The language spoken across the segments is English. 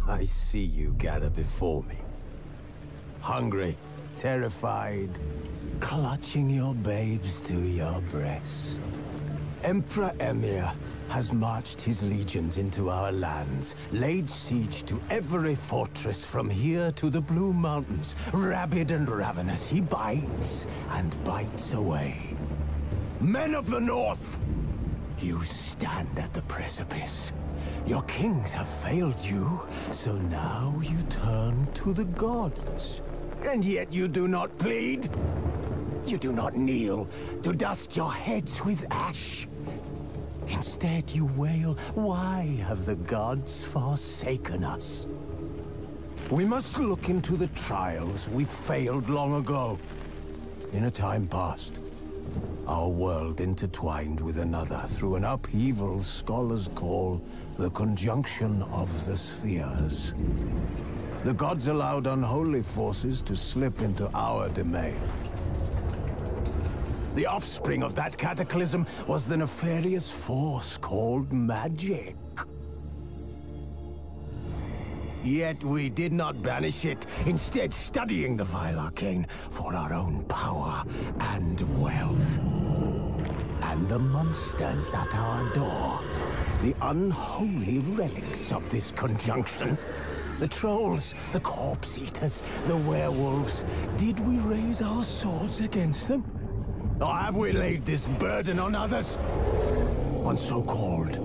I see you gather before me. Hungry, terrified, clutching your babes to your breast. Emperor Emhyr has marched his legions into our lands, laid siege to every fortress from here to the Blue Mountains. Rabid and ravenous, he bites and bites away. Men of the North, you stand at the precipice. Your kings have failed you, so now you turn to the gods. And yet you do not plead. You do not kneel to dust your heads with ash. Instead you wail, why have the gods forsaken us? We must look into the trials we failed long ago. In a time past, our world intertwined with another through an upheaval scholars call the conjunction of the spheres. The gods allowed unholy forces to slip into our domain. The offspring of that cataclysm was the nefarious force called magic. Yet we did not banish it, instead studying the vile arcane for our own power and wealth. And the monsters at our door, the unholy relics of this conjunction. The trolls, the corpse-eaters, the werewolves. Did we raise our swords against them? Or have we laid this burden on others? On so-called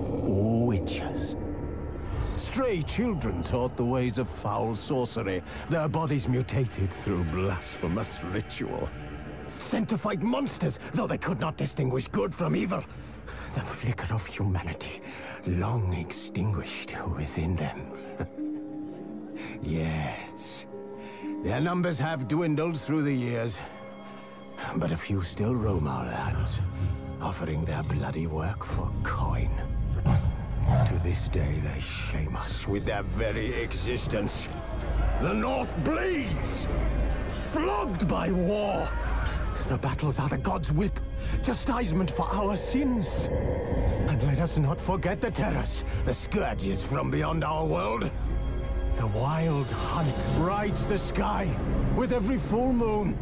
witches. Stray children taught the ways of foul sorcery, their bodies mutated through blasphemous ritual. Sent to fight monsters, though they could not distinguish good from evil. The flicker of humanity, long extinguished within them. Yes, their numbers have dwindled through the years. But a few still roam our lands, offering their bloody work for coin. To this day, they shame us with their very existence. The North bleeds, flogged by war. The battles are the gods' whip, chastisement for our sins. And let us not forget the terrors, the scourges from beyond our world. The wild hunt rides the sky with every full moon.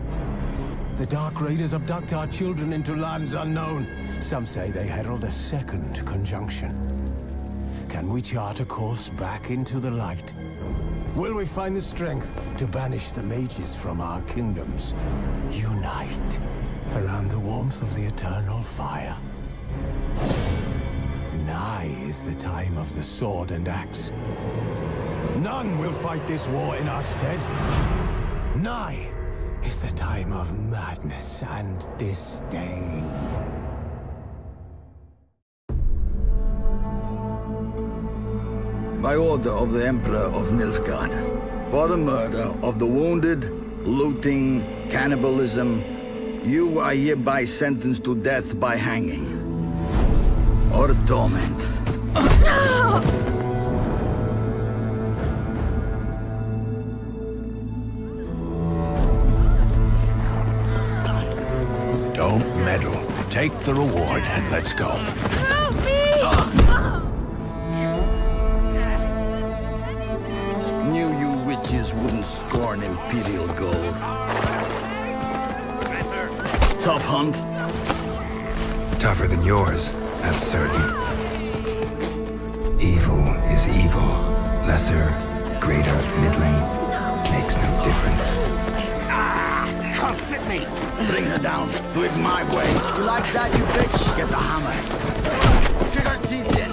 The Dark Raiders abduct our children into lands unknown. Some say they herald a second conjunction. Can we chart a course back into the light? Will we find the strength to banish the mages from our kingdoms? Unite around the warmth of the eternal fire. Nigh is the time of the sword and axe. None will fight this war in our stead. Nigh is the time of madness and disdain. By order of the Emperor of Nilfgaard, for the murder of the wounded, looting, cannibalism, you are hereby sentenced to death by hanging. Or torment. Don't meddle. Take the reward and let's go. Help me! Knew you witches wouldn't scorn Imperial gold. Tough hunt. Tougher than yours, that's certain. Evil is evil. Lesser, greater, middling, makes no difference. Come fit me! Bring her down. Do it my way. You like that, you bitch? Get the hammer. Kick her teeth in.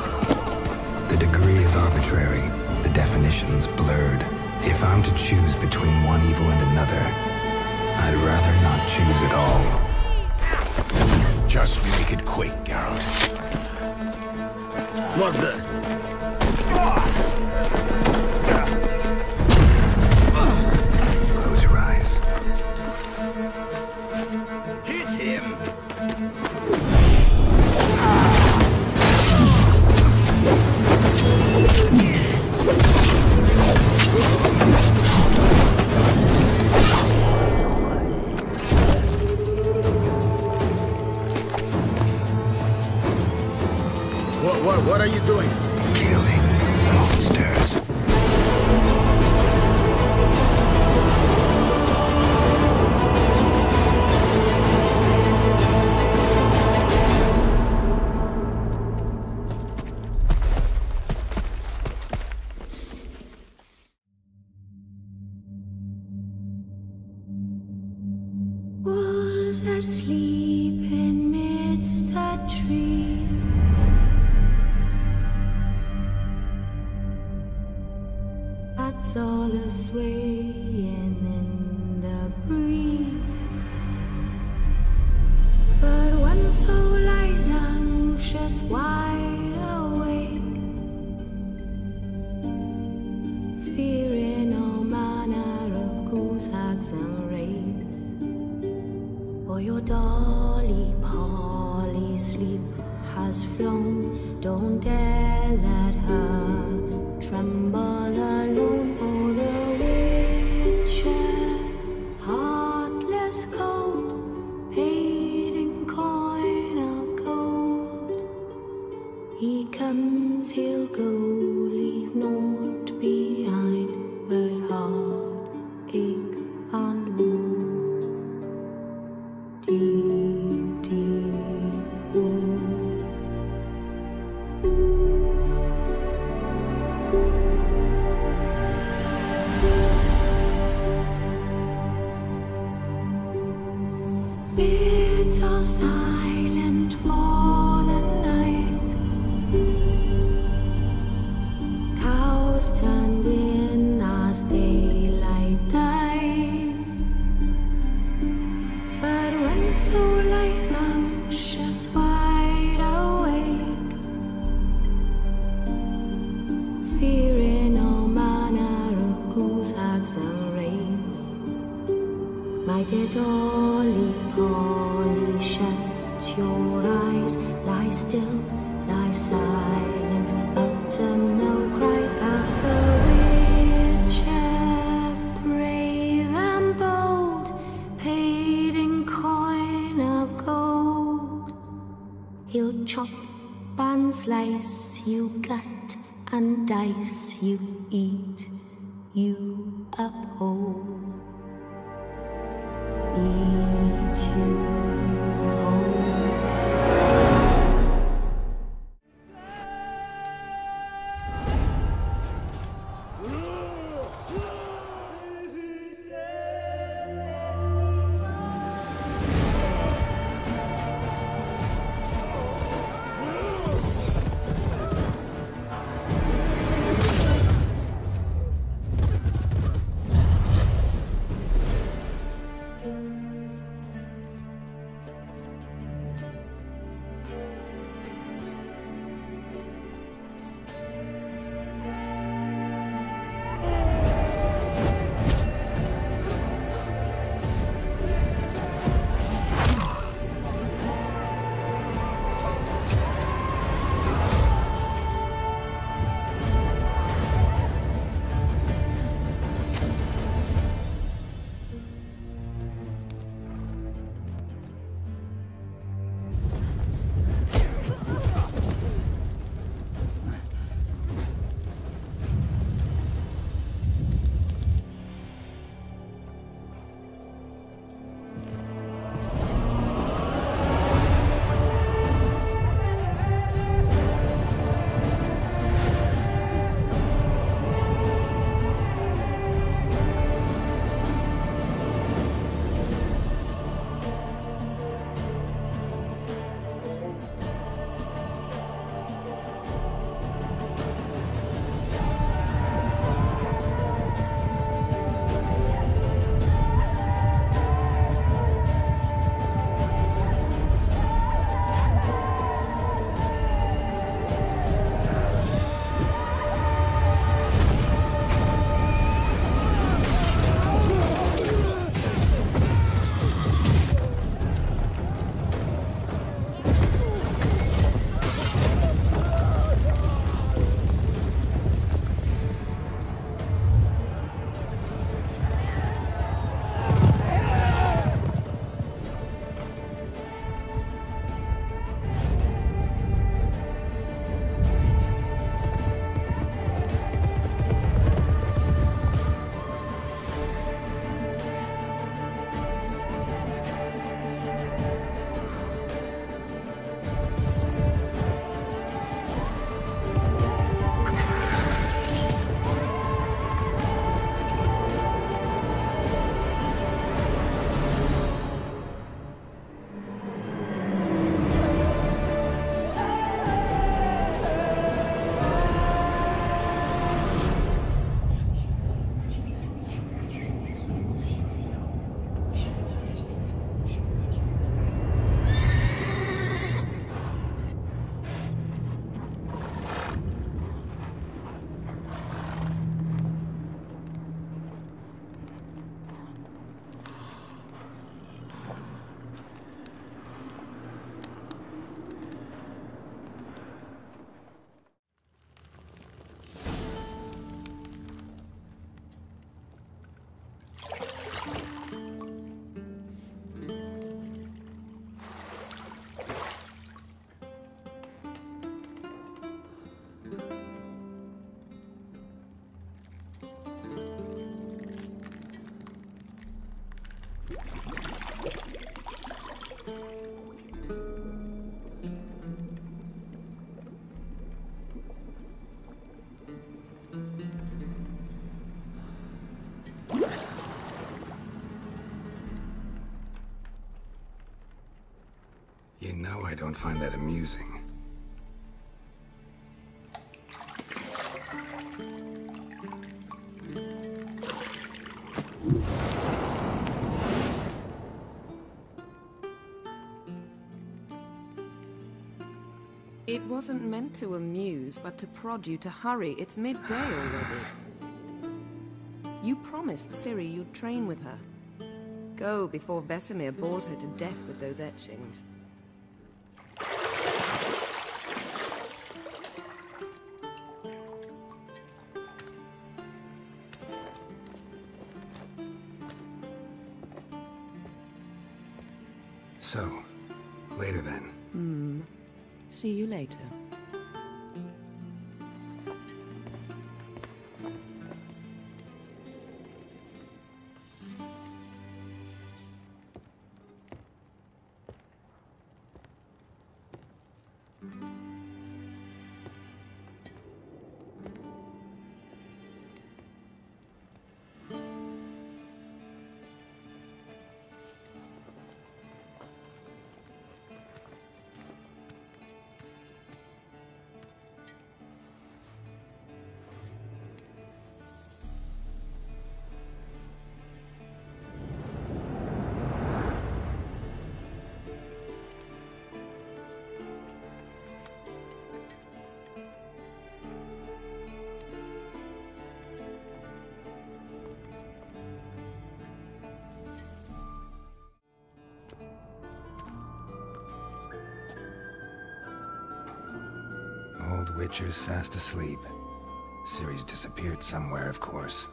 The degree is arbitrary, the definition's blurred. If I'm to choose between one evil and another, I'd rather not choose at all. Just make it quick, Geralt. What the? Close your eyes. Hit him! What are you doing? asleep amidst the trees. Bats all a swaying in the breeze. But one soul lies anxious, wide awake, fearing all manner of ghouls, hags, and wraiths. For your dolly Polly sleep has flown. Don't dare let her tremble alone. For the witcher, heartless cold, paid in coin of gold. He comes, he'll go, leave naught behind but heartache and woe. Deep, deep woe. It's all silent for the night. Cows turned in as daylight dies. But when soul lies anxious, wide awake, fearing all manner of ghouls, hags, and wraiths. My dear dolly Polly, shut your eyes, lie still, lie silent, utter no cries. As the witcher, brave and bold, paid in coin of gold. He'll chop and slice you, gut and dice you, eat you up whole. Eat you whole. You know I don't find that amusing. It wasn't meant to amuse, but to prod you to hurry. It's midday already. You promised Ciri you'd train with her. Go before Vesemir bores her to death with those etchings. So, later then. See you later. Old Witcher's fast asleep. Ciri's disappeared somewhere, of course.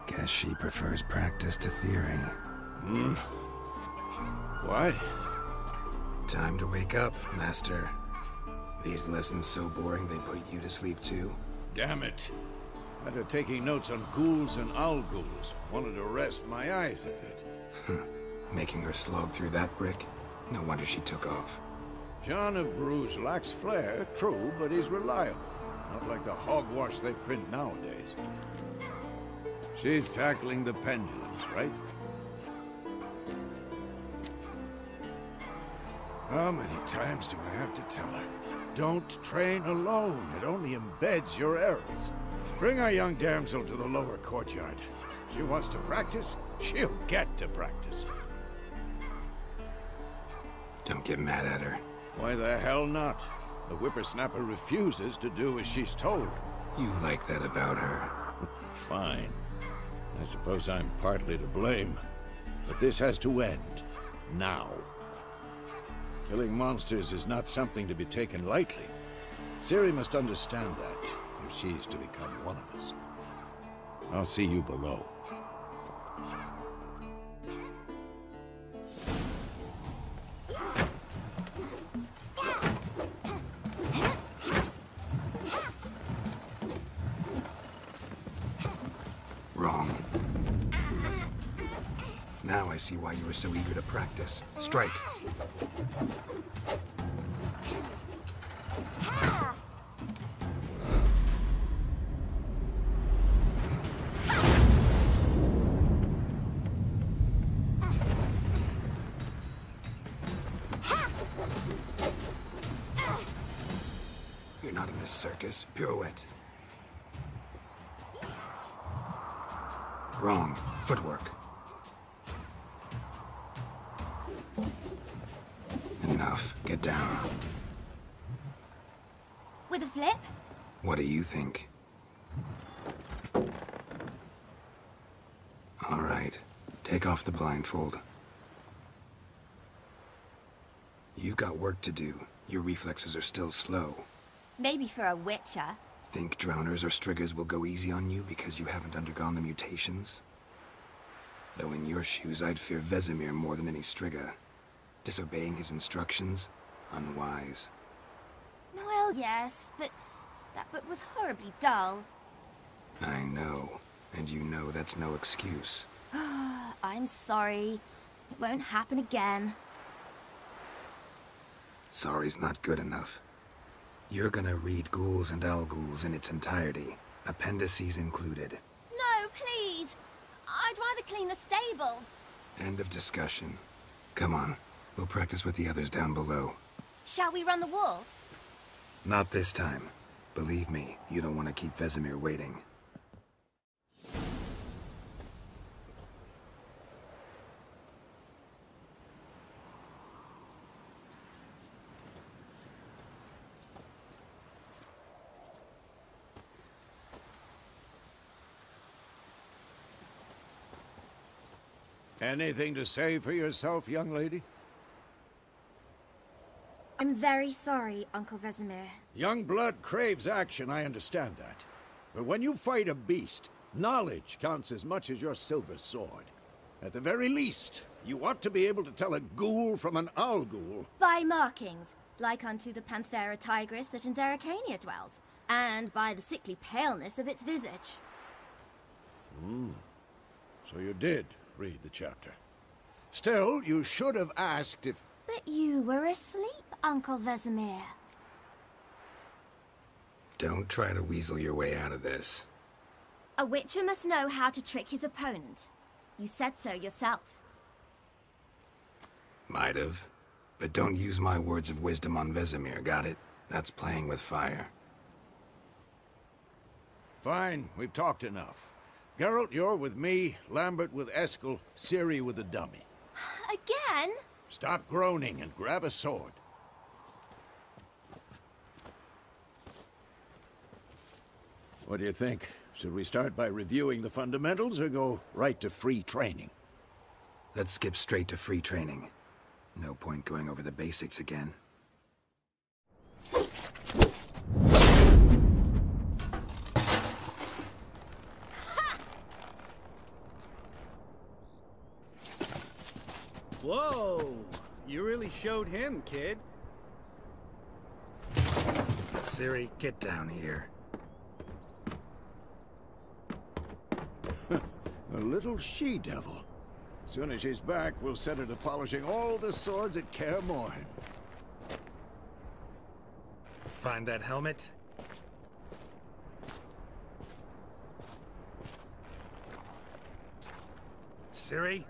Guess she prefers practice to theory. What? Time to wake up, Master. These lessons so boring they put you to sleep too? Damn it. After taking notes on ghouls and owl-ghouls, wanted to rest my eyes a bit. Making her slog through that brick? No wonder she took off. John of Bruges lacks flair, true, but he's reliable. Not like the hogwash they print nowadays. She's tackling the pendulums, right? How many times do I have to tell her? Don't train alone. It only embeds your errors. Bring our young damsel to the lower courtyard. She wants to practice, she'll get to practice. Don't get mad at her. Why the hell not? The whippersnapper refuses to do as she's told. You like that about her. Fine. I suppose I'm partly to blame. But this has to end. Now. Killing monsters is not something to be taken lightly. Ciri must understand that, if she's to become one of us. I'll see you below. Wrong. Now I see why you were so eager to practice. Strike. You're not in this circus. Pirouette. Wrong. Footwork. Enough. Get down. With a flip? What do you think? All right. Take off the blindfold. You've got work to do. Your reflexes are still slow. Maybe for a witcher. Think drowners or striggers will go easy on you because you haven't undergone the mutations? Though in your shoes, I'd fear Vesemir more than any strigger. Disobeying his instructions? Unwise. Well, yes, but that book was horribly dull. I know. And you know that's no excuse. I'm sorry. It won't happen again. Sorry's not good enough. You're gonna read Ghouls and Al-Ghouls in its entirety, appendices included. No, please! I'd rather clean the stables. End of discussion. Come on, we'll practice with the others down below. Shall we run the walls? Not this time. Believe me, you don't want to keep Vesemir waiting. Anything to say for yourself, young lady? I'm very sorry, Uncle Vesemir. Young blood craves action, I understand that. But when you fight a beast, knowledge counts as much as your silver sword. At the very least, you ought to be able to tell a ghoul from an Al-Ghul. By markings, like unto the Panthera tigris that in Zerrikania dwells, and by the sickly paleness of its visage. So you did read the chapter. Still, you should have asked if... But you were asleep, Uncle Vesemir. Don't try to weasel your way out of this. A witcher must know how to trick his opponent. You said so yourself. Might have. But don't use my words of wisdom on Vesemir, got it? That's playing with fire. Fine, we've talked enough. Geralt, you're with me, Lambert with Eskel, Ciri with the dummy. Again? Stop groaning and grab a sword. What do you think? Should we start by reviewing the fundamentals or go right to free training? Let's skip straight to free training. No point going over the basics again. Whoa! You really showed him, kid. Ciri, get down here. A little she-devil. Soon as she's back, we'll set her to polishing all the swords at Kaer Morhen. Find that helmet? Ciri?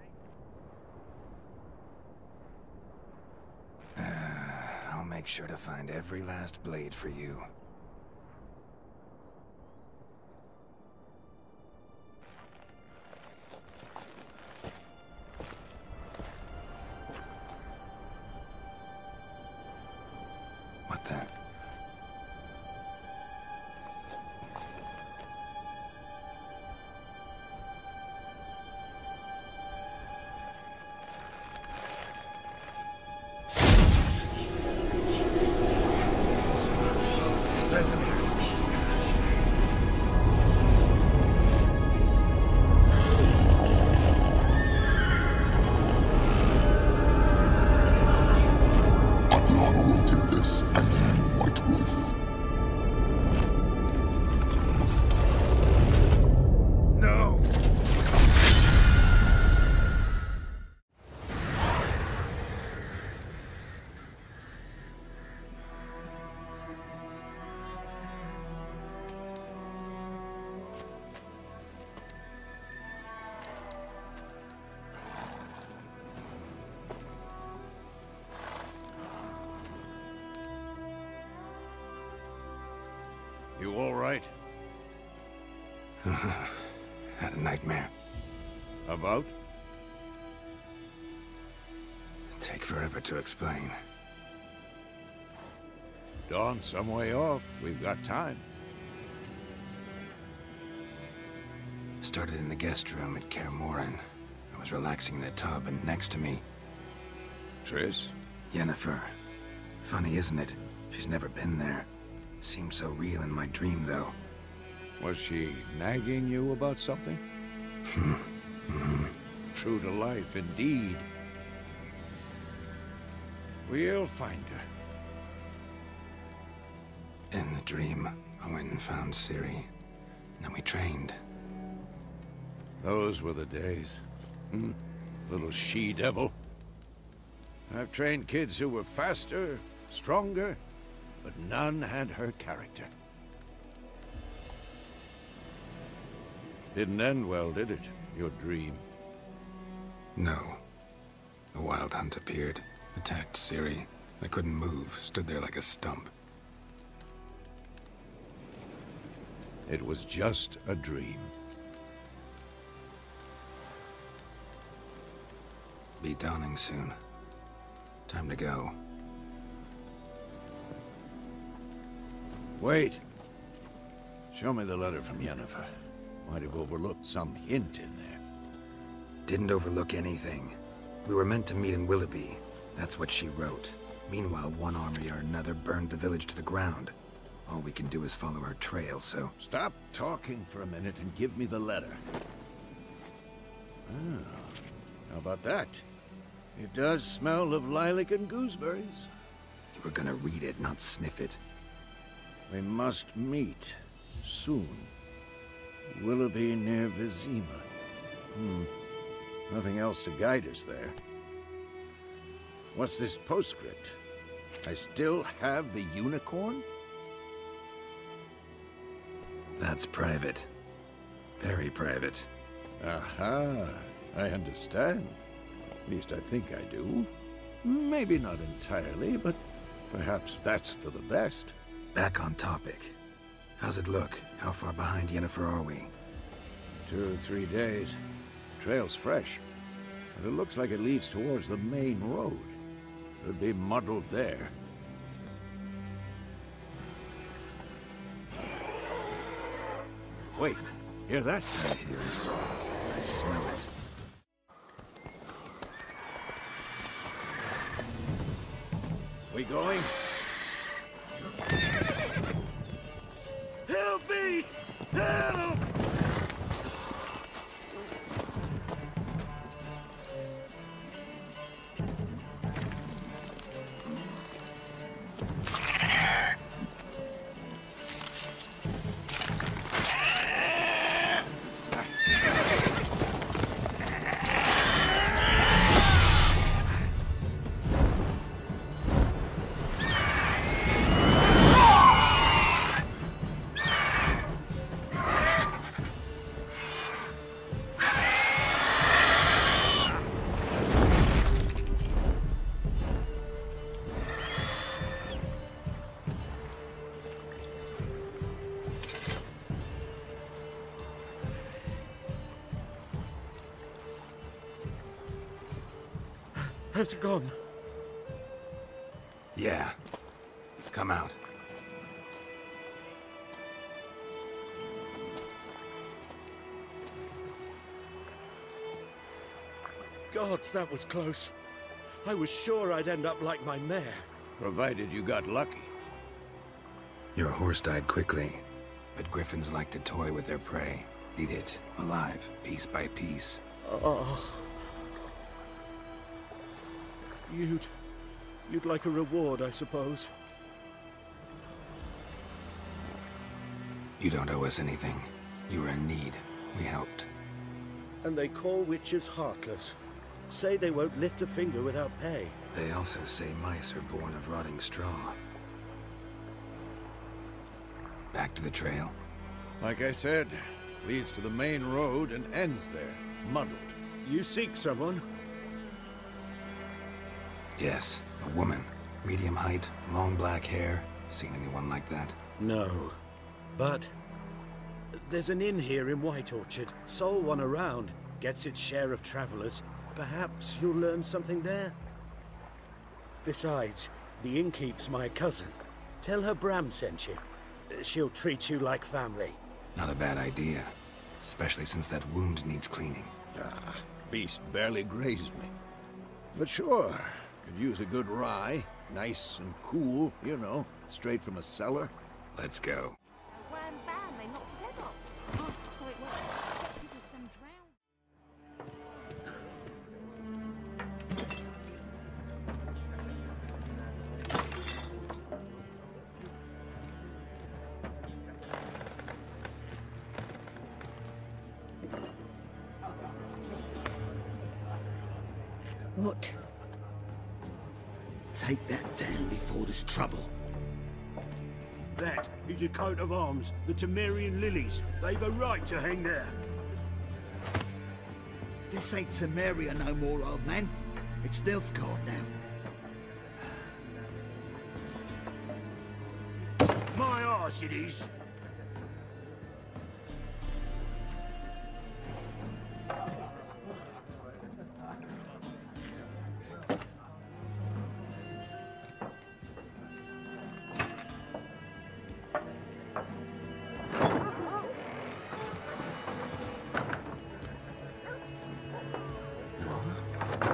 I'll make sure to find every last blade for you. What the? You all right? Had a nightmare. About? Take forever to explain. Dawn's some way off. We've got time. Started in the guest room at Kaer Morhen. I was relaxing in the tub, and next to me... Triss? Yennefer. Funny, isn't it? She's never been there. Seemed so real in my dream, though. Was she nagging you about something? True to life, indeed. We'll find her. In the dream, I went and found Ciri. Then we trained. Those were the days. Little she-devil. I've trained kids who were faster, stronger, but none had her character. Didn't end well, did it? Your dream? No. A wild hunt appeared, attacked Ciri. I couldn't move, stood there like a stump. It was just a dream. Be dawning soon. Time to go. Wait. Show me the letter from Yennefer. Might have overlooked some hint in there. Didn't overlook anything. We were meant to meet in Willoughby. That's what she wrote. Meanwhile, one army or another burned the village to the ground. All we can do is follow her trail, so... Stop talking for a minute and give me the letter. Ah, how about that? It does smell of lilac and gooseberries. You were gonna read it, not sniff it. We must meet. Soon. Willoughby near Vizima. Nothing else to guide us there. What's this postscript? I still have the unicorn? That's private. Very private. Aha, I understand. At least I think I do. Maybe not entirely, but perhaps that's for the best. Back on topic. How's it look? How far behind Yennefer are we? 2 or 3 days. Trail's fresh, but it looks like it leads towards the main road. Could be muddled there. Wait, hear that? I hear it. I smell it. We going? Help me! Help! Has it gone? Yeah. Come out. Gods, that was close. I was sure I'd end up like my mare. Provided you got lucky. Your horse died quickly, but griffins like to toy with their prey. Eat it, alive, piece by piece. Oh. You'd like a reward, I suppose. You don't owe us anything. You were in need. We helped. And they call witches heartless. Say they won't lift a finger without pay. They also say mice are born of rotting straw. Back to the trail. Like I said, leads to the main road and ends there, muddled. You seek someone? Yes, a woman. Medium height, long black hair. Seen anyone like that? No. But there's an inn here in White Orchard. Sole one around. Gets its share of travelers. Perhaps you'll learn something there? Besides, the innkeep's my cousin. Tell her Bram sent you. She'll treat you like family. Not a bad idea. Especially since that wound needs cleaning. Ah, beast barely grazed me. But sure, could use a good rye. Nice and cool, you know, straight from a cellar. Let's go. So wham bam, they knocked his head off. Oh, so it was. Except it was some drown. What? Take that down before there's trouble. That is a coat of arms, the Temerian lilies. They've a right to hang there. This ain't Temeria no more, old man. It's Nilfgaard now. My arse it is.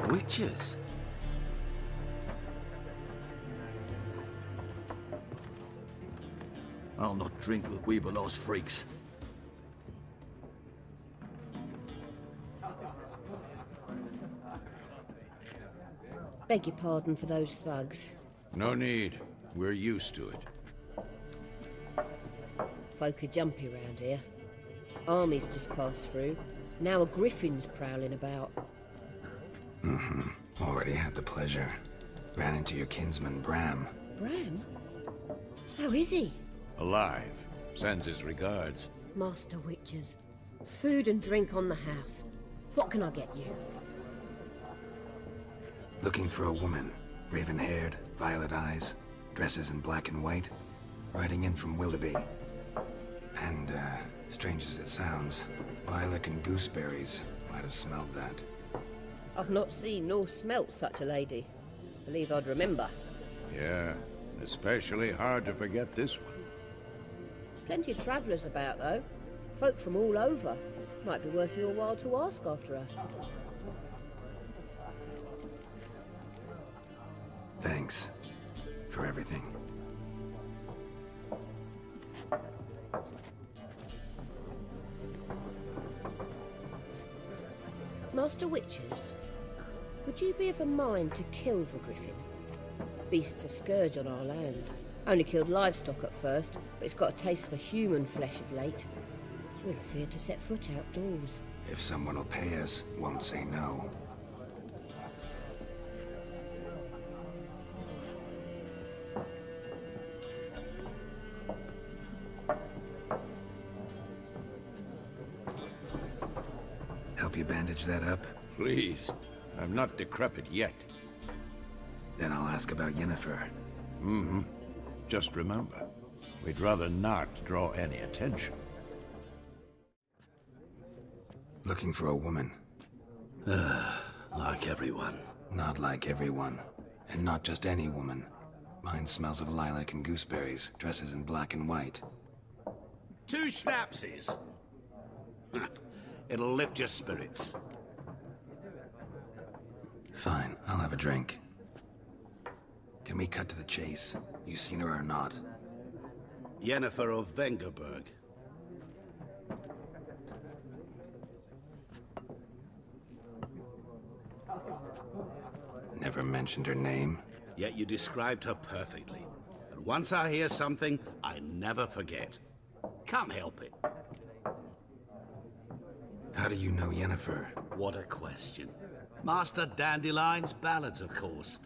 Witches? I'll not drink with Weaverlaw's freaks. Beg your pardon for those thugs. No need. We're used to it. Folk are jumpy round here. Armies just passed through. Now a griffin's prowling about. Already had the pleasure. Ran into your kinsman, Bram. Bram? How is he? Alive. Sends his regards. Master Witches. Food and drink on the house. What can I get you? Looking for a woman. Raven-haired, violet eyes, dresses in black and white. Riding in from Willoughby. And, strange as it sounds, lilac and gooseberries might have smelled that. I've not seen nor smelt such a lady. Believe I'd remember. Yeah, especially hard to forget this one. Plenty of travellers about, though. Folk from all over. Might be worth your while to ask after her. Thanks for everything. Master Witches, would you be of a mind to kill the griffin? Beast's a scourge on our land. Only killed livestock at first, but it's got a taste for human flesh of late. We're afeard to set foot outdoors. If someone will pay us, won't say no. Help you bandage that up? Please. I'm not decrepit yet. Then I'll ask about Yennefer. Mm-hmm. Just remember, we'd rather not draw any attention. Looking for a woman. Like everyone. Not like everyone. And not just any woman. Mine smells of lilac and gooseberries, dresses in black and white. 2 schnapsies. It'll lift your spirits. Fine, I'll have a drink. Can we cut to the chase? You seen her or not? Yennefer of Vengerberg. Never mentioned her name. Yet you described her perfectly. And once I hear something, I never forget. Can't help it. How do you know Yennefer? What a question. Master Dandelion's ballads, of course.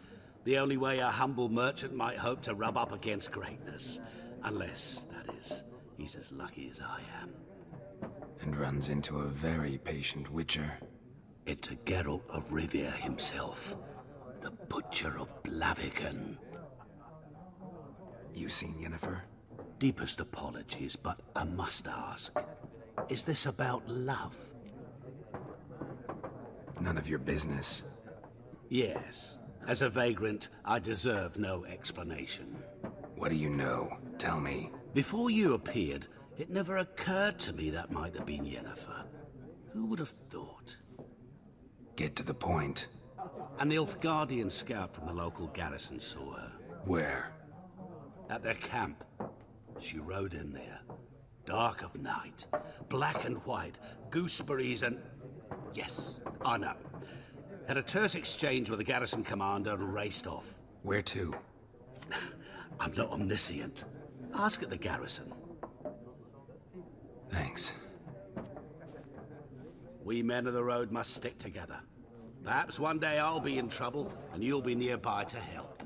The only way a humble merchant might hope to rub up against greatness. Unless, that is, he's as lucky as I am. And runs into a very patient witcher. It's a Geralt of Rivia himself. The Butcher of Blaviken. You seen Yennefer? Deepest apologies, but I must ask. Is this about love? None of your business. Yes. As a vagrant, I deserve no explanation. What do you know? Tell me. Before you appeared, it never occurred to me that might have been Yennefer. Who would have thought? Get to the point. An Nilfgaardian scout from the local garrison saw her. Where? At their camp. She rode in there. Dark of night. Black and white. Gooseberries and... Yes, I know. Had a terse exchange with the garrison commander and raced off. Where to? I'm not omniscient. Ask at the garrison. Thanks. We men of the road must stick together. Perhaps one day I'll be in trouble and you'll be nearby to help.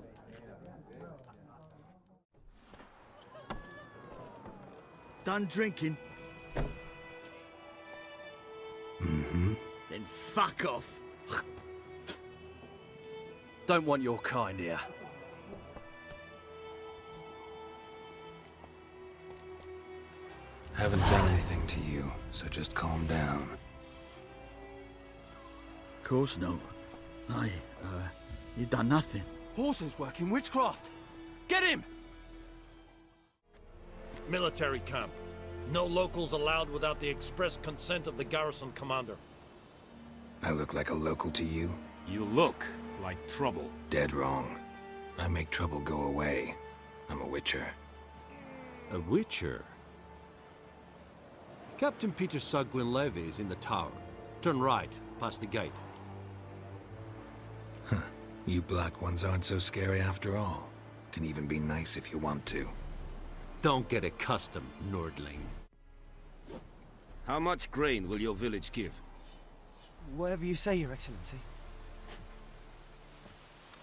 Done drinking? Mm-hmm. Then fuck off. Don't want your kind here. Haven't done anything to you, so just calm down. Of course no. You done nothing. Horses working witchcraft! Get him! Military camp. No locals allowed without the express consent of the garrison commander. I look like a local to you? You look like trouble. Dead wrong. I make trouble go away. I'm a witcher. A witcher? Captain Peter Saar Gwynleve is in the tower. Turn right, past the gate. Huh. You black ones aren't so scary after all. Can even be nice if you want to. Don't get accustomed, Nordling. How much grain will your village give? Whatever you say, Your Excellency.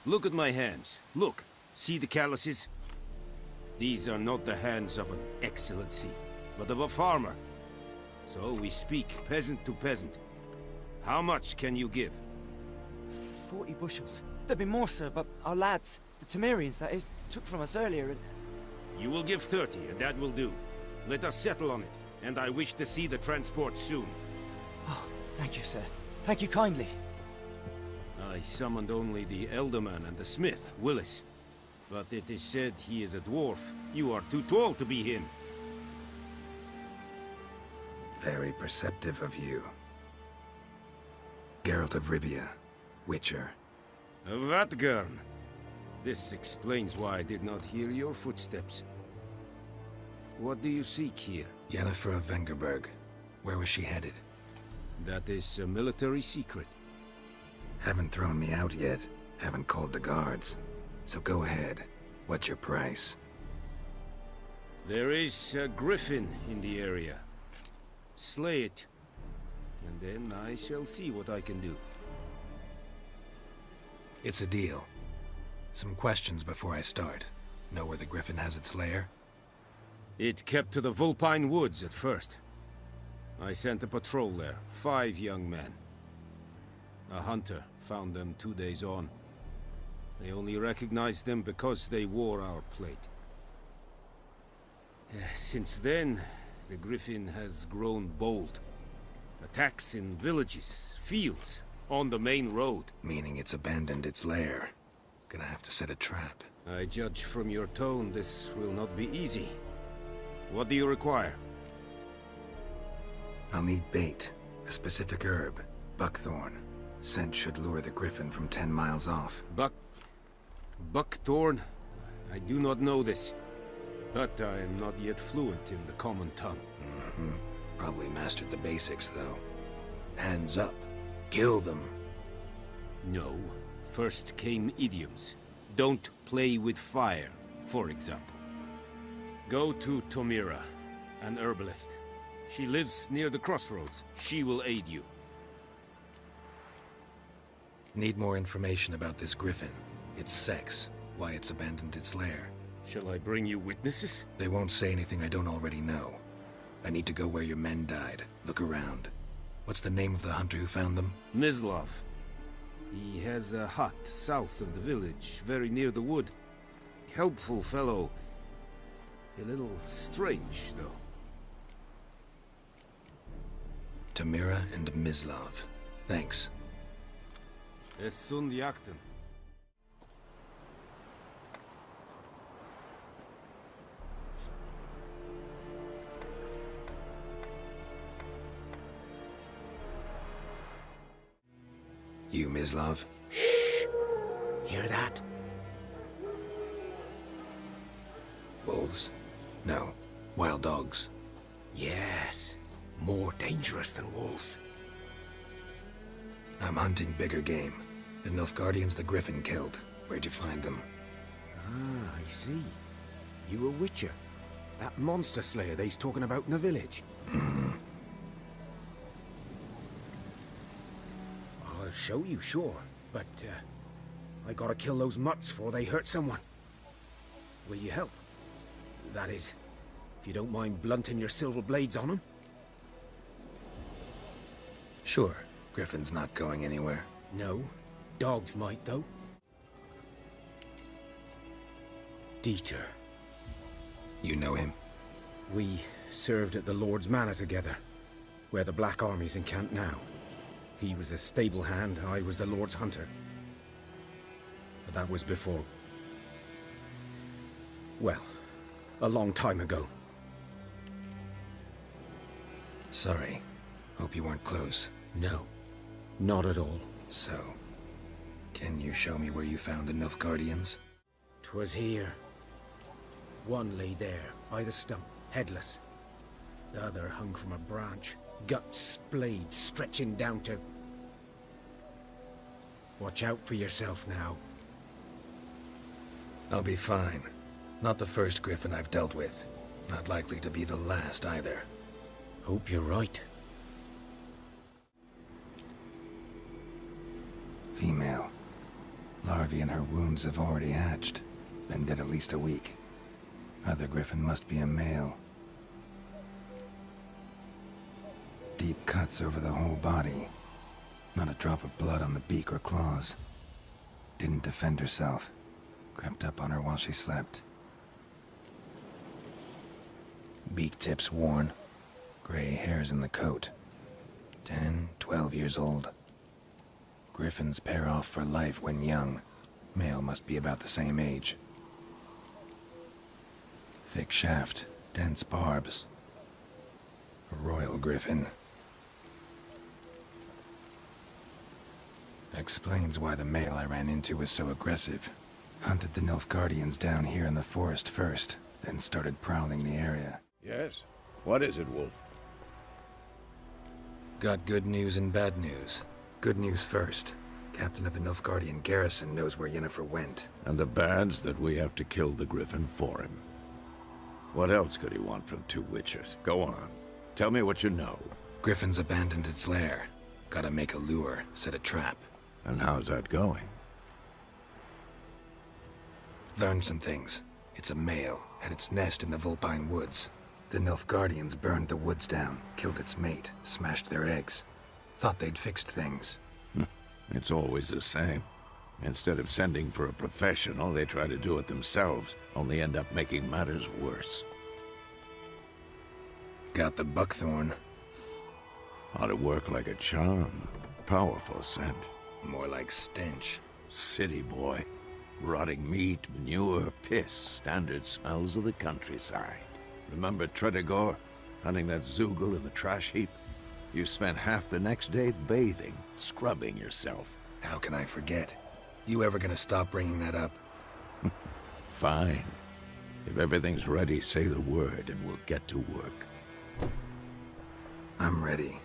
Look at my hands. Look. See the calluses? These are not the hands of an excellency, but of a farmer. So we speak peasant to peasant. How much can you give? 40 bushels. There'd be more, sir, but our lads, the Temerians, that is, took from us earlier and... You will give 30, and that will do. Let us settle on it, and I wish to see the transport soon. Oh, thank you, sir. Thank you kindly. I summoned only the Elderman and the smith, Willis. But it is said he is a dwarf. You are too tall to be him. Very perceptive of you. Geralt of Rivia, Witcher. Vatgern. This explains why I did not hear your footsteps. What do you seek here? Yennefer of Vengerberg. Where was she headed? That is a military secret. Haven't thrown me out yet. Haven't called the guards. So go ahead. What's your price? There is a griffin in the area. Slay it. And then I shall see what I can do. It's a deal. Some questions before I start. Know where the griffin has its lair? It kept to the Vulpine Woods at first. I sent a patrol there, 5 young men. A hunter found them 2 days on. They only recognized them because they wore our plate. Since then, the griffin has grown bold. Attacks in villages, fields, on the main road. Meaning it's abandoned its lair. Gonna have to set a trap. I judge from your tone this will not be easy. What do you require? I'll need bait. A specific herb. Buckthorn. Scent should lure the griffin from 10 miles off. Buckthorn? I do not know this. But I am not yet fluent in the common tongue. Mm-hmm. Probably mastered the basics, though. Hands up. Kill them. No. First came idioms. Don't play with fire, for example. Go to Tomira, an herbalist. She lives near the crossroads. She will aid you. Need more information about this griffin. Its sex, why it's abandoned its lair. Shall I bring you witnesses? They won't say anything I don't already know. I need to go where your men died. Look around. What's the name of the hunter who found them? Mislav. He has a hut south of the village, very near the wood. Helpful fellow. A little strange, though. Tomira and Mislav. Thanks. Es sunt jakten. You, Mislav? Shh! Hear that? Wolves? No. Wild dogs. Yes. More dangerous than wolves. I'm hunting bigger game. The Nilfgaardians the Griffin killed. Where'd you find them? Ah, I see. You a witcher. That monster slayer they's talking about in the village. I'll show you, sure. But, I gotta kill those mutts before they hurt someone. Will you help? That is, if you don't mind blunting your silver blades on them. Sure. Griffin's not going anywhere. No. Dogs might, though. Dieter. You know him? We served at the Lord's Manor together, where the Black Army's encamped now. He was a stable hand, I was the Lord's hunter. But that was before... well, a long time ago. Sorry. Hope you weren't close. No, not at all. So, can you show me where you found the Nilfgaardians? 'Twas here. One lay there, by the stump, headless. The other hung from a branch, guts splayed, stretching down to... Watch out for yourself now. I'll be fine. Not the first Griffin I've dealt with. Not likely to be the last either. Hope you're right. Female. Larvae in her wounds have already hatched. Been dead at least a week. Other Griffin must be a male. Deep cuts over the whole body. Not a drop of blood on the beak or claws. Didn't defend herself. Crept up on her while she slept. Beak tips worn. Gray hairs in the coat. 10, 12 years old. Griffins pair off for life when young. Male must be about the same age. Thick shaft, dense barbs. A royal griffin. Explains why the male I ran into was so aggressive. Hunted the Nilfgaardians down here in the forest first, then started prowling the area. Yes? What is it, Wolf? Got good news and bad news. Good news first. Captain of the Nilfgaardian garrison knows where Yennefer went. And the bad's that we have to kill the Griffin for him. What else could he want from two witchers? Go on. Tell me what you know. Griffin's abandoned its lair. Gotta make a lure, set a trap. And how's that going? Learned some things. It's a male, had its nest in the Vulpine Woods. The Nilfgaardians burned the woods down, killed its mate, smashed their eggs. Thought they'd fixed things. It's always the same. Instead of sending for a professional, they try to do it themselves, only end up making matters worse. Got the buckthorn. Ought to work like a charm. Powerful scent. More like stench. City boy. Rotting meat, manure, piss. Standard smells of the countryside. Remember Tredegor? Hunting that Zoogle in the trash heap? You spent half the next day bathing, scrubbing yourself. How can I forget? You ever gonna stop bringing that up? Fine. If everything's ready, say the word and we'll get to work. I'm ready.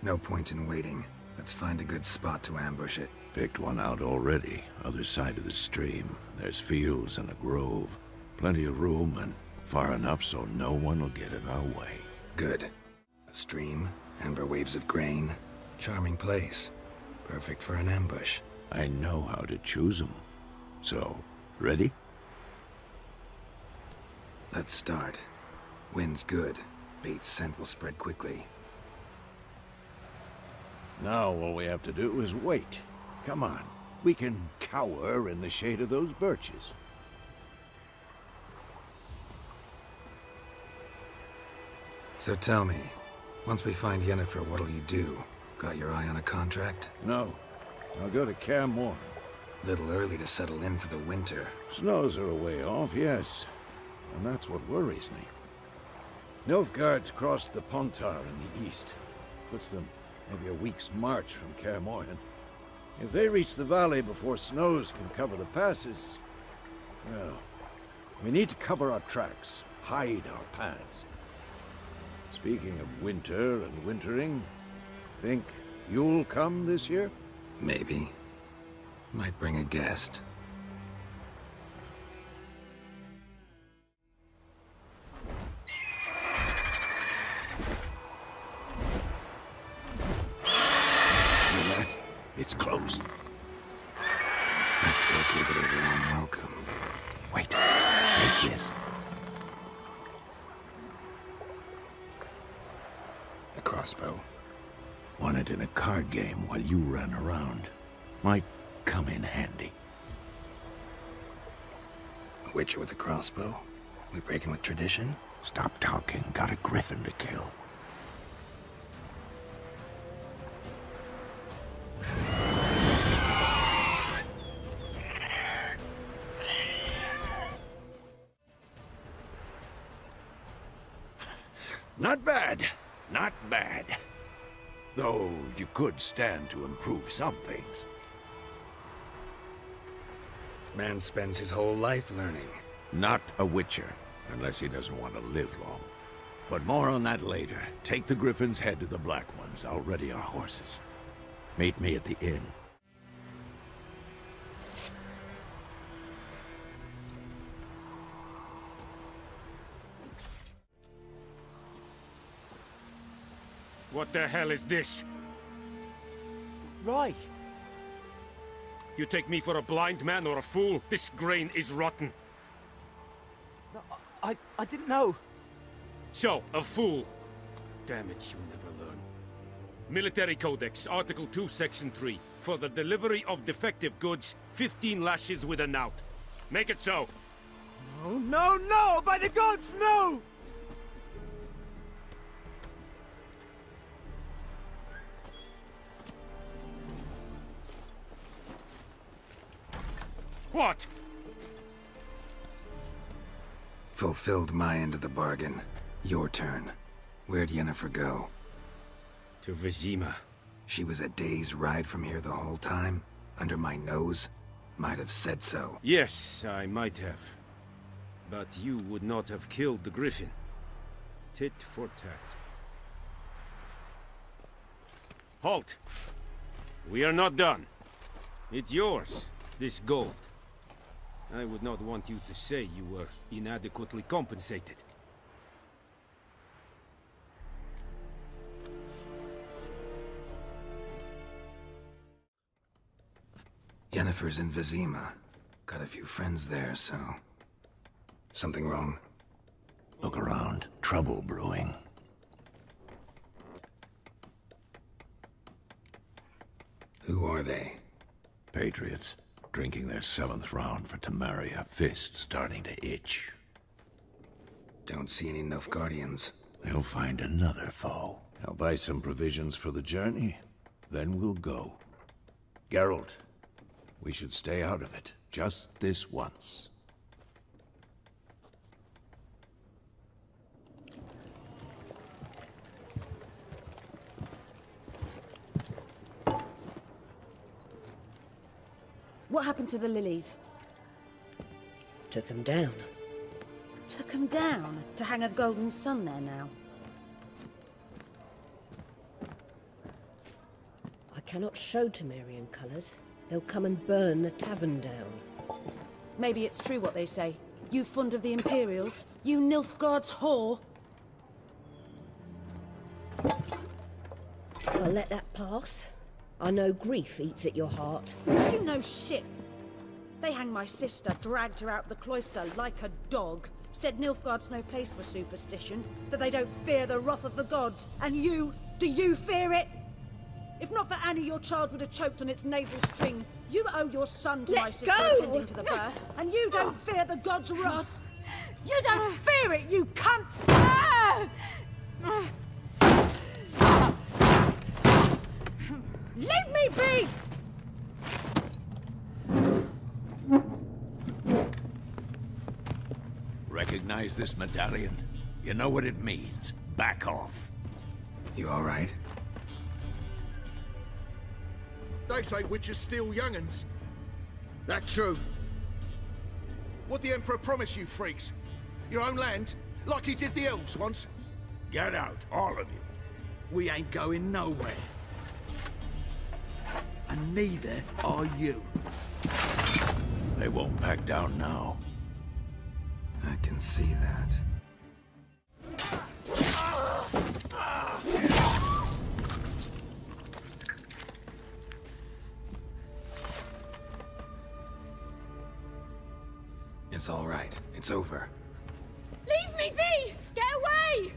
No point in waiting. Let's find a good spot to ambush it. Picked one out already. Other side of the stream. There's fields and a grove. Plenty of room and far enough so no one will get in our way. Good. A stream, amber waves of grain. Charming place. Perfect for an ambush. I know how to choose them. So, ready? Let's start. Wind's good. Bait's scent will spread quickly. Now all we have to do is wait. Come on. We can cower in the shade of those birches. So tell me, once we find Yennefer, what'll you do? Got your eye on a contract? No. I'll go to Kaer Morhen. Little early to settle in for the winter. Snows are a way off, yes. And that's what worries me. Nilfgaard's crossed the Pontar in the east. Puts them maybe a week's march from Kaer Morhen. If they reach the valley before snows can cover the passes, well, we need to cover our tracks, hide our paths. Speaking of winter and wintering, think you'll come this year? Maybe. Might bring a guest. Hear that? It's closed. Let's go give it a warm welcome. Wait, take this. A crossbow. Won it in a card game while you ran around. Might come in handy. A witcher with a crossbow? We breaking with tradition? Stop talking. Got a griffin to kill. Not bad. Not bad. Though you could stand to improve some things. Man spends his whole life learning. Not a witcher, unless he doesn't want to live long. But more on that later. Take the Griffin's head to the Black Ones. I'll ready our horses. Meet me at the inn. What the hell is this? Rye. You take me for a blind man or a fool? This grain is rotten. I didn't know. So, a fool. Damn it, you never learn. Military Codex, Article 2, Section 3. For the delivery of defective goods, 15 lashes with a knout. Make it so. No, no, no! By the gods, no! What? Fulfilled my end of the bargain. Your turn. Where'd Yennefer go? To Vizima. She was a day's ride from here the whole time? Under my nose? Might have said so. Yes, I might have. But you would not have killed the Griffin. Tit for tat. Halt! We are not done. It's yours, this gold. I would not want you to say you were inadequately compensated. Yennefer's in Vizima. Got a few friends there, so... Something wrong? Look around. Trouble brewing. Who are they? Patriots. Drinking their 7th round for Temeria. Fist starting to itch. Don't see any Nilfgaardians. They'll find another foe. I'll buy some provisions for the journey. Then we'll go. Geralt, we should stay out of it. Just this once. What happened to the lilies? Took 'em down. Took 'em down to hang a golden sun there now. I cannot show Temerian colours. They'll come and burn the tavern down. Maybe it's true what they say. You fond of the Imperials? You Nilfgaard's whore? I'll let that pass. I know grief eats at your heart. You know shit. They hanged my sister, dragged her out the cloister like a dog. Said Nilfgaard's no place for superstition, that they don't fear the wrath of the gods. And you, do you fear it? If not for Annie, your child would have choked on its navel string. You owe your son to my sister attending to the birth, and you don't fear the gods' wrath. You don't fear it, you cunt! Leave me be! Recognize this medallion? You know what it means. Back off. You all right? They say witches steal young'uns. That true? What'd the Emperor promise you freaks? Your own land? Like he did the elves once? Get out, all of you. We ain't going nowhere. And neither are you. They won't back down now. I can see that. It's all right. It's over. Leave me be! Get away!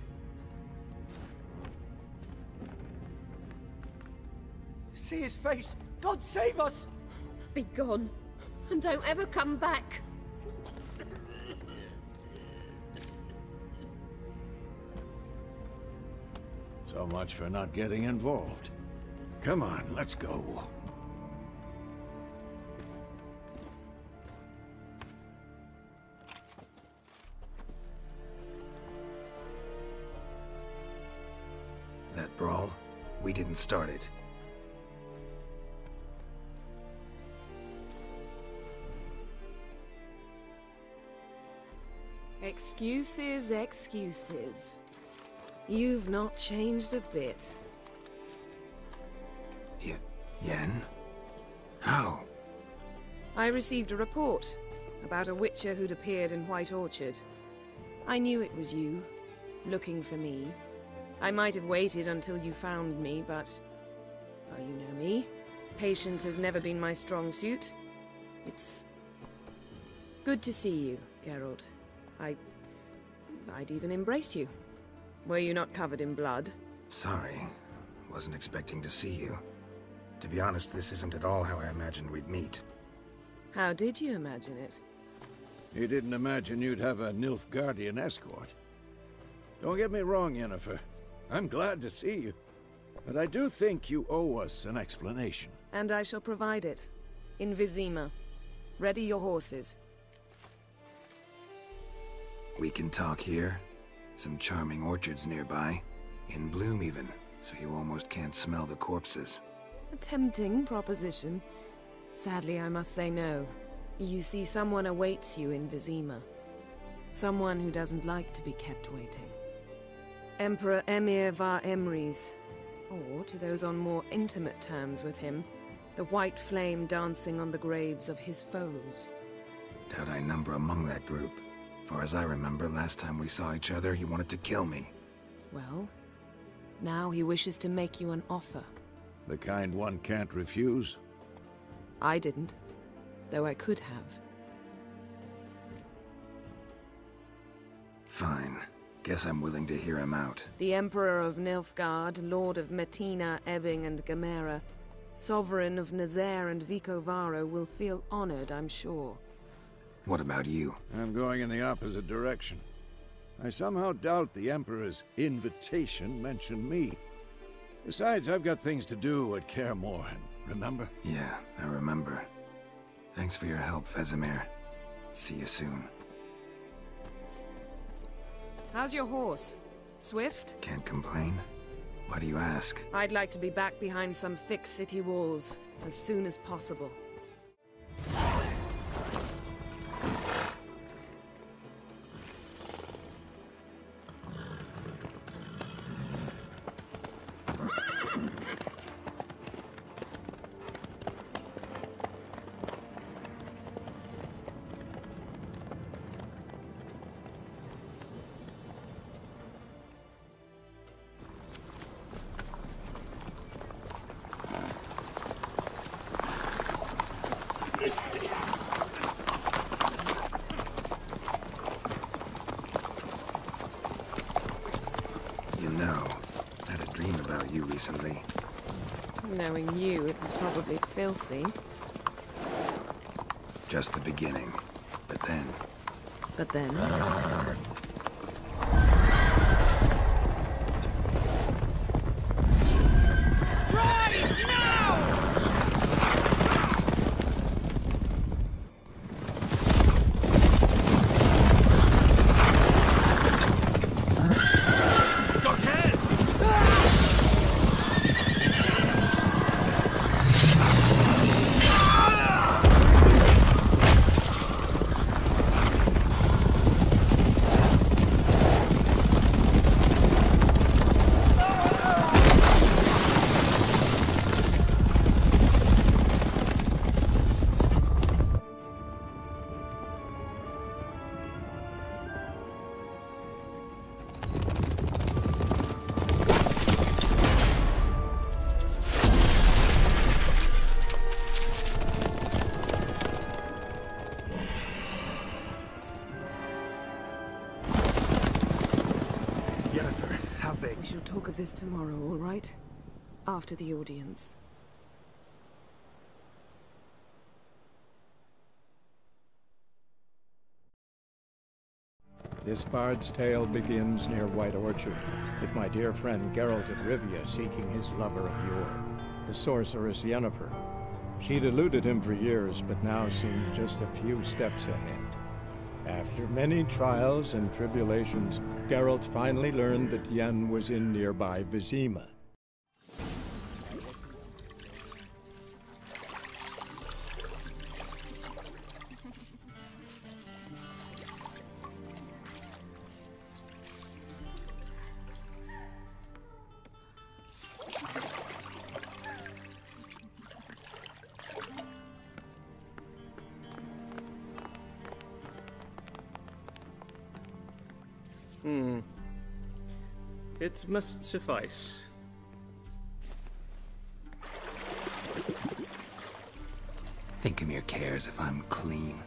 See his face! God save us! Be gone, and don't ever come back. So much for not getting involved. Come on, let's go. That brawl, we didn't start it. Excuses, excuses. You've not changed a bit. Yen? How? I received a report about a Witcher who'd appeared in White Orchard. I knew it was you, looking for me. I might have waited until you found me, but... oh, you know me. Patience has never been my strong suit. It's... good to see you, Geralt. I'd even embrace you. Were you not covered in blood? Sorry. Wasn't expecting to see you. To be honest, this isn't at all how I imagined we'd meet. How did you imagine it? You didn't imagine you'd have a Nilfgaardian escort. Don't get me wrong, Yennefer. I'm glad to see you. But I do think you owe us an explanation. And I shall provide it. In Vizima. Ready your horses. We can talk here. Some charming orchards nearby. In bloom even, so you almost can't smell the corpses. A tempting proposition. Sadly, I must say no. You see, someone awaits you in Vizima. Someone who doesn't like to be kept waiting. Emperor Emhyr var Emreis. Or, to those on more intimate terms with him, the white flame dancing on the graves of his foes. Doubt I number among that group. Far as I remember, last time we saw each other, he wanted to kill me. Well, now he wishes to make you an offer. The kind one can't refuse? I didn't, though I could have. Fine. Guess I'm willing to hear him out. The Emperor of Nilfgaard, Lord of Metina, Ebbing, and Gamera, Sovereign of Nazaire and Vicovaro will feel honored, I'm sure. What about you? I'm going in the opposite direction. I somehow doubt the Emperor's invitation mentioned me. Besides, I've got things to do at Kaer Morhen, remember? Yeah, I remember. Thanks for your help, Vesemir. See you soon. How's your horse? Swift? Can't complain. Why do you ask? I'd like to be back behind some thick city walls as soon as possible. You know, I had a dream about you recently. Knowing you, it was probably filthy. Just the beginning. But then... But then... talk of this tomorrow, all right? After the audience. This bard's tale begins near White Orchard, with my dear friend Geralt of Rivia seeking his lover of yore, the sorceress Yennefer. She'd eluded him for years, but now seemed just a few steps ahead. After many trials and tribulations, Geralt finally learned that Yen was in nearby Vizima. It must suffice. Thinkamere cares if I'm clean.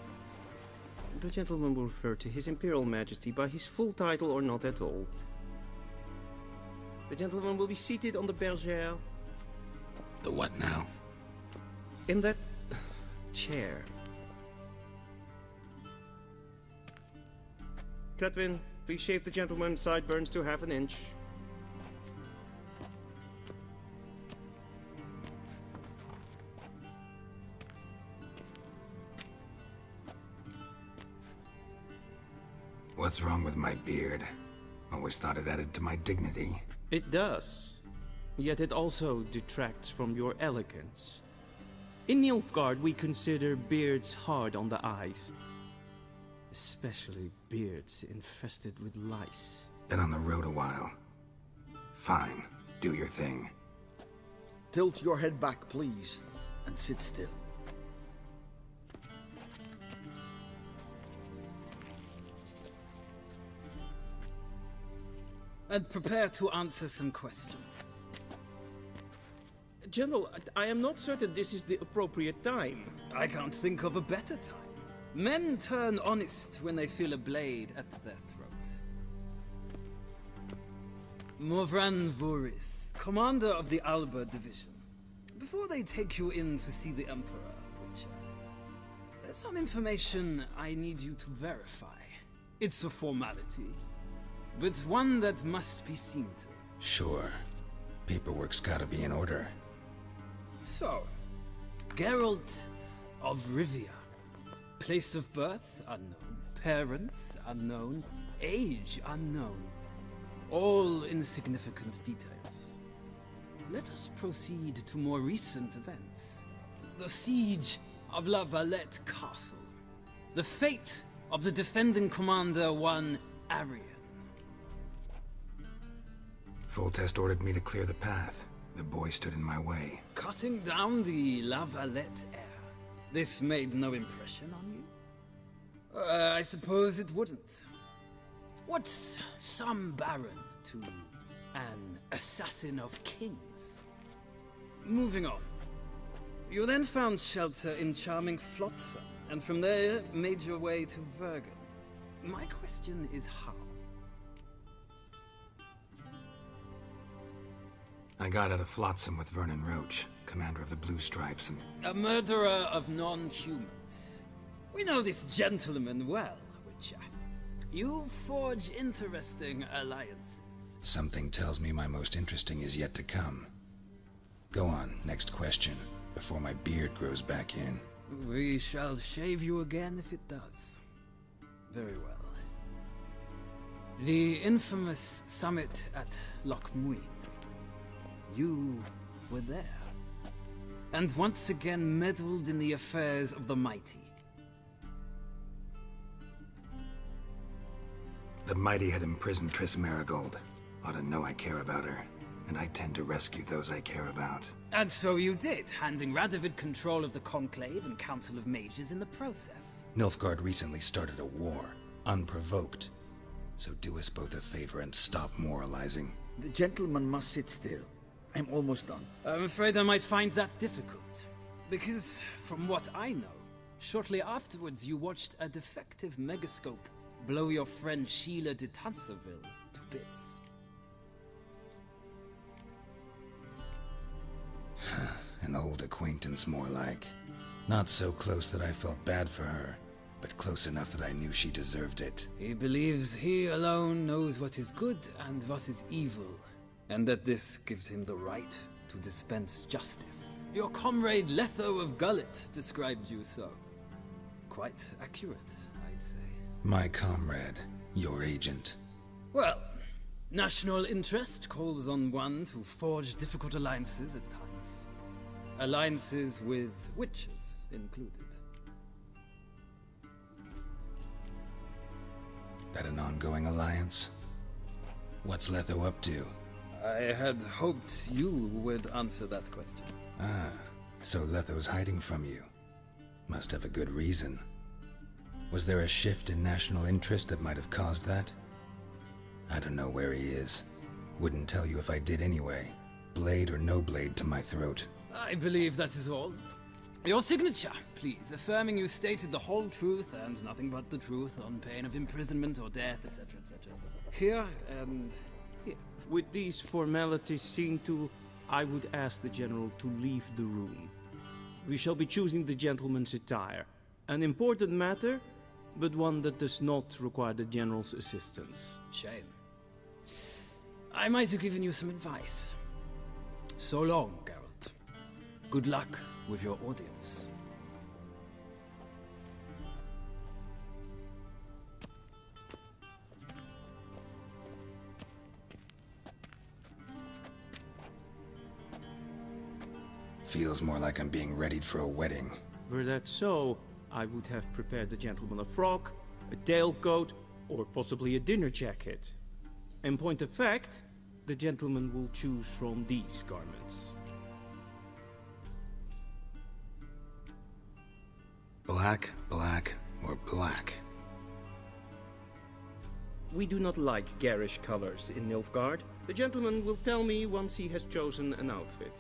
The gentleman will refer to His Imperial Majesty by his full title or not at all. The gentleman will be seated on the bergère. The what now? In that chair. Cletwin, please shave the gentleman's sideburns to half an inch. What's wrong with my beard? Always thought it added to my dignity. It does. Yet it also detracts from your elegance. In Nilfgaard, we consider beards hard on the eyes. Especially beards infested with lice. Been on the road a while. Fine, do your thing. Tilt your head back, please, and sit still. And prepare to answer some questions. General, I am not certain this is the appropriate time. I can't think of a better time. Men turn honest when they feel a blade at their throat. Morvran Voorhis, commander of the Alba Division. Before they take you in to see the Emperor, Witcher, there's some information I need you to verify. It's a formality, but one that must be seen to. Sure. Paperwork's gotta be in order. So, Geralt of Rivia. Place of birth, unknown. Parents, unknown. Age, unknown. All insignificant details. Let us proceed to more recent events. The siege of La Valette Castle. The fate of the defending commander, one Arian. Foltest ordered me to clear the path. The boy stood in my way. Cutting down the La Valette heir. This made no impression on you? I suppose it wouldn't. What's some baron to an assassin of kings? Moving on. You then found shelter in charming Flotsam, and from there made your way to Vergen. My question is how? I got out of Flotsam with Vernon Roach, commander of the Blue Stripes, and... A murderer of non-humans. We know this gentleman well, Witcher. You forge interesting alliances. Something tells me my most interesting is yet to come. Go on, next question, before my beard grows back in. We shall shave you again if it does. Very well. The infamous summit at Loch Muin. You were there. And once again meddled in the affairs of the mighty. The mighty had imprisoned Triss Merigold. Ought to know I care about her. And I tend to rescue those I care about. And so you did, handing Radovid control of the Conclave and Council of Mages in the process. Nilfgaard recently started a war, unprovoked. So do us both a favor and stop moralizing. The gentleman must sit still. I'm almost done. I'm afraid I might find that difficult. Because, from what I know, shortly afterwards you watched a defective megascope blow your friend Sheila de Tanserville to bits. An old acquaintance, more like. Not so close that I felt bad for her, but close enough that I knew she deserved it. He believes he alone knows what is good and what is evil, and that this gives him the right to dispense justice. Your comrade Letho of Gullet described you so. Quite accurate, I'd say. My comrade, your agent. Well, national interest calls on one to forge difficult alliances at times. Alliances with witches included. That an ongoing alliance? What's Letho up to? I had hoped you would answer that question. Ah, so Letho's hiding from you. Must have a good reason. Was there a shift in national interest that might have caused that? I don't know where he is. Wouldn't tell you if I did anyway. Blade or no blade to my throat. I believe that is all. Your signature, please, affirming you stated the whole truth and nothing but the truth on pain of imprisonment or death, etc., etc. Here and here. With these formalities seen to, I would ask the General to leave the room. We shall be choosing the gentleman's attire. An important matter, but one that does not require the General's assistance. Shame. I might have given you some advice. So long, Geralt. Good luck with your audience. Feels more like I'm being readied for a wedding. Were that so, I would have prepared the gentleman a frock, a tailcoat, or possibly a dinner jacket. In point of fact, the gentleman will choose from these garments. Black, black, or black? We do not like garish colors in Nilfgaard. The gentleman will tell me once he has chosen an outfit.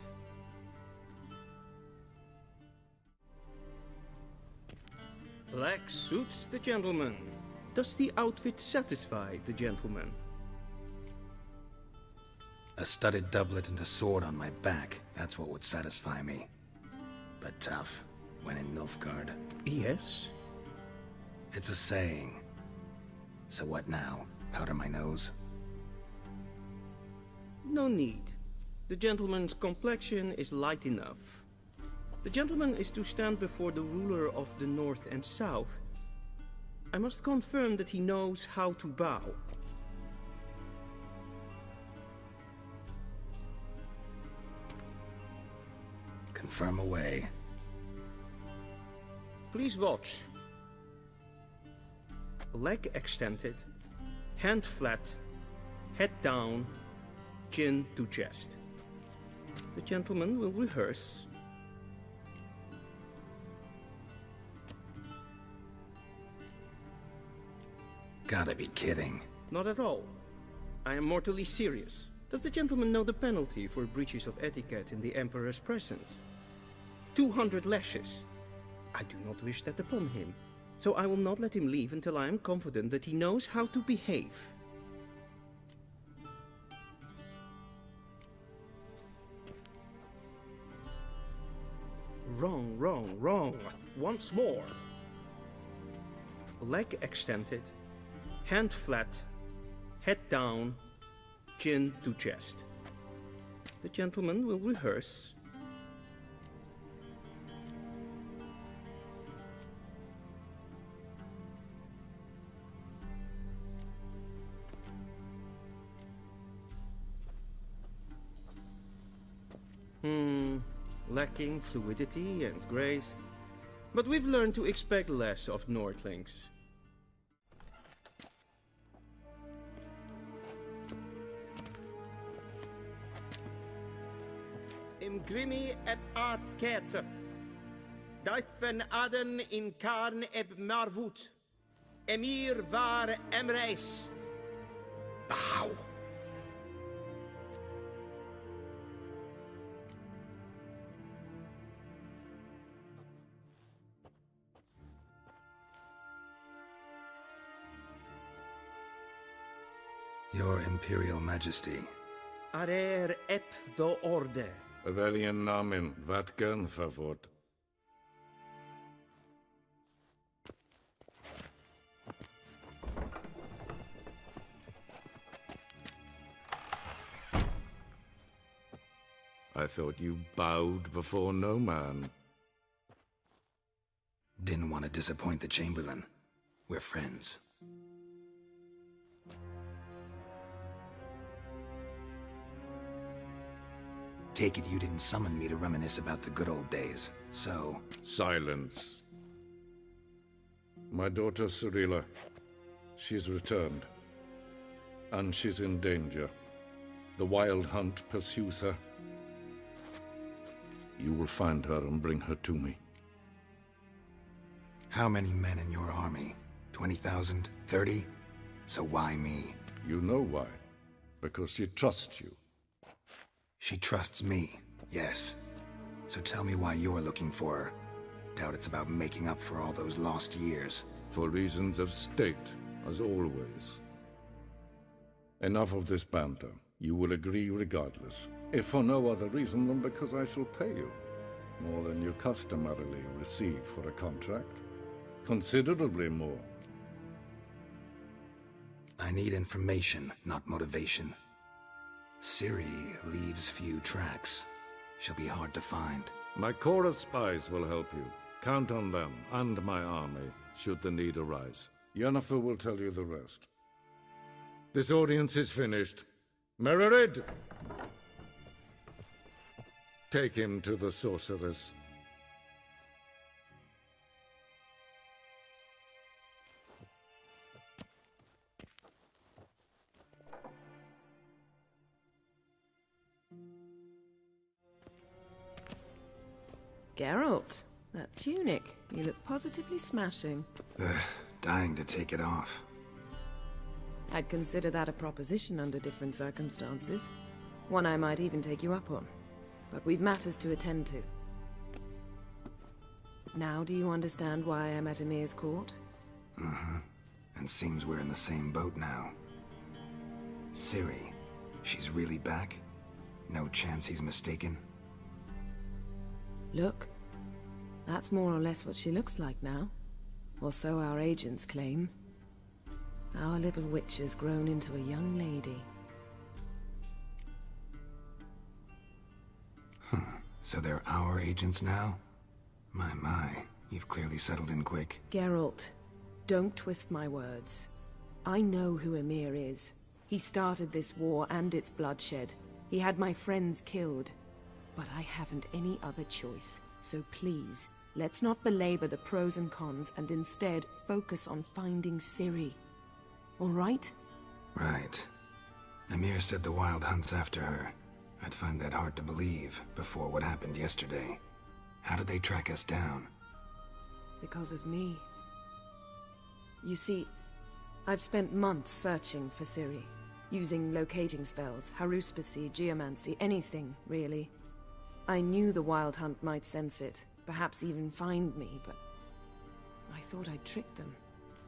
Black suits the gentleman. Does the outfit satisfy the gentleman? A studded doublet and a sword on my back. That's what would satisfy me. But tough, when in Nilfgaard. Yes? It's a saying. So what now? Powder my nose? No need. The gentleman's complexion is light enough. The gentleman is to stand before the ruler of the North and South. I must confirm that he knows how to bow. Confirm away. Please watch. Leg extended, hand flat, head down, chin to chest. The gentleman will rehearse. Gotta be kidding. Not at all. I am mortally serious. Does the gentleman know the penalty for breaches of etiquette in the Emperor's presence? 200 lashes. I do not wish that upon him, so I will not let him leave until I am confident that he knows how to behave. Wrong, wrong, wrong. Once more. Leg extended, hand flat, head down, chin to chest. The gentleman will rehearse. Lacking fluidity and grace. But we've learned to expect less of Nordlings. Im grimi eb art ketzer. Daifen aden in karn eb marvut. Emir var emreis. Bow. Your Imperial Majesty. Arer ep the orde. Welchen Namen? Wat gern verwort? I thought you bowed before no man. Didn't want to disappoint the Chamberlain. We're friends. Take it you didn't summon me to reminisce about the good old days, so... Silence. My daughter Cirilla, she's returned. And she's in danger. The Wild Hunt pursues her. You will find her and bring her to me. How many men in your army? 20,000? 30? So why me? You know why. Because she trusts you. She trusts me, yes. So tell me why you're looking for her. Doubt it's about making up for all those lost years. For reasons of state, as always. Enough of this banter. You will agree regardless, if for no other reason than because I shall pay you. More than you customarily receive for a contract. Considerably more. I need information, not motivation. Ciri leaves few tracks. She'll be hard to find. My corps of spies will help you. Count on them, and my army, should the need arise. Yennefer will tell you the rest. This audience is finished. Mererid! Take him to the sorceress. Geralt, that tunic. You look positively smashing. Dying to take it off. I'd consider that a proposition under different circumstances. One I might even take you up on. But we've matters to attend to. Now do you understand why I'm at Ymir's court? Mm-hmm. And seems we're in the same boat now. Ciri, she's really back? No chance he's mistaken? Look, that's more or less what she looks like now. Or so our agents claim. Our little witch has grown into a young lady. So they're our agents now? My, you've clearly settled in quick. Geralt, don't twist my words. I know who Ymir is. He started this war and its bloodshed. He had my friends killed. But I haven't any other choice. So please, let's not belabor the pros and cons and instead focus on finding Ciri. All right? Right. Ymir said the Wild Hunt's after her. I'd find that hard to believe before what happened yesterday. How did they track us down? Because of me. You see, I've spent months searching for Ciri, using locating spells, haruspicy, geomancy, anything, really. I knew the Wild Hunt might sense it, perhaps even find me, but I thought I'd tricked them.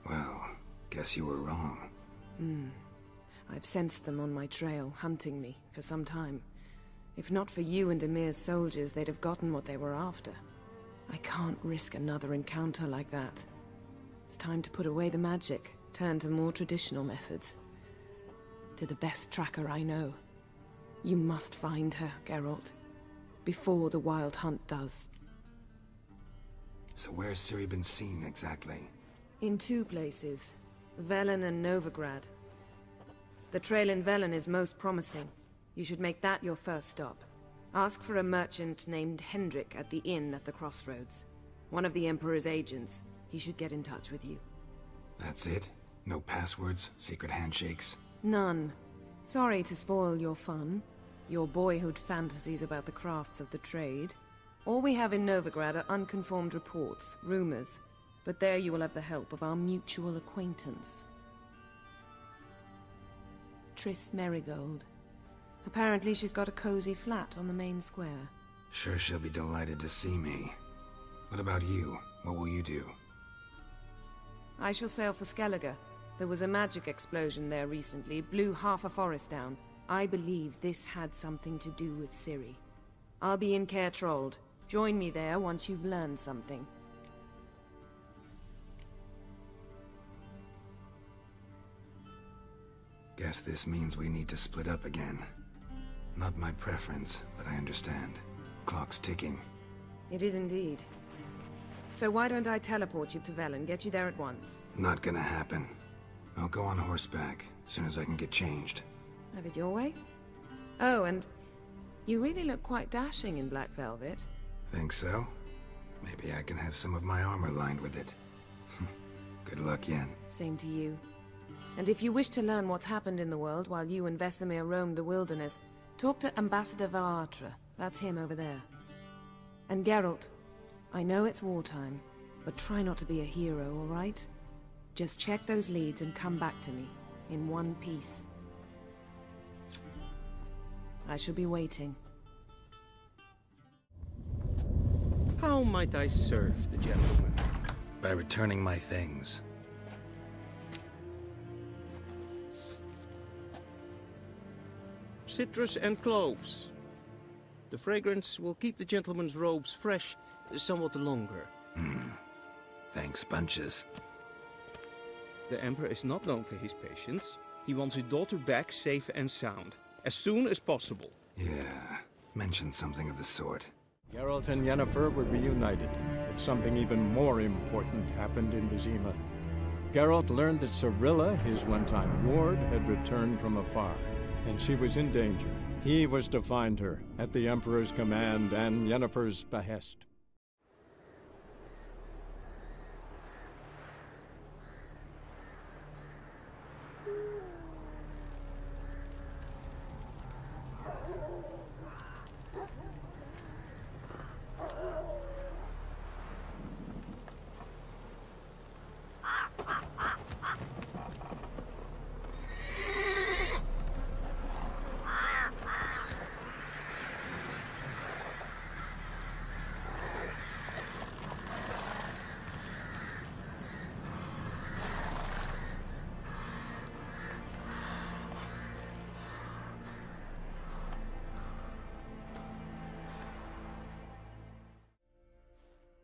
Well, guess you were wrong. I've sensed them on my trail, hunting me, for some time. If not for you and Ymir's soldiers, they'd have gotten what they were after. I can't risk another encounter like that. It's time to put away the magic, turn to more traditional methods. To the best tracker I know. You must find her, Geralt. Before the Wild Hunt does. So where's Ciri been seen, exactly? In two places. Velen and Novigrad. The trail in Velen is most promising. You should make that your first stop. Ask for a merchant named Hendrik at the inn at the crossroads. One of the Emperor's agents. He should get in touch with you. That's it? No passwords? Secret handshakes? None. Sorry to spoil your fun. Your boyhood fantasies about the crafts of the trade. All we have in Novigrad are unconfirmed reports, rumors. But there you will have the help of our mutual acquaintance. Triss Merigold. Apparently she's got a cozy flat on the main square. Sure she'll be delighted to see me. What about you? What will you do? I shall sail for Skellige. There was a magic explosion there recently, blew half a forest down. I believe this had something to do with Ciri. I'll be in Caer Trolde. Join me there once you've learned something. Guess this means we need to split up again. Not my preference, but I understand. Clock's ticking. It is indeed. So why don't I teleport you to Velen, get you there at once? Not gonna happen. I'll go on horseback, as soon as I can get changed. Have it your way? Oh, and you really look quite dashing in black velvet. Think so? Maybe I can have some of my armor lined with it. Good luck, Yen. Same to you. And if you wish to learn what's happened in the world while you and Vesemir roamed the wilderness, talk to Ambassador Varatra. That's him over there. And Geralt, I know it's wartime, but try not to be a hero, all right? Just check those leads and come back to me, in one piece. I shall be waiting. How might I serve the gentleman? By returning my things. Citrus and cloves. The fragrance will keep the gentleman's robes fresh somewhat longer. Thanks, bunches. The Emperor is not known for his patience. He wants his daughter back safe and sound, as soon as possible. Yeah, mentioned something of the sort. Geralt and Yennefer were reunited, but something even more important happened in Vizima. Geralt learned that Cirilla, his one-time ward, had returned from afar, and she was in danger. He was to find her, at the Emperor's command and Yennefer's behest.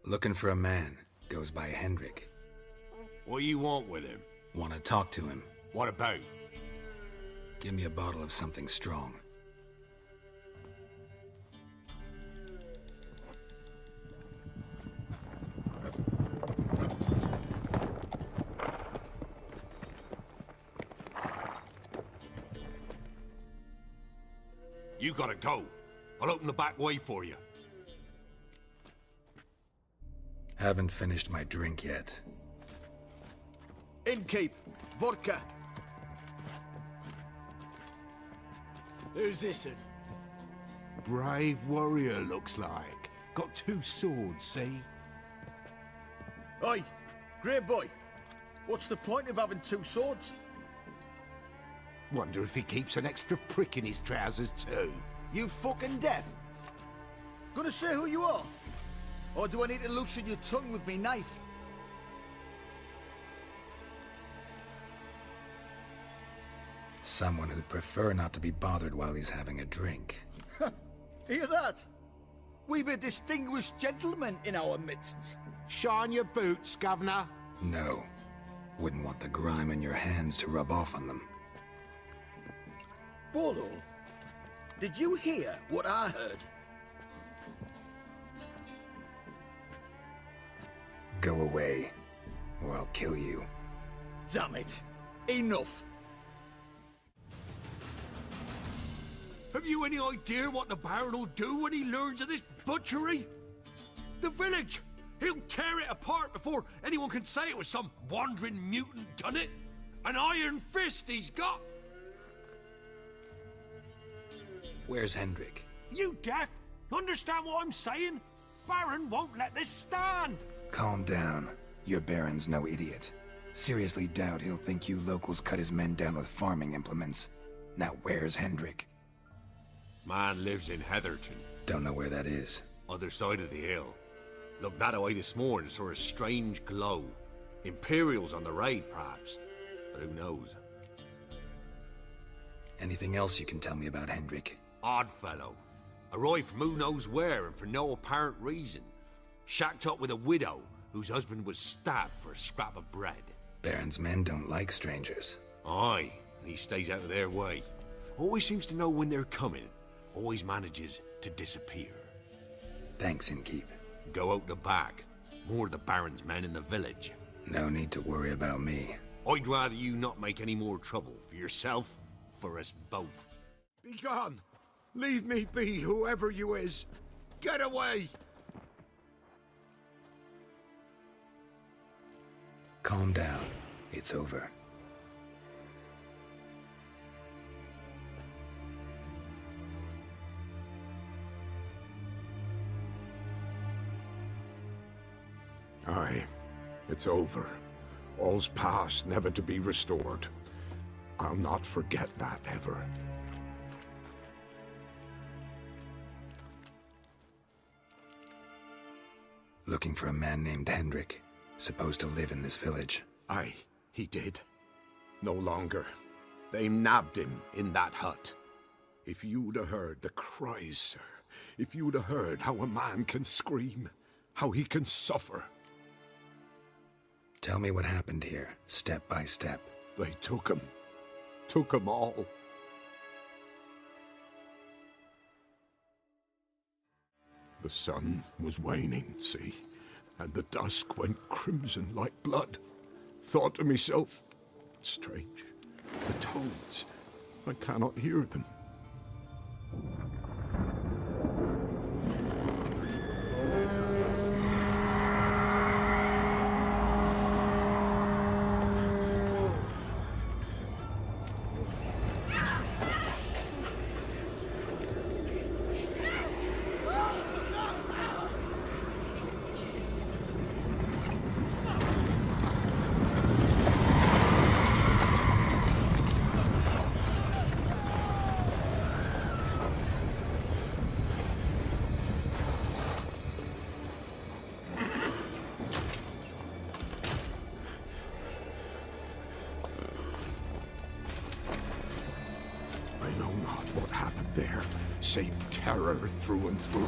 Looking for a man. Goes by Hendrik. What do you want with him? Want to talk to him. What about? Give me a bottle of something strong. You gotta go. I'll open the back way for you. Haven't finished my drink yet. Innkeep, vodka. Who's this'n? Brave warrior, looks like. Got 2 swords, see? Oi, Grey Boy. What's the point of having 2 swords? Wonder if he keeps an extra prick in his trousers too. You fucking deaf? Gonna say who you are? Or do I need to loosen your tongue with me knife? Someone who'd prefer not to be bothered while he's having a drink. Hear that? We've a distinguished gentleman in our midst. Shine your boots, Governor. No. Wouldn't want the grime in your hands to rub off on them. Bolo, did you hear what I heard? Go away, or I'll kill you. Damn it. Enough. Have you any idea what the Baron will do when he learns of this butchery? The village! He'll tear it apart before anyone can say it was some wandering mutant done it. An iron fist he's got! Where's Hendrik? You deaf? Understand what I'm saying? Baron won't let this stand! Calm down. Your Baron's no idiot. Seriously doubt he'll think you locals cut his men down with farming implements. Now where's Hendrik? Man lives in Heatherton. Don't know where that is. Other side of the hill. Looked that away this morning, saw a strange glow. Imperials on the raid, perhaps. But who knows? Anything else you can tell me about Hendrik? Odd fellow. Arrived from who knows where and for no apparent reason. Shacked up with a widow whose husband was stabbed for a scrap of bread. Baron's men don't like strangers. Aye, and he stays out of their way. Always seems to know when they're coming. Always manages to disappear. Thanks, Innkeep. Go out the back. More of the Baron's men in the village. No need to worry about me. I'd rather you not make any more trouble for yourself, for us both. Be gone! Leave me be, whoever you is! Get away! Calm down. It's over. Aye, it's over. All's past, never to be restored. I'll not forget that, ever. Looking for a man named Hendrik, supposed to live in this village. Aye, he did. No longer. They nabbed him in that hut. If you'd have heard the cries, sir. If you'd have heard how a man can scream, how he can suffer. Tell me what happened here, step by step. They took him. Took them all. The sun was waning, see, and the dusk went crimson like blood. Thought to myself, strange, the toads, I cannot hear them. Save terror through and through.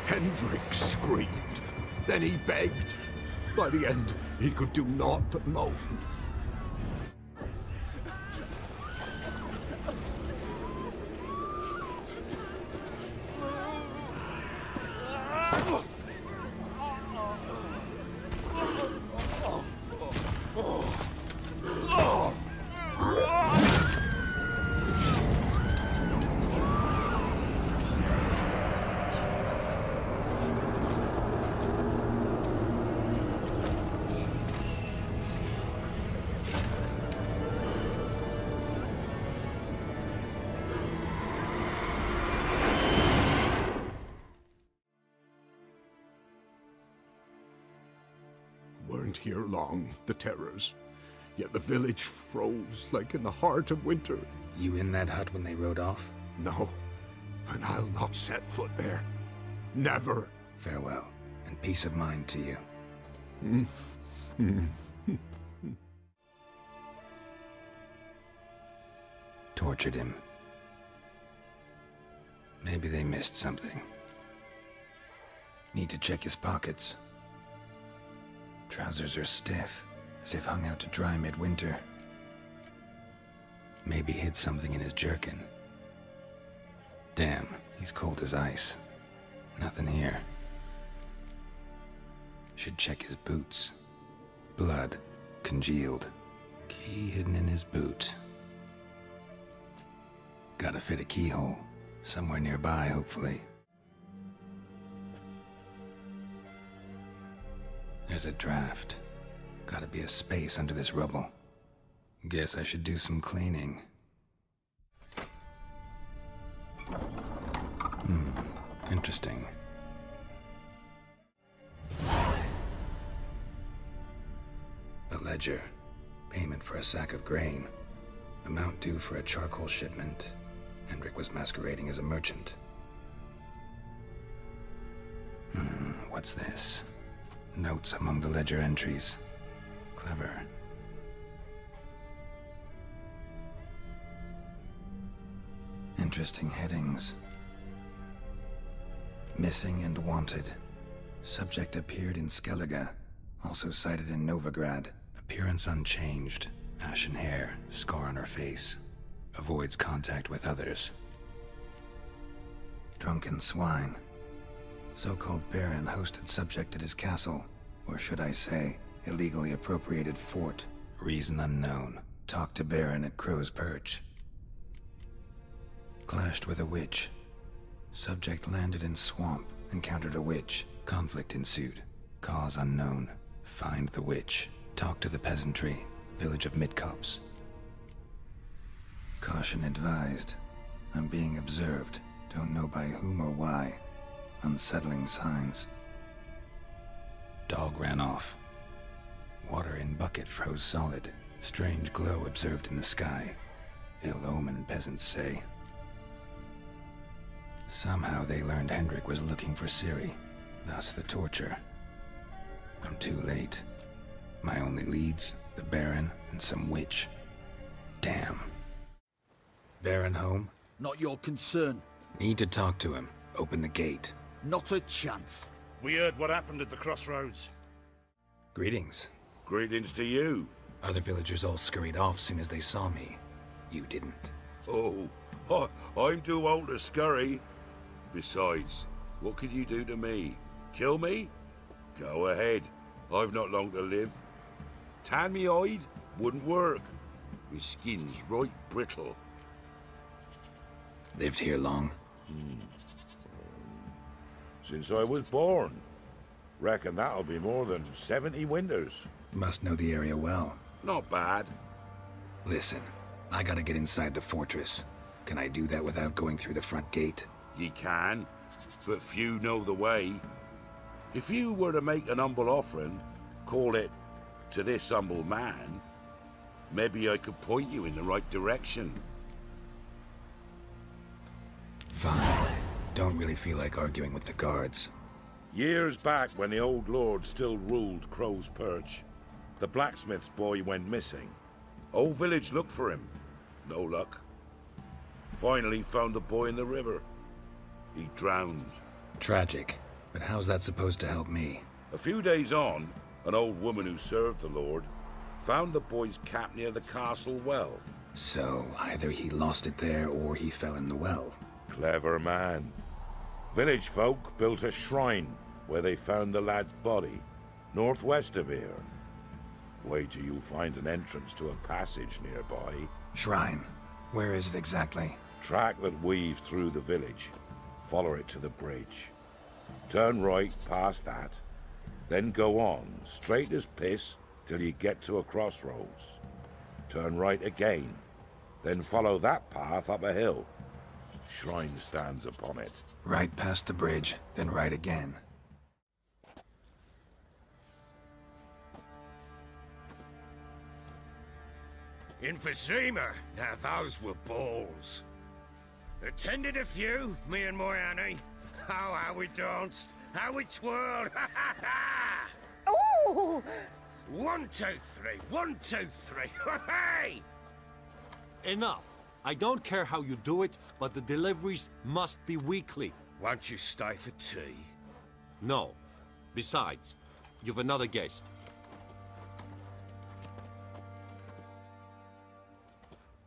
Hendrik screamed. Then he begged. By the end, he could do naught but moan. Weren't here long, the terrors. Yet the village froze like in the heart of winter. You in that hut when they rode off? No, and I'll not set foot there. Never. Farewell, and peace of mind to you. Tortured him. Maybe they missed something. Need to check his pockets. Trousers are stiff, as if hung out to dry midwinter. Maybe hid something in his jerkin. Damn, he's cold as ice. Nothing here. Should check his boots. Blood, congealed. Key hidden in his boot. Gotta fit a keyhole. Somewhere nearby, hopefully. There's a draft. Gotta be a space under this rubble. Guess I should do some cleaning. Interesting. A ledger. Payment for a sack of grain. Amount due for a charcoal shipment. Hendrik was masquerading as a merchant. What's this? Notes among the ledger entries. Clever. Interesting headings. Missing and wanted. Subject appeared in Skellige, also sighted in Novigrad. Appearance unchanged. Ashen hair, scar on her face. Avoids contact with others. Drunken swine. So-called Baron hosted subject at his castle, or should I say, illegally appropriated fort. Reason unknown. Talked to Baron at Crow's Perch. Clashed with a witch. Subject landed in swamp, encountered a witch. Conflict ensued. Cause unknown. Find the witch. Talk to the peasantry. Village of Midcopse. Caution advised. I'm being observed. Don't know by whom or why. Unsettling signs. Dog ran off. Water in bucket froze solid. Strange glow observed in the sky. Ill omen, peasants say. Somehow they learned Hendrik was looking for Ciri. Thus the torture. I'm too late. My only leads, the Baron and some witch. Damn. Baron home? Not your concern. Need to talk to him. Open the gate. Not a chance. We heard what happened at the crossroads. Greetings. Greetings to you. Other villagers all scurried off soon as they saw me. You didn't. Oh, I'm too old to scurry. Besides, what could you do to me? Kill me? Go ahead. I've not long to live. Tan me hide? Wouldn't work. My skin's right brittle. Lived here long? Since I was born. Reckon that'll be more than 70 winters. Must know the area well. Not bad. Listen, I gotta get inside the fortress. Can I do that without going through the front gate? Ye can, but few know the way. If you were to make an humble offering, call it, to this humble man, maybe I could point you in the right direction. Fine. Don't really feel like arguing with the guards. Years back, when the old lord still ruled Crow's Perch, the blacksmith's boy went missing. Whole village looked for him. No luck. Finally found the boy in the river. He drowned. Tragic. But how's that supposed to help me? A few days on, an old woman who served the lord found the boy's cap near the castle well. So, either he lost it there or he fell in the well. Clever man. Village folk built a shrine where they found the lad's body, northwest of here. Wait till you find an entrance to a passage nearby. Shrine? Where is it exactly? Track that weaves through the village. Follow it to the bridge. Turn right past that. Then go on, straight as piss, till you get to a crossroads. Turn right again. Then follow that path up a hill. Shrine stands upon it. Right past the bridge, then right again. In Vizima, now those were balls. Attended a few, me and my Annie. Oh, how we danced, how we twirled, ha ha ha! Ooh! 1, 2, 3, 1, 2, 3, hey! Enough. I don't care how you do it, but the deliveries must be weekly. Won't you stay for tea? No. Besides, you've another guest.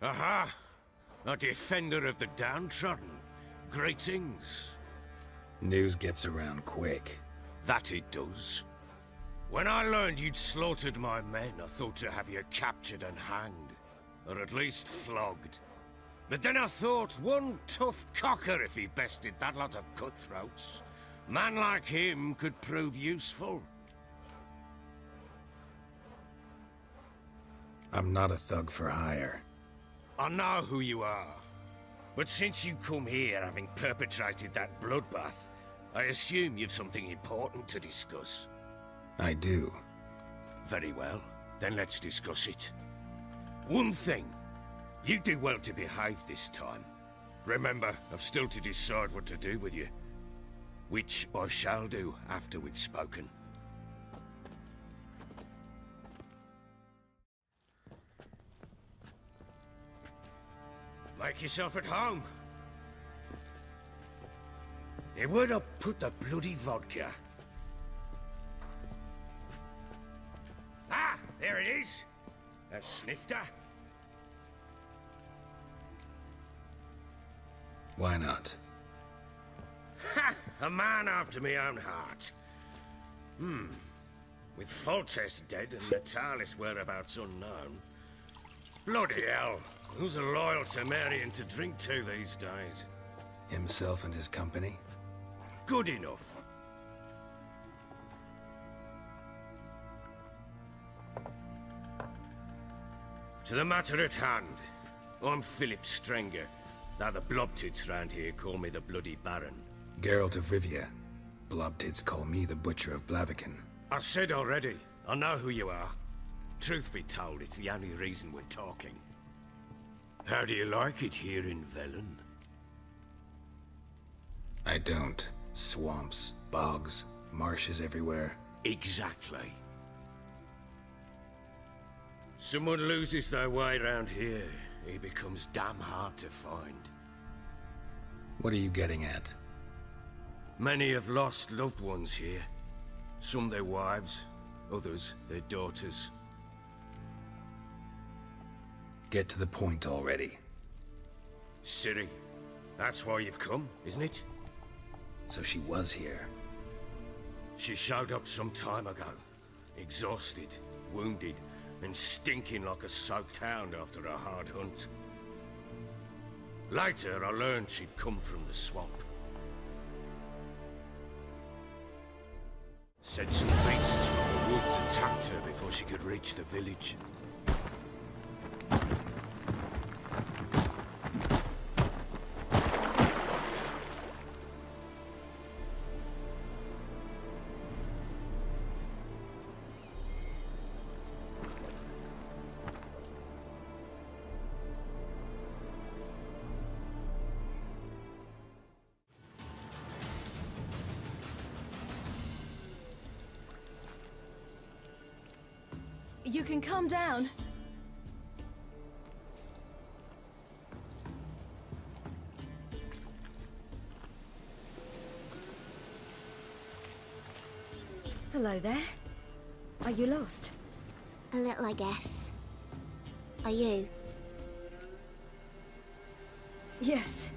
Aha! A defender of the downtrodden. Greetings. News gets around quick. That it does. When I learned you'd slaughtered my men, I thought to have you captured and hanged. Or at least flogged. But then I thought, one tough cocker if he bested that lot of cutthroats. Man like him could prove useful. I'm not a thug for hire. I know who you are. But since you come here having perpetrated that bloodbath, I assume you've something important to discuss. I do. Very well. Then let's discuss it. One thing. You do well to behave this time. Remember, I've still to decide what to do with you. Which I shall do after we've spoken. Make yourself at home. Hey, where'd I put the bloody vodka? Ah, there it is. A snifter. Why not? Ha! A man after my own heart. With Foltest dead and Natalis' whereabouts unknown. Bloody hell. Who's a loyal Temerian to drink to these days? Himself and his company? Good enough. To the matter at hand. I'm Philip Strenger. Now the Blobtits round here call me the Bloody Baron. Geralt of Rivia. Blobtits call me the Butcher of Blaviken. I said already, I know who you are. Truth be told, it's the only reason we're talking. How do you like it here in Velen? I don't. Swamps, bogs, marshes everywhere. Exactly. Someone loses their way around here, he becomes damn hard to find. What are you getting at? Many have lost loved ones here. Some their wives, others their daughters. Get to the point already. Ciri, that's why you've come, isn't it? So she was here. She showed up some time ago. Exhausted, wounded, and stinking like a soaked hound after a hard hunt. Later, I learned she'd come from the swamp. Said some beasts from the woods attacked her before she could reach the village. You can calm down. Hello there. Are you lost? A little, I guess. Are you? Yes.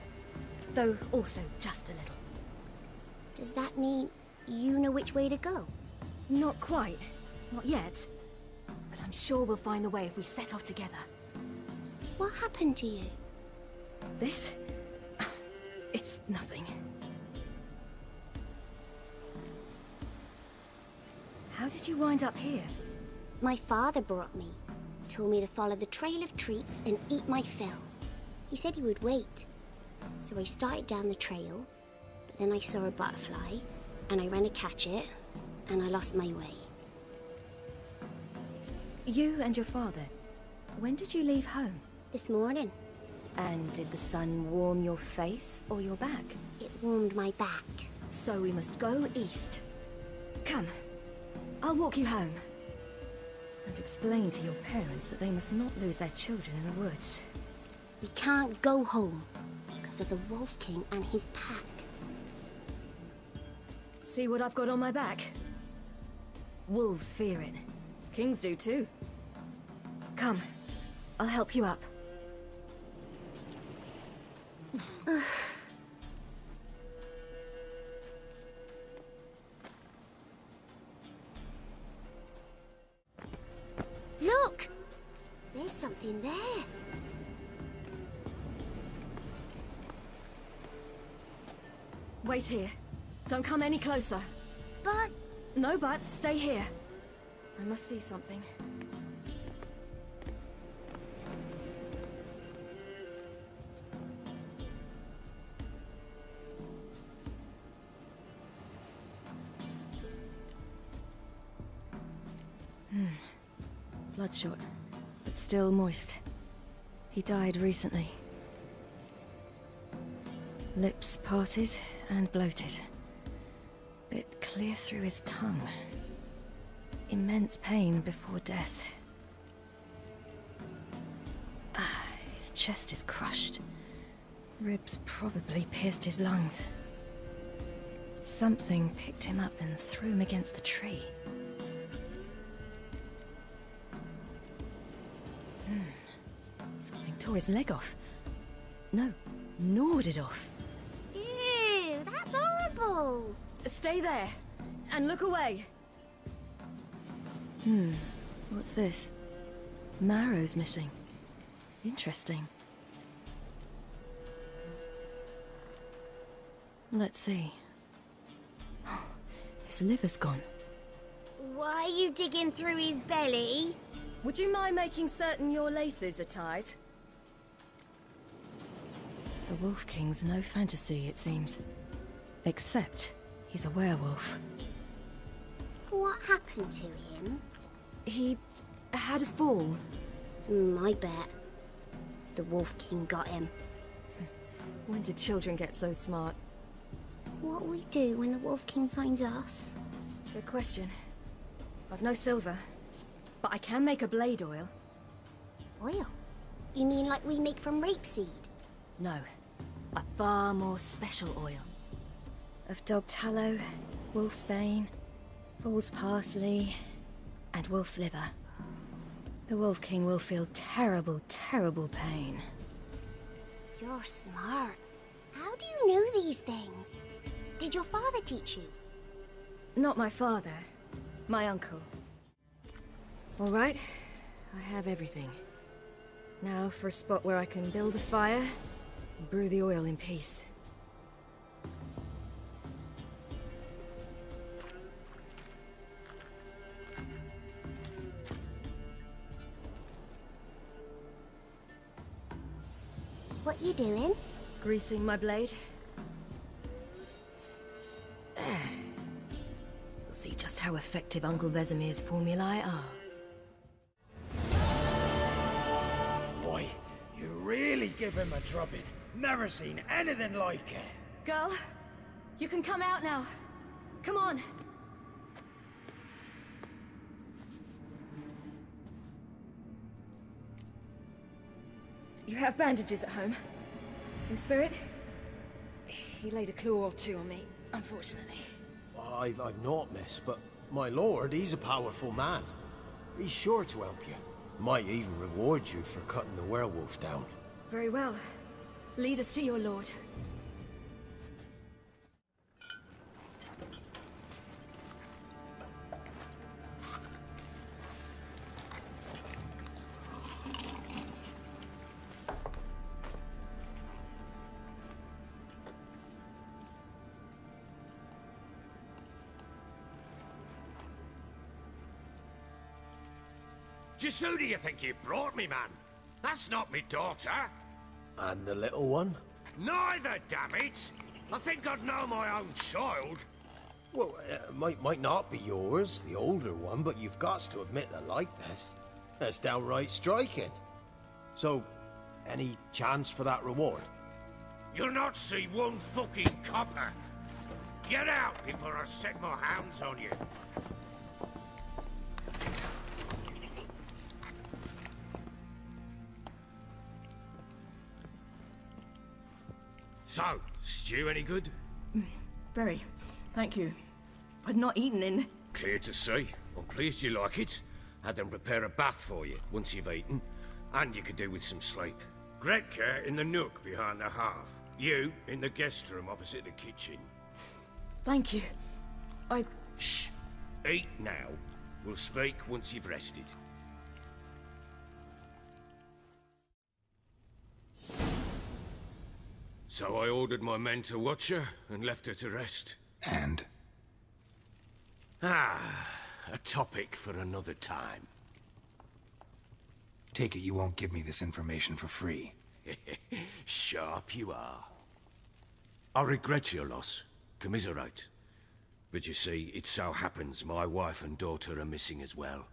Though also just a little. Does that mean you know which way to go? Not quite. Not yet. But I'm sure we'll find the way if we set off together. What happened to you? This? It's nothing. How did you wind up here? My father brought me. Told me to follow the trail of treats and eat my fill. He said he would wait. So I started down the trail, but then I saw a butterfly, and I ran to catch it, and I lost my way. You and your father, when did you leave home? This morning. And did the sun warm your face or your back? It warmed my back. So we must go east. Come, I'll walk you home. And explain to your parents that they must not lose their children in the woods. We can't go home because of the Wolf King and his pack. See what I've got on my back? Wolves fear it. Kings do too. Come, I'll help you up. Look! There's something there. Wait here. Don't come any closer. But... No buts. Stay here. I must see something. Bloodshot, but still moist. He died recently. Lips parted and bloated. Bit clear through his tongue. Immense pain before death. His chest is crushed. Ribs probably pierced his lungs. something picked him up and threw him against the tree. Something tore his leg off. No, gnawed it off. Ew, that's horrible! Stay there, and look away. What's this? Marrow's missing. Interesting. Let's see. His liver's gone. Why are you digging through his belly? Would you mind making certain your laces are tied? The Wolf King's no fantasy, it seems. Except he's a werewolf. What happened to him? He had a fall. I bet. The Wolf King got him. When did children get so smart? What will we do when the Wolf King finds us? Good question. I've no silver, but I can make a blade oil. Oil? You mean like we make from rapeseed? No, a far more special oil. Of dog tallow, wolf's bane, fool's parsley, and wolf's liver. The Wolf King will feel terrible, terrible pain. You're smart. How do you know these things? Did your father teach you? Not my father. My uncle. All right, I have everything. Now for a spot where I can build a fire and brew the oil in peace. What you doing? Greasing my blade. We'll see just how effective Uncle Vesemir's formulae are. Boy, you really give him a drubbing. Never seen anything like it. Girl, you can come out now. Come on. You have bandages at home? Some spirit? He laid a claw or two on me, unfortunately. I've naught, miss, but my lord, he's a powerful man. He's sure to help you. Might even reward you for cutting the werewolf down. Very well. Lead us to your lord. Just who do you think you brought me, man? That's not me daughter. And the little one? Neither, damn it! I think I'd know my own child. Well, might not be yours, the older one, but you've got to admit the likeness. That's downright striking. So, any chance for that reward? You'll not see one fucking copper. Get out before I set my hounds on you. So, stew any good? Very. Thank you. I'd not eaten in... Clear to see. I'm pleased you like it. Had them prepare a bath for you once you've eaten. And you could do with some sleep. Gretka in the nook behind the hearth. You in the guest room opposite the kitchen. Thank you. Shh. Eat now. We'll speak once you've rested. So I ordered my men to watch her and left her to rest. And? A topic for another time. Take it you won't give me this information for free. Sharp you are. I regret your loss. Commiserate. But you see, it so happens my wife and daughter are missing as well.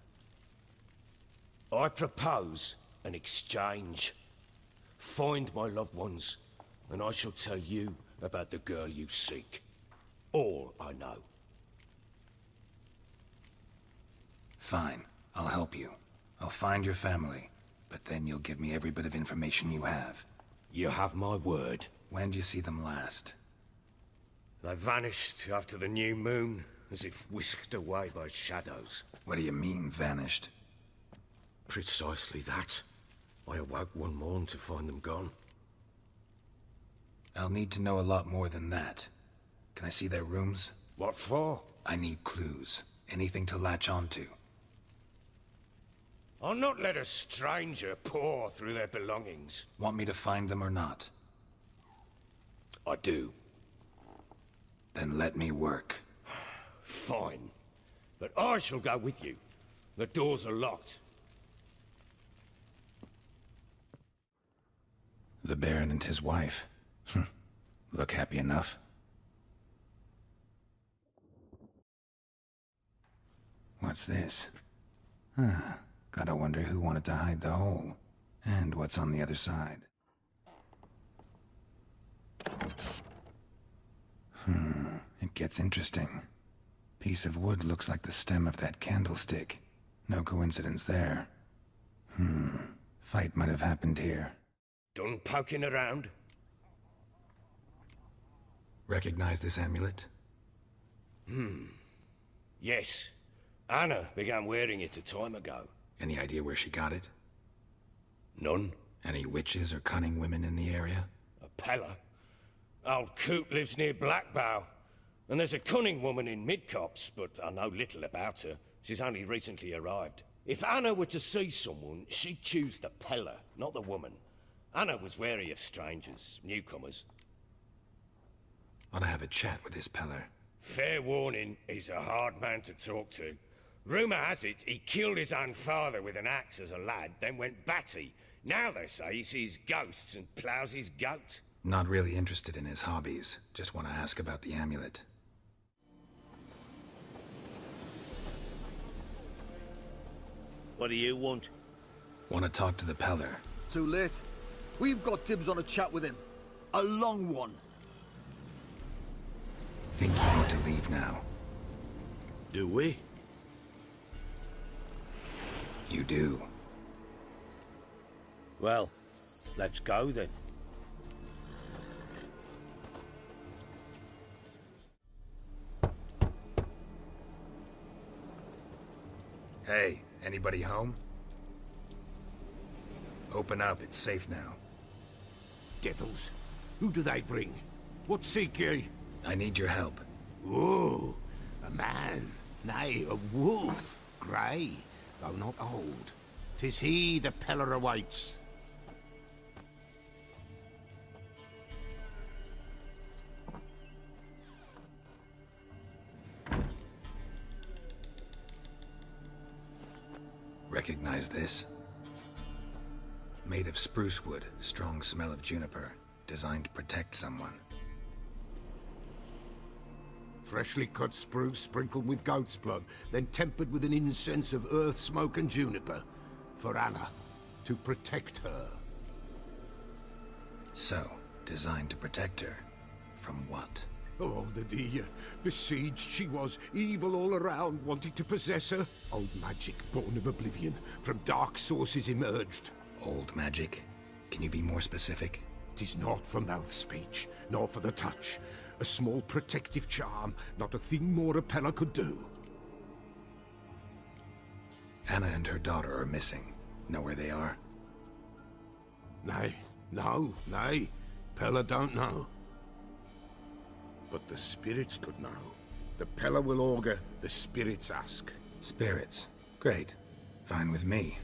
I propose an exchange. Find my loved ones, and I shall tell you about the girl you seek. All I know. Fine. I'll help you. I'll find your family. But then you'll give me every bit of information you have. You have my word. When do you see them last? They vanished after the new moon, as if whisked away by shadows. What do you mean, vanished? Precisely that. I awoke one morn to find them gone. I'll need to know a lot more than that. Can I see their rooms? What for? I need clues. Anything to latch onto. I'll not let a stranger pore through their belongings. Want me to find them or not? I do. Then let me work. Fine. But I shall go with you. The doors are locked. The Baron and his wife. Look happy enough. What's this? Gotta wonder who wanted to hide the hole. And what's on the other side. It gets interesting. Piece of wood looks like the stem of that candlestick. No coincidence there. Fight might have happened here. Done poking around? Recognize this amulet? Yes. Anna began wearing it a time ago. Any idea where she got it? None. Any witches or cunning women in the area? A Pella. Old Coot lives near Blackbow. And there's a cunning woman in Midcopse, but I know little about her. She's only recently arrived. If Anna were to see someone, she'd choose the Pella, not the woman. Anna was wary of strangers, newcomers. Ought to have a chat with this Peller. Fair warning, he's a hard man to talk to. Rumour has it he killed his own father with an axe as a lad, then went batty. Now they say he sees ghosts and ploughs his goat. Not really interested in his hobbies. Just want to ask about the amulet. What do you want? Want to talk to the Peller. Too late. We've got dibs on a chat with him. A long one. Think you need to leave now. Do we? You do. Well, let's go then. Hey, anybody home? Open up, it's safe now. Devils. Who do they bring? What seek ye? I need your help. Oh, a man. Nay, a wolf. Grey, though not old. 'Tis he the Peller awaits. Recognize this? Made of spruce wood, strong smell of juniper. Designed to protect someone. Freshly cut spruce sprinkled with goat's blood, then tempered with an incense of earth, smoke and juniper. For Anna, to protect her. So, designed to protect her. From what? Oh, the dear. Besieged she was, evil all around, wanting to possess her. Old magic, born of oblivion, from dark sources emerged. Old magic? Can you be more specific? 'Tis not for mouth speech, nor for the touch. A small protective charm, not a thing more a Peller could do. Anna and her daughter are missing. Know where they are? Nay, nay. Peller don't know. But the spirits could know. The Peller will augur, the spirits ask. Spirits? Great. Fine with me.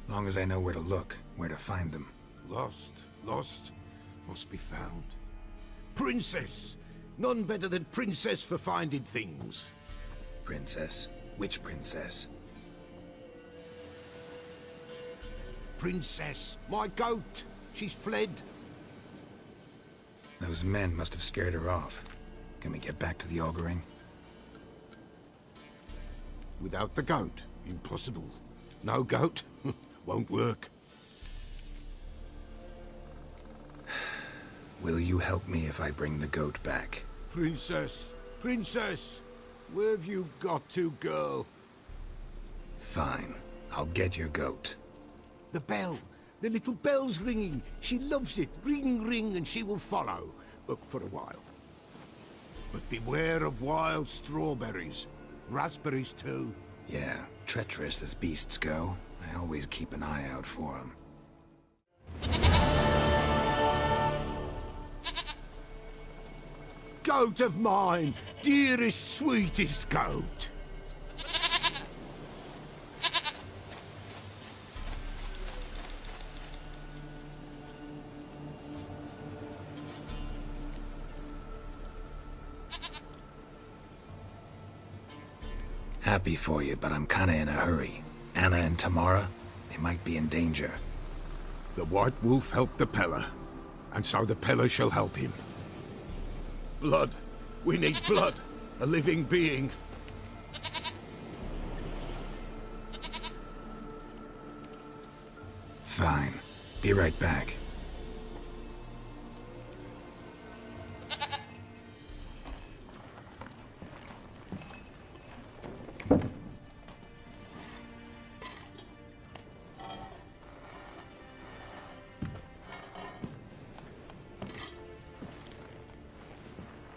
Long as I know where to look, where to find them. Lost, must be found. Princess! None better than Princess for finding things. Princess? Which princess? Princess, my goat! She's fled. Those men must have scared her off. Can we get back to the auguring? Without the goat, impossible. No goat, won't work. Will you help me if I bring the goat back? Princess! Where have you got to, girl? Fine. I'll get your goat. The bell! The little bell's ringing. She loves it. Ring, ring, and she will follow. But for a while. But beware of wild strawberries. Raspberries, too. Yeah, treacherous as beasts go. I always keep an eye out for them. Goat of mine, dearest, sweetest goat. Happy for you, but I'm kinda in a hurry. Anna and Tamara, they might be in danger. The White Wolf helped the Peller, and so the Peller shall help him. Blood. We need blood. A living being. Fine. Be right back.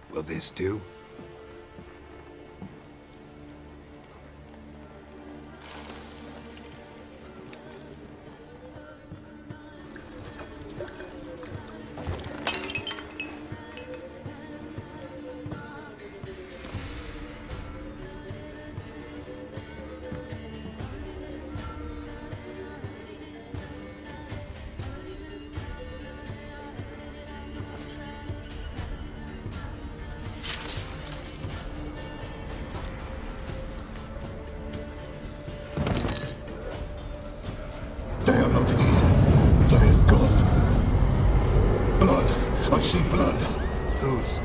Will this do? I see blood. Whose?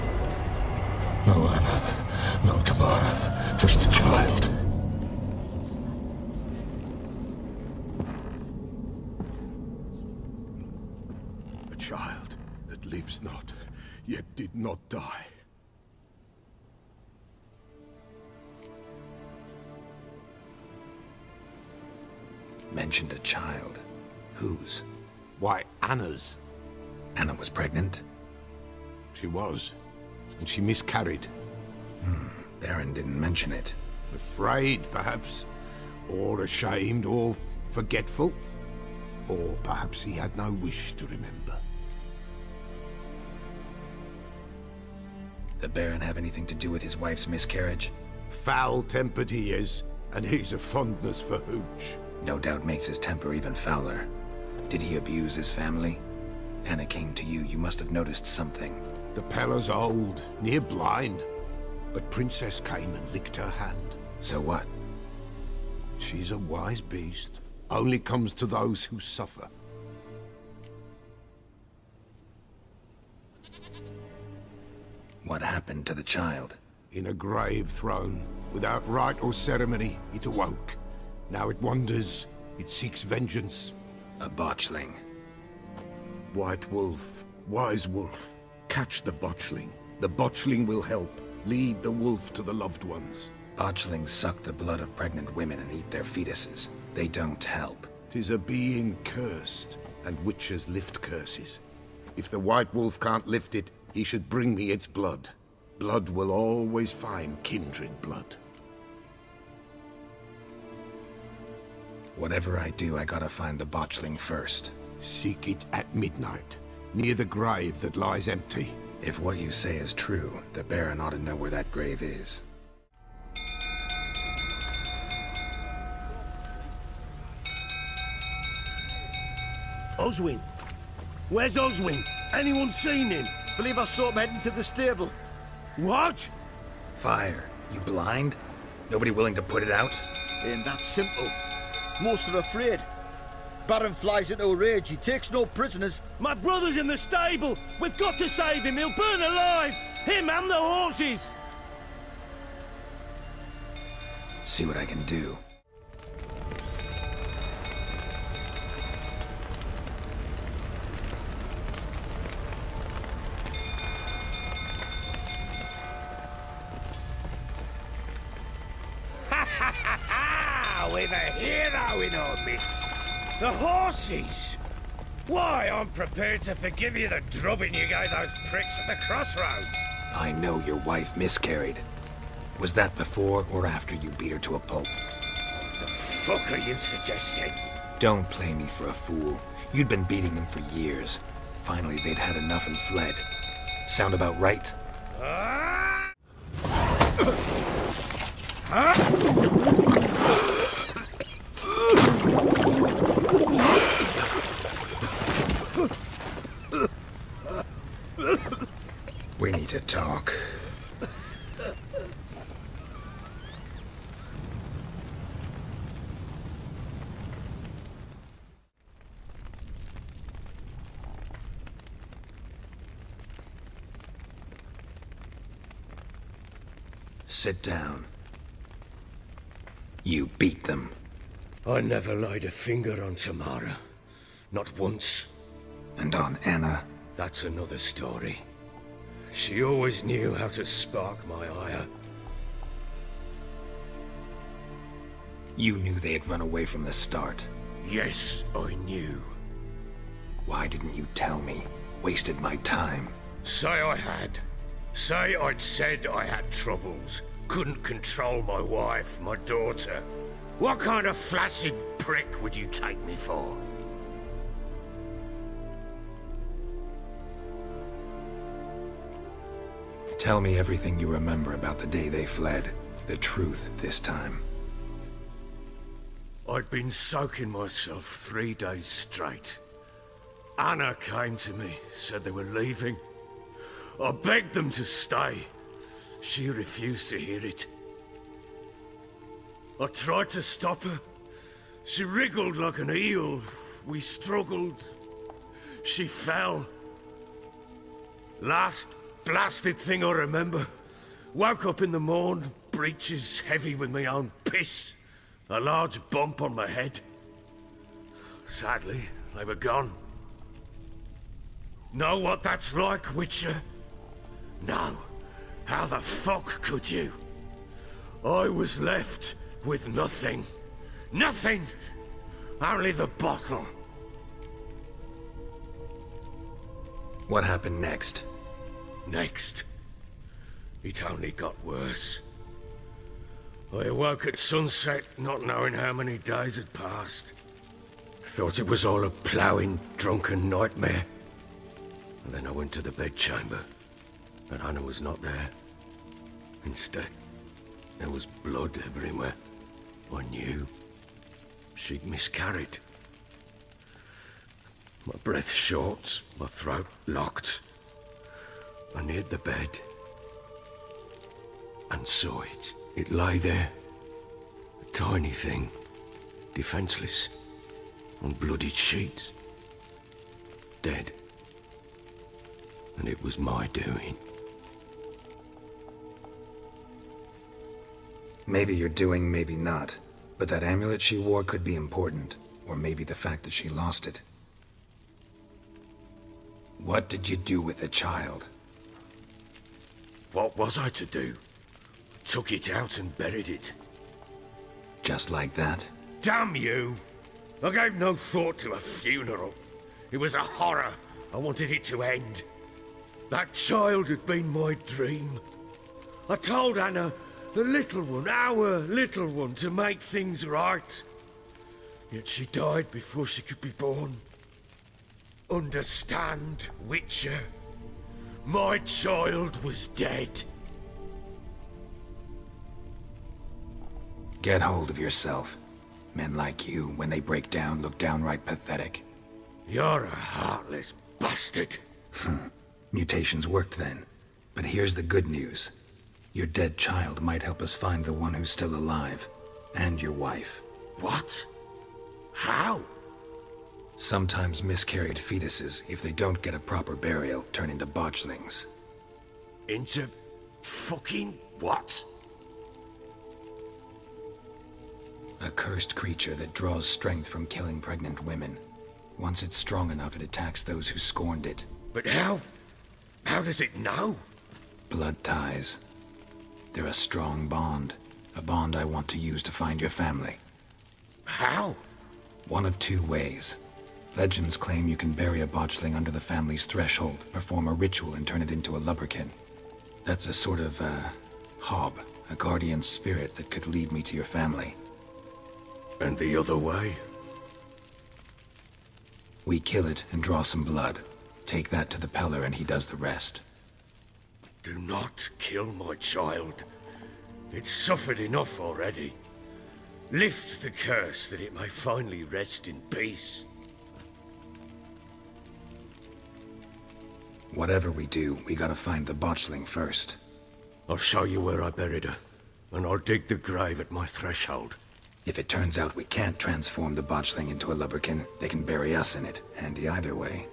No Anna, no Tamara, just the child. A child that lives not, yet did not die. Mentioned a child. Whose? Why, Anna's. Anna was pregnant? She was, and she miscarried. Baron didn't mention it. Afraid, perhaps, or ashamed, or forgetful. Or perhaps he had no wish to remember. The Baron have anything to do with his wife's miscarriage? Foul-tempered he is, and he's a fondness for hooch. No doubt makes his temper even fouler. Did he abuse his family? Anna came to you, you must have noticed something. The Peller's old, near blind. But Princess came and licked her hand. So what? She's a wise beast. Only comes to those who suffer. What happened to the child? In a grave thrown. Without rite or ceremony, it awoke. Now it wanders. It seeks vengeance. A botchling. White Wolf, Wise Wolf, catch the botchling. The botchling will help. Lead the wolf to the loved ones. Botchlings suck the blood of pregnant women and eat their fetuses. They don't help. 'Tis a being cursed, and witches lift curses. If the White Wolf can't lift it, he should bring me its blood. Blood will always find kindred blood. Whatever I do, I gotta find the botchling first. Seek it at midnight, near the grave that lies empty. If what you say is true, the Baron ought to know where that grave is. Oswin! Where's Oswin? Anyone seen him? Believe I saw him heading to the stable. What? Fire. You blind? Nobody willing to put it out? Ain't that simple. Most are afraid. Baron flies into a rage. He takes no prisoners. My brother's in the stable! We've got to save him! He'll burn alive! Him and the horses! See what I can do. We've a hero in our midst. The horses! Why, I'm prepared to forgive you the drubbing you gave those pricks at the crossroads. I know your wife miscarried. Was that before or after you beat her to a pulp? What the fuck are you suggesting? Don't play me for a fool. You'd been beating them for years. Finally, they'd had enough and fled. Sound about right? We need to talk. Sit down. You beat them. I never laid a finger on Tamara. Not once. And on Anna? That's another story. She always knew how to spark my ire. You knew they had run away from the start. Yes, I knew. Why didn't you tell me? Wasted my time. Say I had. Say I'd said I had troubles. Couldn't control my wife, my daughter. What kind of flaccid prick would you take me for? Tell me everything you remember about the day they fled. The truth this time. I'd been soaking myself 3 days straight. Anna came to me, said they were leaving. I begged them to stay. She refused to hear it. I tried to stop her. She wriggled like an eel. We struggled. She fell. Last blasted thing I remember. Woke up in the morn, breeches heavy with my own piss. A large bump on my head. Sadly, they were gone. Know what that's like, Witcher? No. How the fuck could you? I was left with nothing. Nothing! Only the bottle. What happened next? Next? It only got worse. I awoke at sunset, not knowing how many days had passed. Thought it was all a ploughing, drunken nightmare. And then I went to the bedchamber, and Anna was not there. Instead, there was blood everywhere. I knew she'd miscarried. My breath short, my throat locked. I neared the bed and saw it. It lay there, a tiny thing, defenseless, on bloodied sheets, dead. And it was my doing. Maybe you're doing, maybe not. But that amulet she wore could be important. Or maybe the fact that she lost it. What did you do with the child? What was I to do? Took it out and buried it. Just like that? Damn you! I gave no thought to a funeral. It was a horror. I wanted it to end. That child had been my dream. I told Anna, the little one, our little one, to make things right. Yet she died before she could be born. Understand, Witcher? My child was dead. Get hold of yourself. Men like you, when they break down, look downright pathetic. You're a heartless bastard. Mutations worked then. But here's the good news. Your dead child might help us find the one who's still alive. And your wife. What? How? Sometimes miscarried fetuses, if they don't get a proper burial, turn into botchlings. Into fucking what? A cursed creature that draws strength from killing pregnant women. Once it's strong enough, it attacks those who scorned it. But how? How does it know? Blood ties. They're a strong bond. A bond I want to use to find your family. How? One of two ways. Legends claim you can bury a botchling under the family's threshold, perform a ritual and turn it into a lubberkin. That's a sort of, hob. A guardian spirit that could lead me to your family. And the other way? We kill it and draw some blood. Take that to the Peller and he does the rest. Do not kill my child. It's suffered enough already. Lift the curse that it may finally rest in peace. Whatever we do, we gotta find the botchling first. I'll show you where I buried her, and I'll dig the grave at my threshold. If it turns out we can't transform the botchling into a lubberkin, they can bury us in it. Handy either way.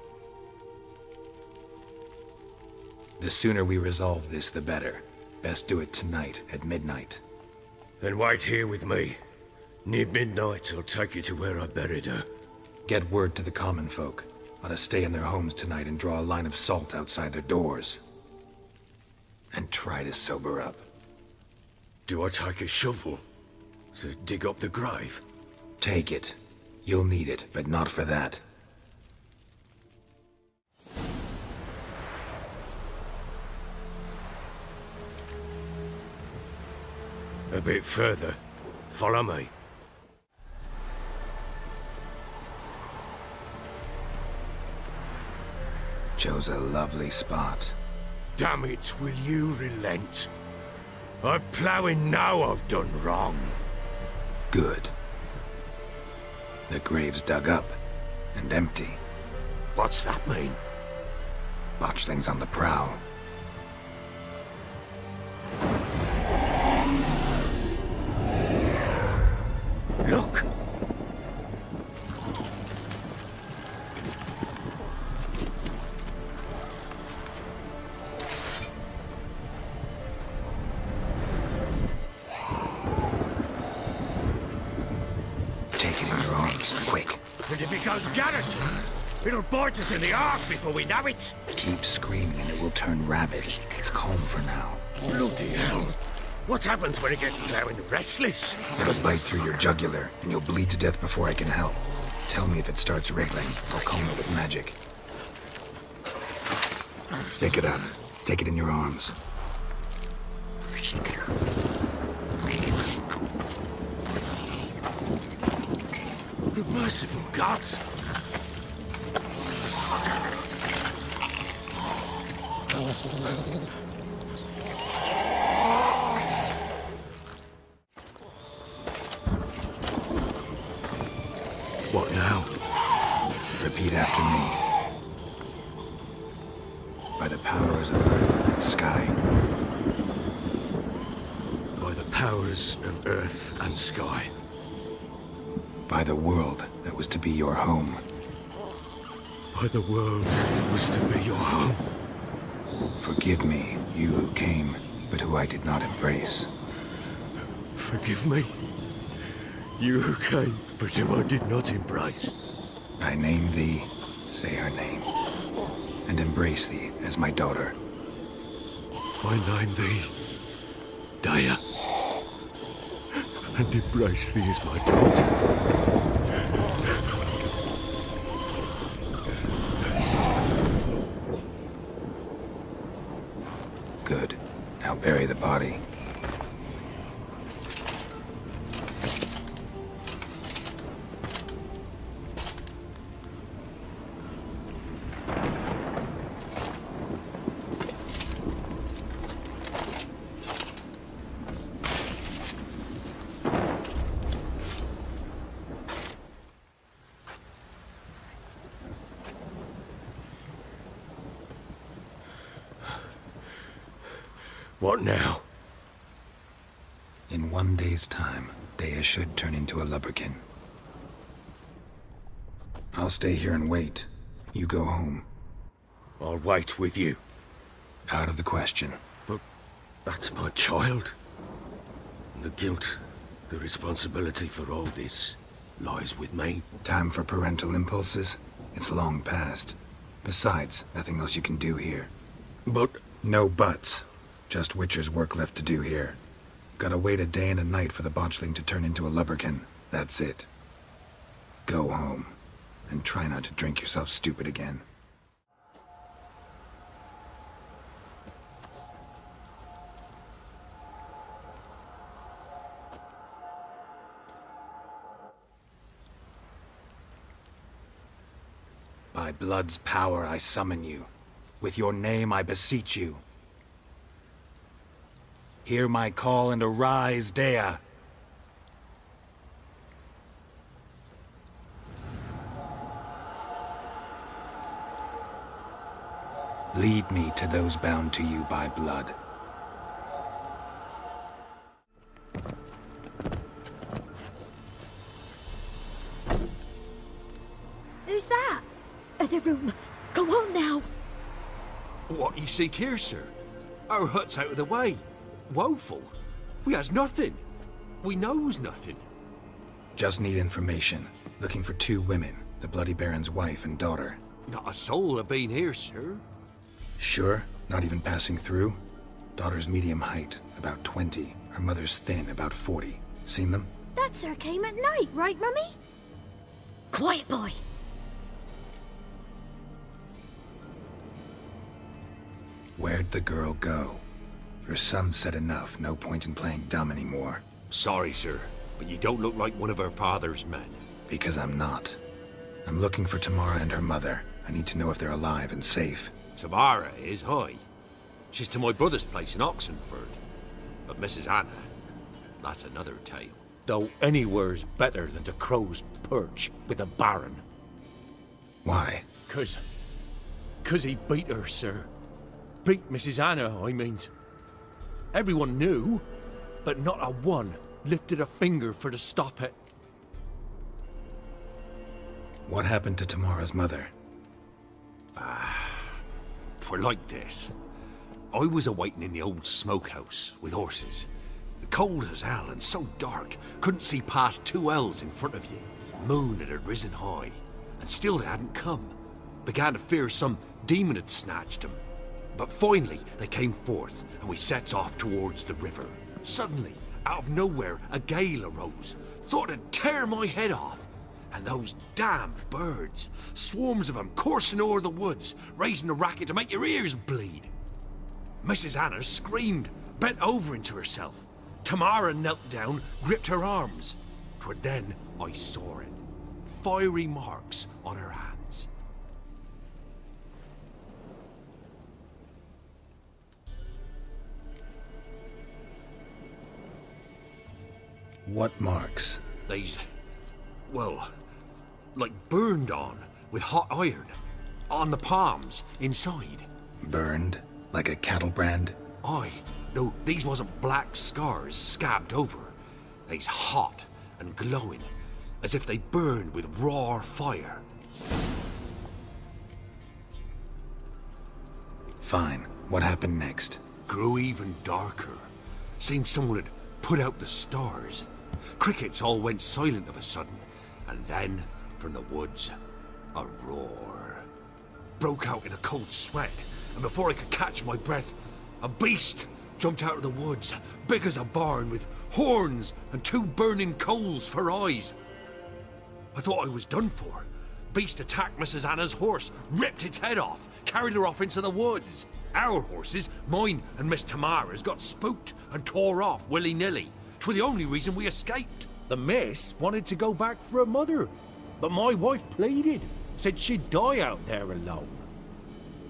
The sooner we resolve this, the better. Best do it tonight, at midnight. Then wait here with me. Near midnight, I'll take you to where I buried her. Get word to the common folk. Let us stay in their homes tonight and draw a line of salt outside their doors. And try to sober up. Do I take a shovel to dig up the grave? Take it. You'll need it, but not for that. A bit further. Follow me. Chose a lovely spot. Damn it, will you relent? I'm ploughing now I've done wrong. Good. The grave's dug up and empty. What's that mean? Botchling's on the prowl. Look! Take it in your arms, quick. And if it goes garroting, it'll bite us in the arse before we know it. Keep screaming and it will turn rabid. It's calm for now. Bloody hell. What happens when it gets ploughing restless? It'll bite through your jugular, and you'll bleed to death before I can help. Tell me if it starts wriggling. I'll calm it with magic. Pick it up. Take it in your arms. Merciful gods! What now? Repeat after me. By the powers of earth and sky. By the powers of earth and sky. By the world that was to be your home. By the world that was to be your home. Forgive me, you who came, but who I did not embrace. Forgive me, you who came, but who I did not embrace. I name thee, say her name, and embrace thee as my daughter. I name thee, Daya, and embrace thee as my daughter. Good. Now bury the body. What now? In 1 day's time, Daya should turn into a lubberkin. I'll stay here and wait. You go home. I'll wait with you. Out of the question. But that's my child. The guilt, the responsibility for all this lies with me. Time for parental impulses? It's long past. Besides, nothing else you can do here. But... No buts. Just Witcher's work left to do here. Gotta wait a day and a night for the botchling to turn into a lubberkin. That's it. Go home. And try not to drink yourself stupid again. By blood's power I summon you. With your name I beseech you. Hear my call and arise, Dea. Lead me to those bound to you by blood. Who's that? The room. Go on now. What you seek here, sir? Our hut's out of the way. Woeful. We has nothing. We knows nothing. Just need information. Looking for 2 women, the Bloody Baron's wife and daughter. Not a soul have been here, sir. Sure? Not even passing through? Daughter's medium height, about 20. Her mother's thin, about 40. Seen them? That sir came at night, right, Mummy? Quiet, boy. Where'd the girl go? Your son said enough, no point in playing dumb anymore. Sorry, sir, but you don't look like one of her father's men. Because I'm not. I'm looking for Tamara and her mother. I need to know if they're alive and safe. Tamara is, hi. She's to my brother's place in Oxenford. But Mrs. Anna, that's another tale. Though anywhere's better than to Crow's Perch with a baron. Why? 'Cause he beat her, sir. Beat Mrs. Anna, I means. Everyone knew, but not a one lifted a finger for to stop it. What happened to Tamara's mother? Twere like this. I was awaiting in the old smokehouse with horses. Cold as hell and so dark, couldn't see past 2 ells in front of you. Moon had risen high, and still they hadn't come. Began to fear some demon had snatched them. But finally, they came forth, and we sets off towards the river. Suddenly, out of nowhere, a gale arose. Thought it'd tear my head off. And those damn birds, swarms of them coursing o'er the woods, raising a racket to make your ears bleed. Mrs. Anna screamed, bent over into herself. Tamara knelt down, gripped her arms. 'Twere then I saw it. Fiery marks on her hands. What marks? They's, well, like burned on with hot iron. On the palms, inside. Burned? Like a cattle brand? Aye, though these wasn't black scars scabbed over. They's hot and glowing, as if they burned with raw fire. Fine. What happened next? Grew even darker. Seemed someone had put out the stars. Crickets all went silent of a sudden, and then, from the woods, a roar. Broke out in a cold sweat, and before I could catch my breath, a beast jumped out of the woods, big as a barn, with horns and 2 burning coals for eyes. I thought I was done for. Beast attacked Mrs. Anna's horse, ripped its head off, carried her off into the woods. Our horses, mine and Miss Tamara's, got spooked and tore off willy-nilly. 'Twere the only reason we escaped. The miss wanted to go back for her mother, but my wife pleaded, said she'd die out there alone.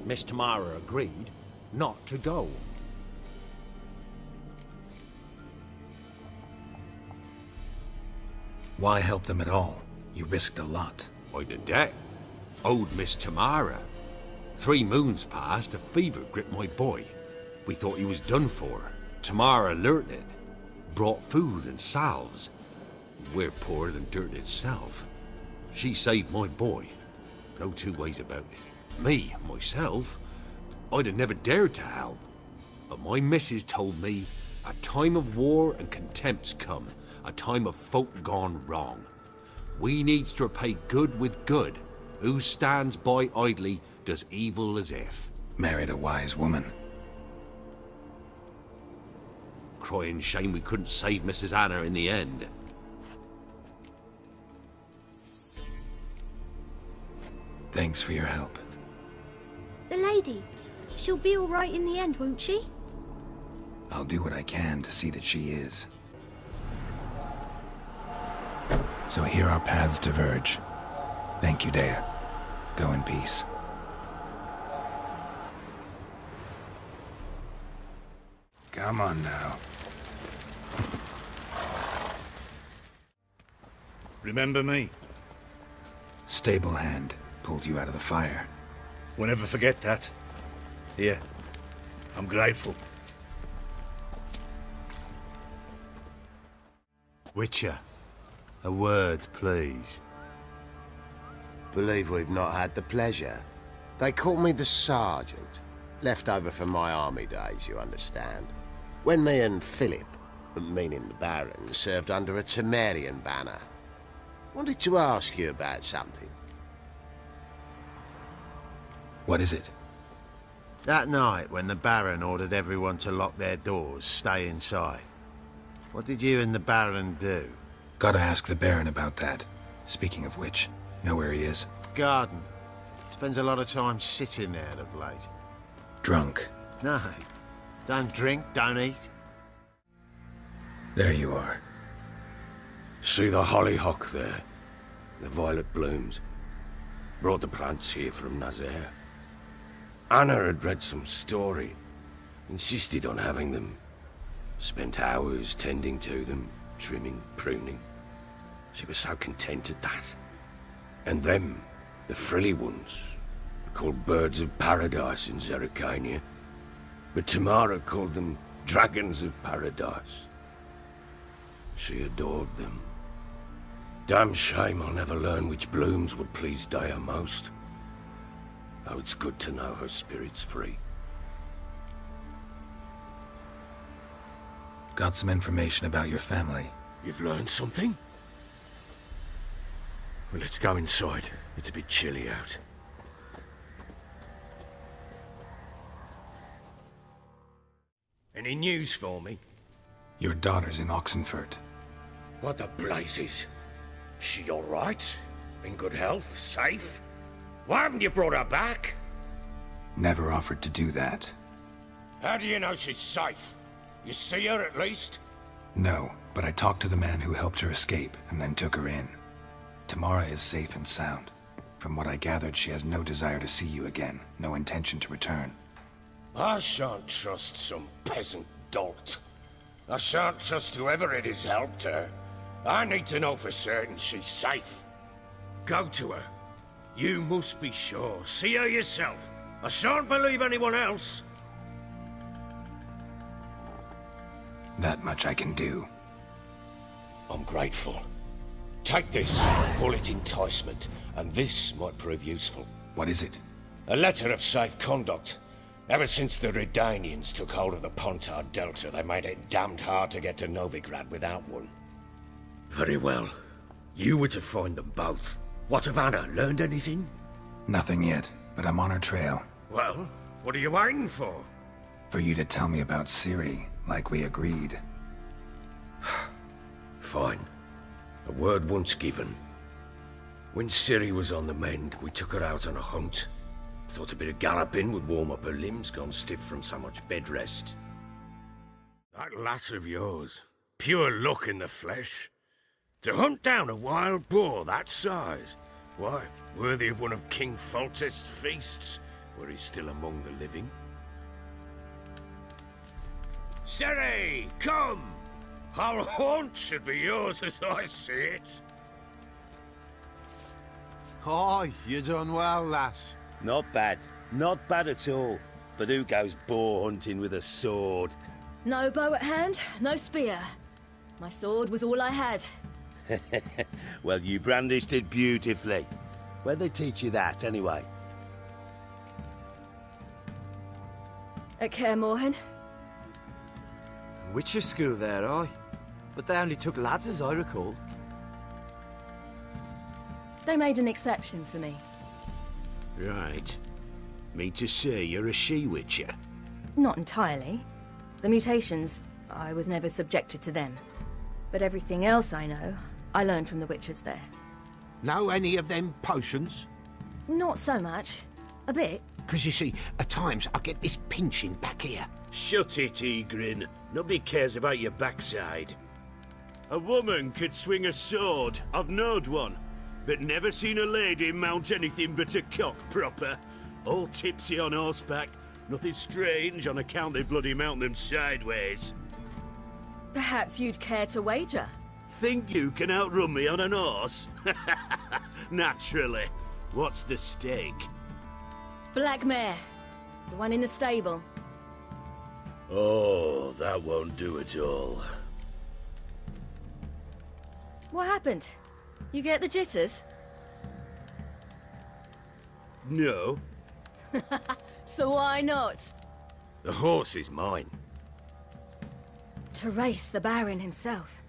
Miss Tamara agreed not to go. Why help them at all? You risked a lot. I did that. Owed Miss Tamara. 3 moons passed, a fever gripped my boy. We thought he was done for. Tamara learnt it. Brought food and salves. We're poorer than dirt itself. She saved my boy. No 2 ways about it. Me, myself, I'd have never dared to help. But my missus told me a time of war and contempt's come. A time of folk gone wrong. We needs to repay good with good. Who stands by idly does evil as if. Married a wise woman. Crying shame we couldn't save Mrs. Anna in the end. Thanks for your help. The lady. She'll be all right in the end, won't she? I'll do what I can to see that she is. So here our paths diverge. Thank you, Dea. Go in peace. Come on now. Remember me? Stable hand pulled you out of the fire. We'll never forget that. Here, I'm grateful. Witcher, a word, please. Believe we've not had the pleasure. They call me the Sergeant. Left over from my army days, you understand. When me and Philip, meaning the Baron, served under a Temerian banner. Wanted to ask you about something. What is it? That night when the Baron ordered everyone to lock their doors, stay inside. What did you and the Baron do? Gotta ask the Baron about that. Speaking of which, know where he is? Garden. Spends a lot of time sitting there of late. Drunk. No. Don't drink, don't eat. There you are. See the hollyhock there? The violet blooms. Brought the plants here from Nazaire. Anna had read some story. Insisted on having them. Spent hours tending to them, trimming, pruning. She was so content at that. And them, the frilly ones, called birds of paradise in Zerrikania. But Tamara called them dragons of paradise. She adored them. Damn shame I'll never learn which blooms would please Dea most. Though it's good to know her spirit's free. Got some information about your family. You've learned something? Well, let's go inside. It's a bit chilly out. Any news for me? Your daughter's in Oxenfurt. What the blazes? She all right? In good health? Safe? Why haven't you brought her back? Never offered to do that. How do you know she's safe? You see her at least? No, but I talked to the man who helped her escape and then took her in. Tamara is safe and sound. From what I gathered, she has no desire to see you again, no intention to return. I shan't trust some peasant dolt. I shan't trust whoever it is helped her. I need to know for certain she's safe. Go to her. You must be sure. See her yourself. I shan't believe anyone else. That much I can do. I'm grateful. Take this, call it enticement, and this might prove useful. What is it? A letter of safe conduct. Ever since the Redanians took hold of the Pontar Delta, they made it damned hard to get to Novigrad without one. Very well. You were to find them both. What of Anna? Learned anything? Nothing yet, but I'm on her trail. Well, what are you waiting for? For you to tell me about Ciri, like we agreed. Fine. A word once given. When Ciri was on the mend, we took her out on a hunt. Thought a bit of galloping would warm up her limbs, gone stiff from so much bed rest. That lass of yours, pure luck in the flesh. To hunt down a wild boar that size, why, worthy of one of King Foltest's feasts, where he's still among the living. Ciri, come! Whole haunt should be yours as I see it. Aye, you done well, lass. Not bad. Not bad at all. But who goes boar hunting with a sword? No bow at hand, no spear. My sword was all I had. Well, you brandished it beautifully. Where'd they teach you that, anyway? At Kaer Morhen. Witcher school there, aye. But they only took lads, as I recall. They made an exception for me. Right. Mean to say you're a she-witcher? Not entirely. The mutations, I was never subjected to them. But everything else I know, I learned from the witches there. Know any of them potions? Not so much. A bit. Because you see, at times I get this pinching back here. Shut it, Egrin. Nobody cares about your backside. A woman could swing a sword. I've knowed one. but never seen a lady mount anything but a cock proper. All tipsy on horseback. Nothing strange on account they bloody mount them sideways. Perhaps you'd care to wager? Think you can outrun me on an horse? Naturally. What's the stake? Black mare. The one in the stable. Oh, that won't do at all. What happened? You get the jitters? No. So why not? The horse is mine. To race the Baron himself.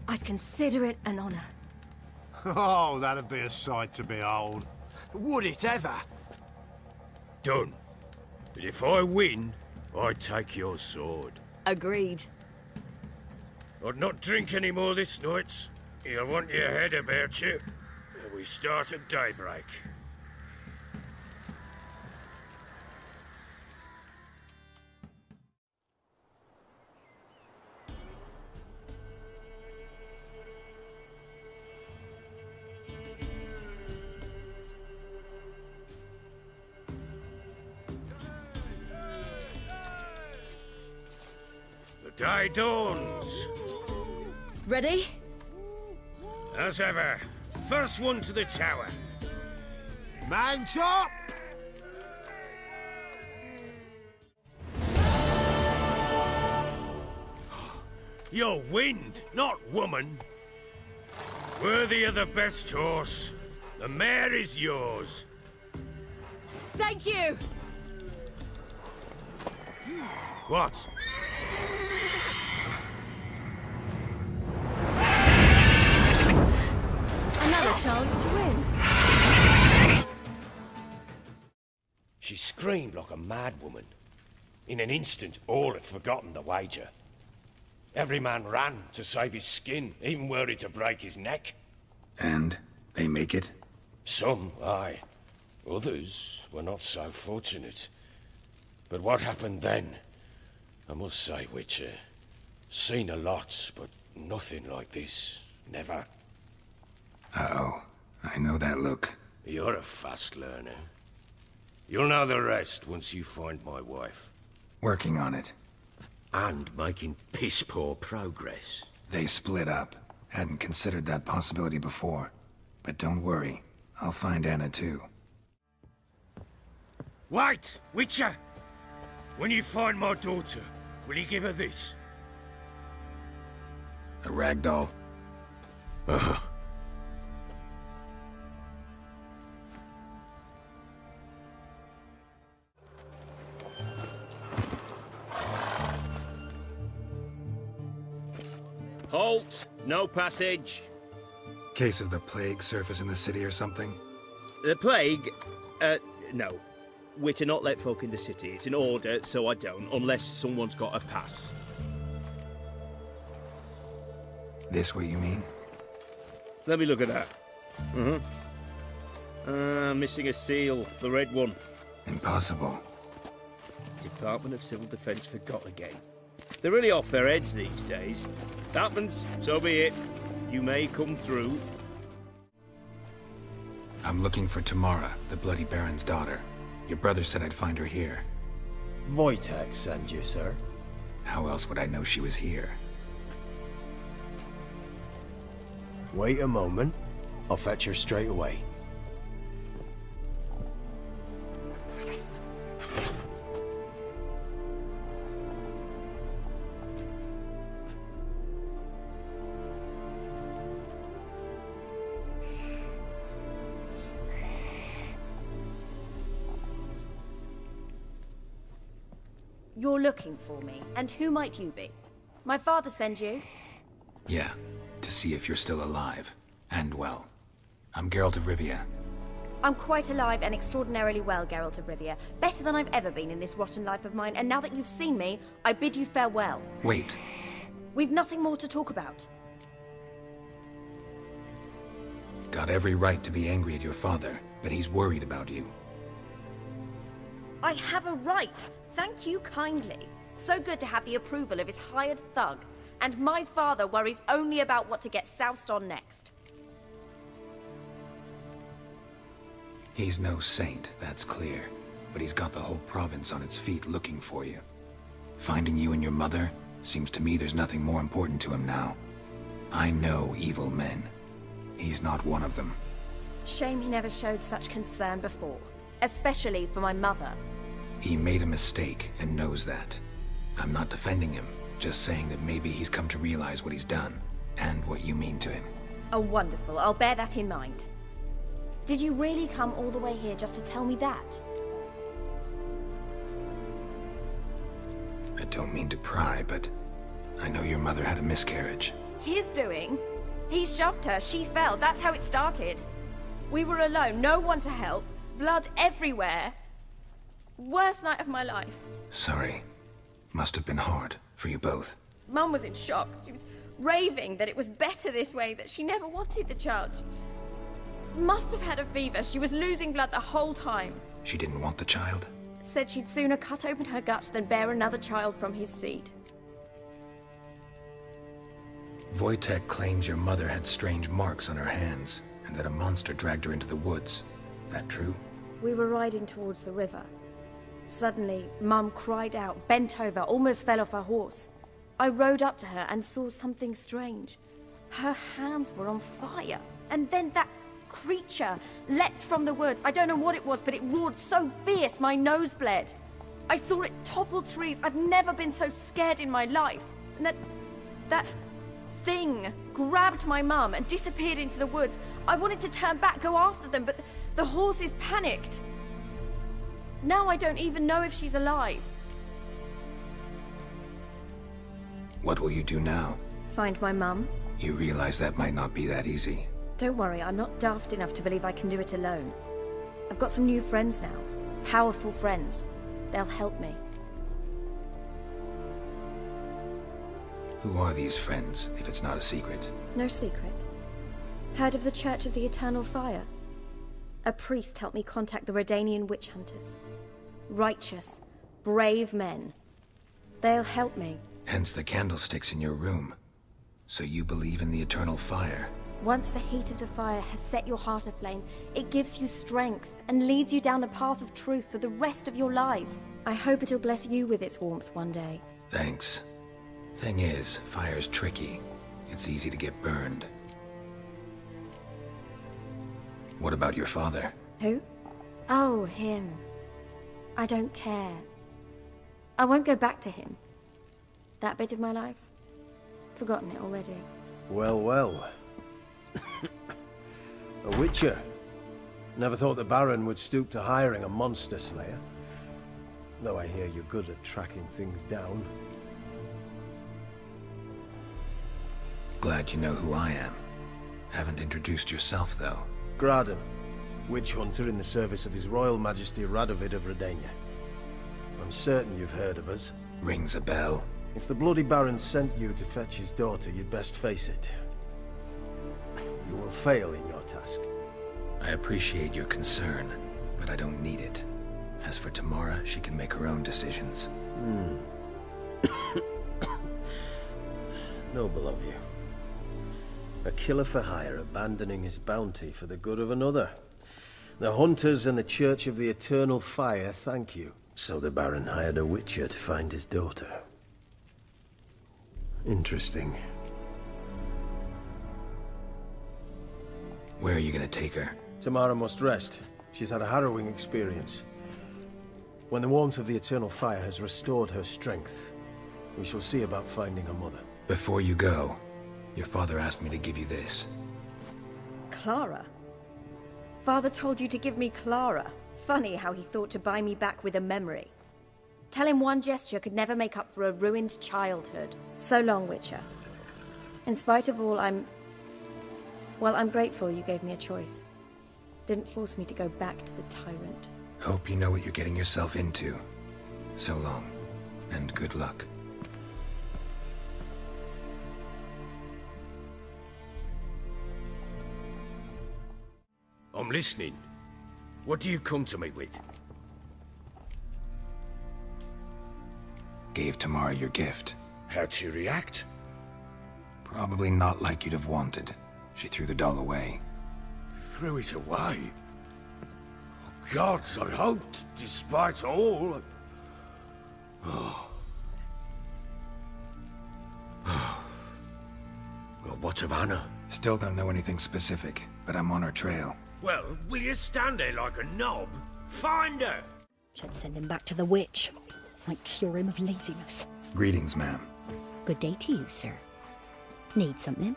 I'd consider it an honor. Oh, that'd be a sight to behold. Would it ever? Done. But if I win, I take your sword. Agreed. I'd not drink any more this night. You'll want your head about you. We start at daybreak. The day dawns. Ready? As ever, first one to the tower. Man chop! You're wind, not woman. Worthy of the best horse. The mare is yours. Thank you! What? Another chance to win. She screamed like a mad woman. In an instant, all had forgotten the wager. Every man ran to save his skin, even worried to break his neck. And they make it? Some, aye. Others were not so fortunate. But what happened then? I must say, Witcher, seen a lot, but nothing like this. Never. Uh-oh. I know that look. You're a fast learner. You'll know the rest once you find my wife. Working on it. And making piss-poor progress. They split up. Hadn't considered that possibility before. But don't worry. I'll find Anna too. Wait! Witcher! When you find my daughter, will you give her this? A ragdoll? Uh-huh. Halt! No passage. Case of the plague surface in the city or something? The plague? No. We're to not let folk in the city. It's an order, so I don't, unless someone's got a pass. This way, you mean? Let me look at that. Missing a seal. The red one. Impossible. Department of Civil Defence forgot again. They're really off their heads these days. Happens, so be it. You may come through. I'm looking for Tamara, the Bloody Baron's daughter. Your brother said I'd find her here. Wojtek sent you, sir. How else would I know she was here? Wait a moment. I'll fetch her straight away. You're looking for me, and who might you be? My father sent you? Yeah, to see if you're still alive. And well. I'm Geralt of Rivia. I'm quite alive and extraordinarily well, Geralt of Rivia. Better than I've ever been in this rotten life of mine, and now that you've seen me, I bid you farewell. Wait. We've nothing more to talk about. Got every right to be angry at your father, but he's worried about you. I have a right. Thank you kindly. So good to have the approval of his hired thug. And my father worries only about what to get soused on next. He's no saint, that's clear. But he's got the whole province on its feet looking for you. Finding you and your mother, seems to me there's nothing more important to him now. I know evil men. He's not one of them. Shame he never showed such concern before. Especially for my mother. He made a mistake and knows that. I'm not defending him, just saying that maybe he's come to realize what he's done, and what you mean to him. Oh, wonderful. I'll bear that in mind. Did you really come all the way here just to tell me that? I don't mean to pry, but I know your mother had a miscarriage. His doing? He shoved her, she fell, that's how it started. We were alone, no one to help, blood everywhere. Worst night of my life. Sorry. Must have been hard for you both. Mum was in shock. She was raving that it was better this way, that she never wanted the child. Must have had a fever. She was losing blood the whole time. She didn't want the child? Said she'd sooner cut open her gut than bear another child from his seed. Wojtek claims your mother had strange marks on her hands, and that a monster dragged her into the woods. That true? We were riding towards the river. Suddenly, Mum cried out, bent over, almost fell off her horse. I rode up to her and saw something strange. Her hands were on fire. And then that creature leapt from the woods. I don't know what it was, but it roared so fierce my nose bled. I saw it topple trees. I've never been so scared in my life. And that thing grabbed my mum and disappeared into the woods. I wanted to turn back, go after them, but the horses panicked. Now I don't even know if she's alive. What will you do now? Find my mum. You realize that might not be that easy. Don't worry, I'm not daft enough to believe I can do it alone. I've got some new friends now. Powerful friends. They'll help me. Who are these friends, if it's not a secret? No secret. Heard of the Church of the Eternal Fire? A priest helped me contact the Redanian witch hunters. Righteous, brave men. They'll help me. Hence the candlesticks in your room. So you believe in the eternal fire? Once the heat of the fire has set your heart aflame, it gives you strength and leads you down the path of truth for the rest of your life. I hope it'll bless you with its warmth one day. Thanks. Thing is, fire's tricky. It's easy to get burned. What about your father? Who? Oh, him. I don't care. I won't go back to him. That bit of my life? Forgotten it already. Well, well. A witcher. Never thought the Baron would stoop to hiring a monster slayer. Though I hear you're good at tracking things down. Glad you know who I am. Haven't introduced yourself, though. Graden, witch hunter in the service of His Royal Majesty Radovid of Redania. I'm certain you've heard of us. Rings a bell. If the Bloody Baron sent you to fetch his daughter, you'd best face it. You will fail in your task. I appreciate your concern, but I don't need it. As for Tamara, she can make her own decisions. Noble of you. A killer for hire abandoning his bounty for the good of another. The hunters and the Church of the Eternal Fire thank you. So the Baron hired a witcher to find his daughter. Interesting. Where are you gonna take her? Tamara must rest. She's had a harrowing experience. When the warmth of the Eternal Fire has restored her strength, we shall see about finding her mother. Before you go, your father asked me to give you this. Clara? Father told you to give me Clara. Funny how he thought to buy me back with a memory. Tell him one gesture could never make up for a ruined childhood. So long, Witcher. In spite of all, I'm grateful you gave me a choice. Didn't force me to go back to the tyrant. Hope you know what you're getting yourself into. So long, and good luck. I'm listening. What do you come to me with? Gave Tamara your gift. How'd she react? Probably not like you'd have wanted. She threw the doll away. Threw it away? gods, I hoped, despite all. Well, what of Anna? Still don't know anything specific, but I'm on her trail. Well, will you stand there like a knob? Find her! Should send him back to the witch. Might cure him of laziness. Greetings, ma'am. Good day to you, sir. Need something?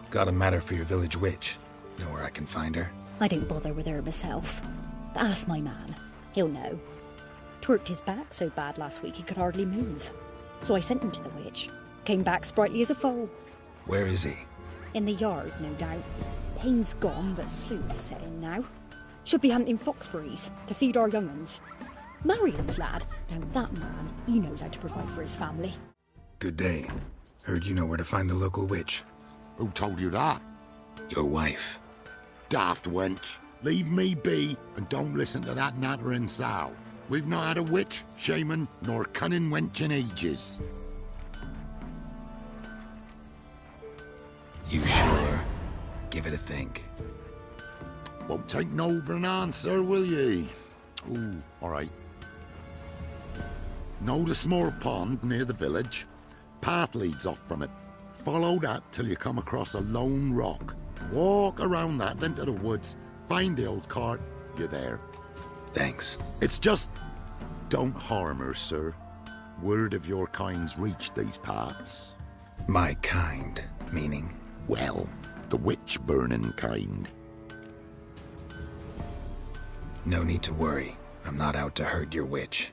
Got a matter for your village witch. Know where I can find her? I didn't bother with her myself. But ask my man. He'll know. Twerked his back so bad last week he could hardly move. So I sent him to the witch. Came back sprightly as a foal. Where is he? In the yard, no doubt. Pain's gone, but sleuth's set in now. Should be hunting foxberries to feed our young uns. Marion's lad. Now that man, he knows how to provide for his family. Good day. Heard you know where to find the local witch. Who told you that? Your wife. Daft wench. Leave me be and don't listen to that nattering sow. We've not had a witch, shaman, nor cunning wench in ages. You sure? Give it a think. Won't take no for an answer, will ye? Ooh, all right. Know the small pond near the village? Path leads off from it. Follow that till you come across a lone rock. Walk around that, then to the woods. Find the old cart. You're there. Thanks. It's just... don't harm her, sir. Word of your kind's reached these parts. My kind, meaning? Well, the witch-burning kind. No need to worry. I'm not out to hurt your witch.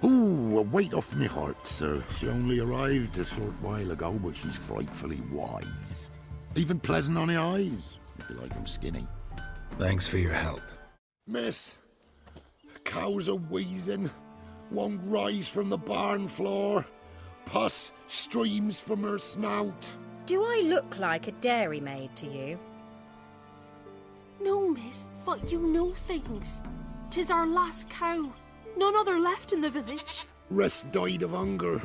Ooh, a weight off me heart, sir. She only arrived a short while ago, but she's frightfully wise. Even pleasant on the eyes, if you like 'em skinny. Thanks for your help. Miss, cows are wheezing. Won't rise from the barn floor. Pus streams from her snout. Do I look like a dairymaid to you? No, miss, but you know things. 'Tis our last cow. None other left in the village. Rest died of hunger.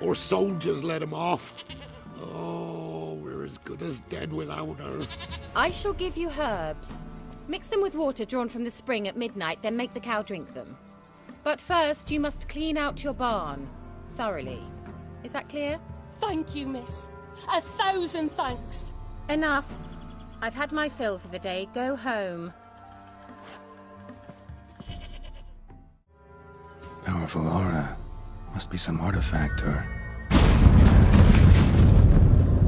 Or soldiers let him off. Oh, we're as good as dead without her. I shall give you herbs. Mix them with water drawn from the spring at midnight, then make the cow drink them. But first, you must clean out your barn. Thoroughly. Is that clear? Thank you, miss. 1,000 thanks. Enough. I've had my fill for the day. Go home. Powerful aura. Must be some artifact or...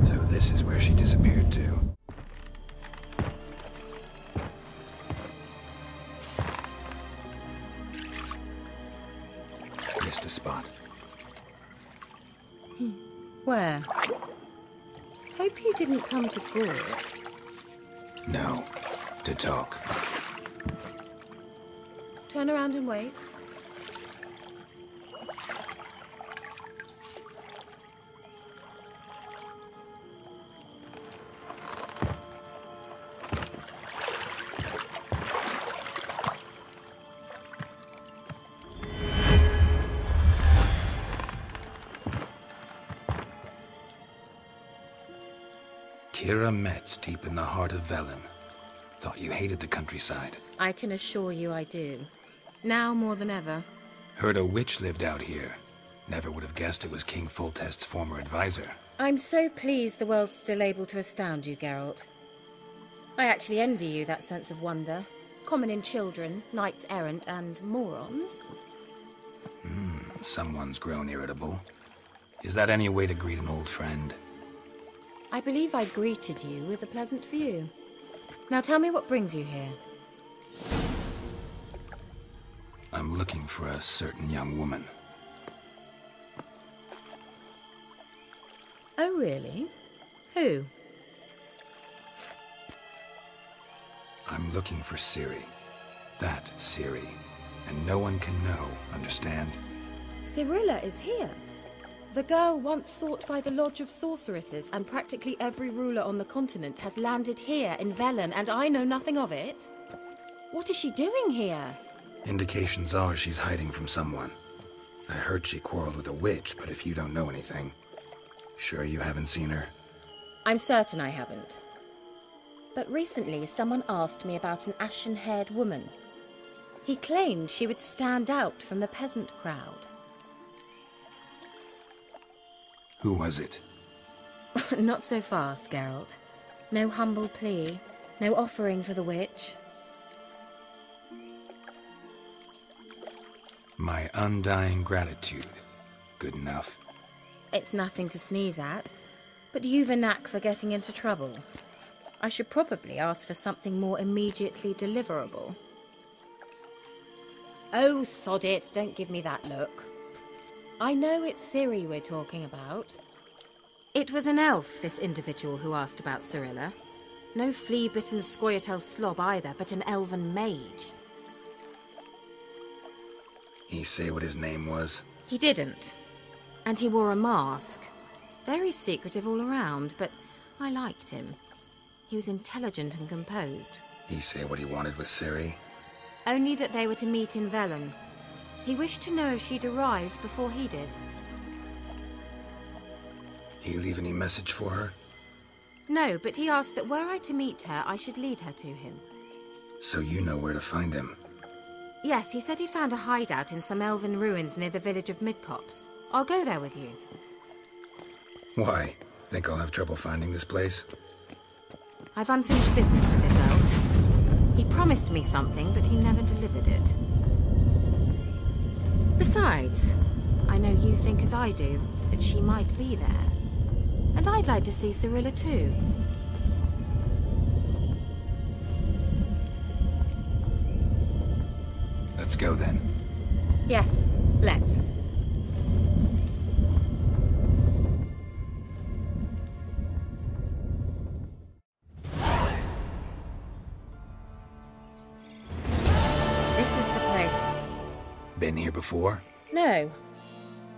So this is where she disappeared to. Missed a spot. Where? Hope you didn't come to gore. No. To talk. Turn around and wait. Kira Metz, deep in the heart of Velen. Thought you hated the countryside. I can assure you I do. Now more than ever. Heard a witch lived out here. Never would have guessed it was King Foltest's former advisor. I'm so pleased the world's still able to astound you, Geralt. I actually envy you that sense of wonder. Common in children, knights errant, and morons. Someone's grown irritable. Is that any way to greet an old friend? I believe I greeted you with a pleasant view. Now tell me what brings you here. I'm looking for a certain young woman. Oh, really? Who? I'm looking for Ciri. That Ciri. And no one can know, understand? Cirilla is here. The girl once sought by the Lodge of Sorceresses, and practically every ruler on the continent has landed here in Velen, and I know nothing of it. What is she doing here? Indications are she's hiding from someone. I heard she quarreled with a witch, but if you don't know anything, sure you haven't seen her? I'm certain I haven't. but recently someone asked me about an ashen-haired woman. He claimed she would stand out from the peasant crowd. Who was it? Not so fast, Geralt. No humble plea, no offering for the witch. My undying gratitude. Good enough. It's nothing to sneeze at, but you've a knack for getting into trouble. I should probably ask for something more immediately deliverable. Oh, sod it, don't give me that look. I know it's Ciri we're talking about. It was an elf, this individual who asked about Cirilla. No flea-bitten Scoia'tael slob either, but an elven mage. He say what his name was? He didn't. And he wore a mask. Very secretive all around, but I liked him. He was intelligent and composed. He say what he wanted with Ciri? Only that they were to meet in Velen. He wished to know if she'd arrived before he did. You leave any message for her? No, but he asked that were I to meet her, I should lead her to him. So you know where to find him? Yes, he said he found a hideout in some elven ruins near the village of Midcopse. I'll go there with you. Why? Think I'll have trouble finding this place? I've unfinished business with this elf. He promised me something, but he never delivered it. Besides, I know you think as I do, that she might be there. And I'd like to see Cirilla too. Let's go then. Yes, let's. This is the place. Been here before? No.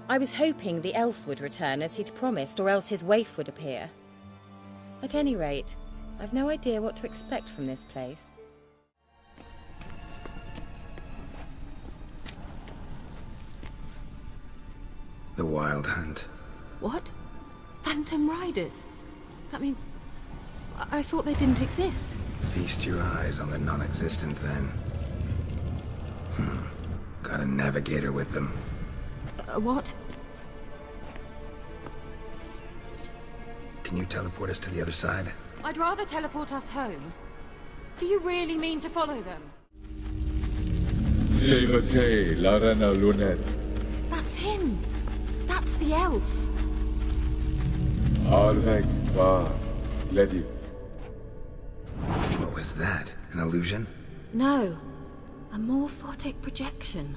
I was hoping the elf would return as he'd promised, or else his waif would appear. At any rate, I've no idea what to expect from this place. The Wild Hunt. What? Phantom Riders? That means... I thought they didn't exist. Feast your eyes on the non-existent then. Got a navigator with them. What? Can you teleport us to the other side? I'd rather teleport us home. Do you really mean to follow them? Larana Lunet. That's him. That's the elf. Arvek var Ledi. What was that? An illusion? No. A morphotic projection.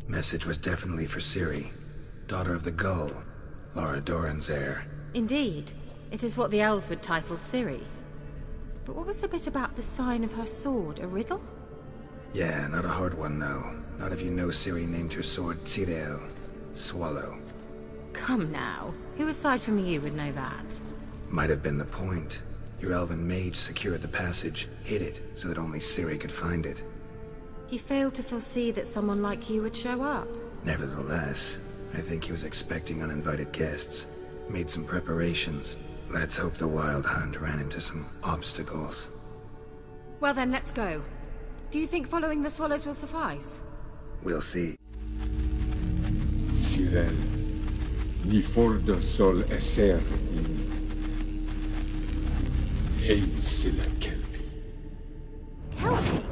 Message was definitely for Ciri, daughter of the Gull, Lara Doran's heir. Indeed. It is what the elves would title Ciri. But what was the bit about the sign of her sword? A riddle? Yeah, not a hard one, though. Not if you know Ciri named her sword Tirel, Swallow. Come now. Who aside from you would know that? Might have been the point. Your elven mage secured the passage, hid it, so that only Ciri could find it. He failed to foresee that someone like you would show up. Nevertheless, I think he was expecting uninvited guests. Made some preparations. Let's hope the Wild Hunt ran into some obstacles. Well then, let's go. Do you think following the swallows will suffice? We'll see. Sirel. Ni fordo sol eser in. Eisila Kelpie. Kelpie?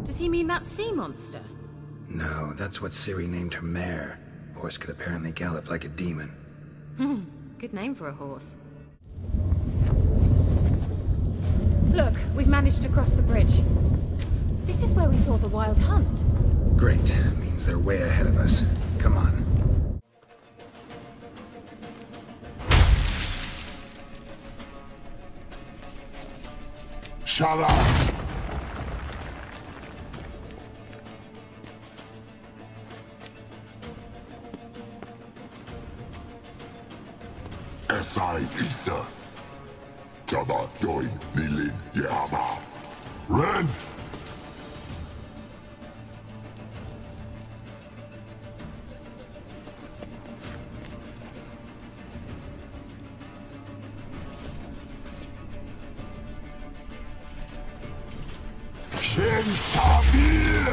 Does he mean that sea monster? No, that's what Ciri named her mare. Horse could apparently gallop like a demon. Good name for a horse. Look, we've managed to cross the bridge. This is where we saw the Wild Hunt. Great. Means they're way ahead of us. Come on. Shut up! Esai Isa. Jada Doin Nilin Yama. Ren! Hinter mir!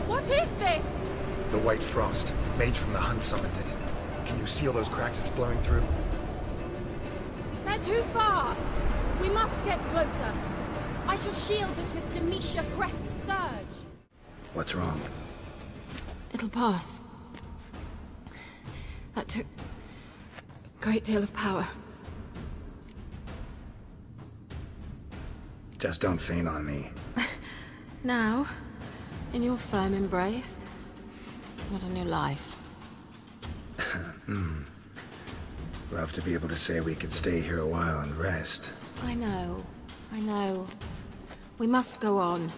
What is this? The White Frost. Mage from the Hunt summoned it. Can you see all those cracks it's blowing through? They're too far. We must get closer. I shall shield us with Demetia Crest's surge. What's wrong? It'll pass. That took a great deal of power. Just don't faint on me. Now, in your firm embrace, what a new life. Love to be able to say we could stay here a while and rest. I know. We must go on.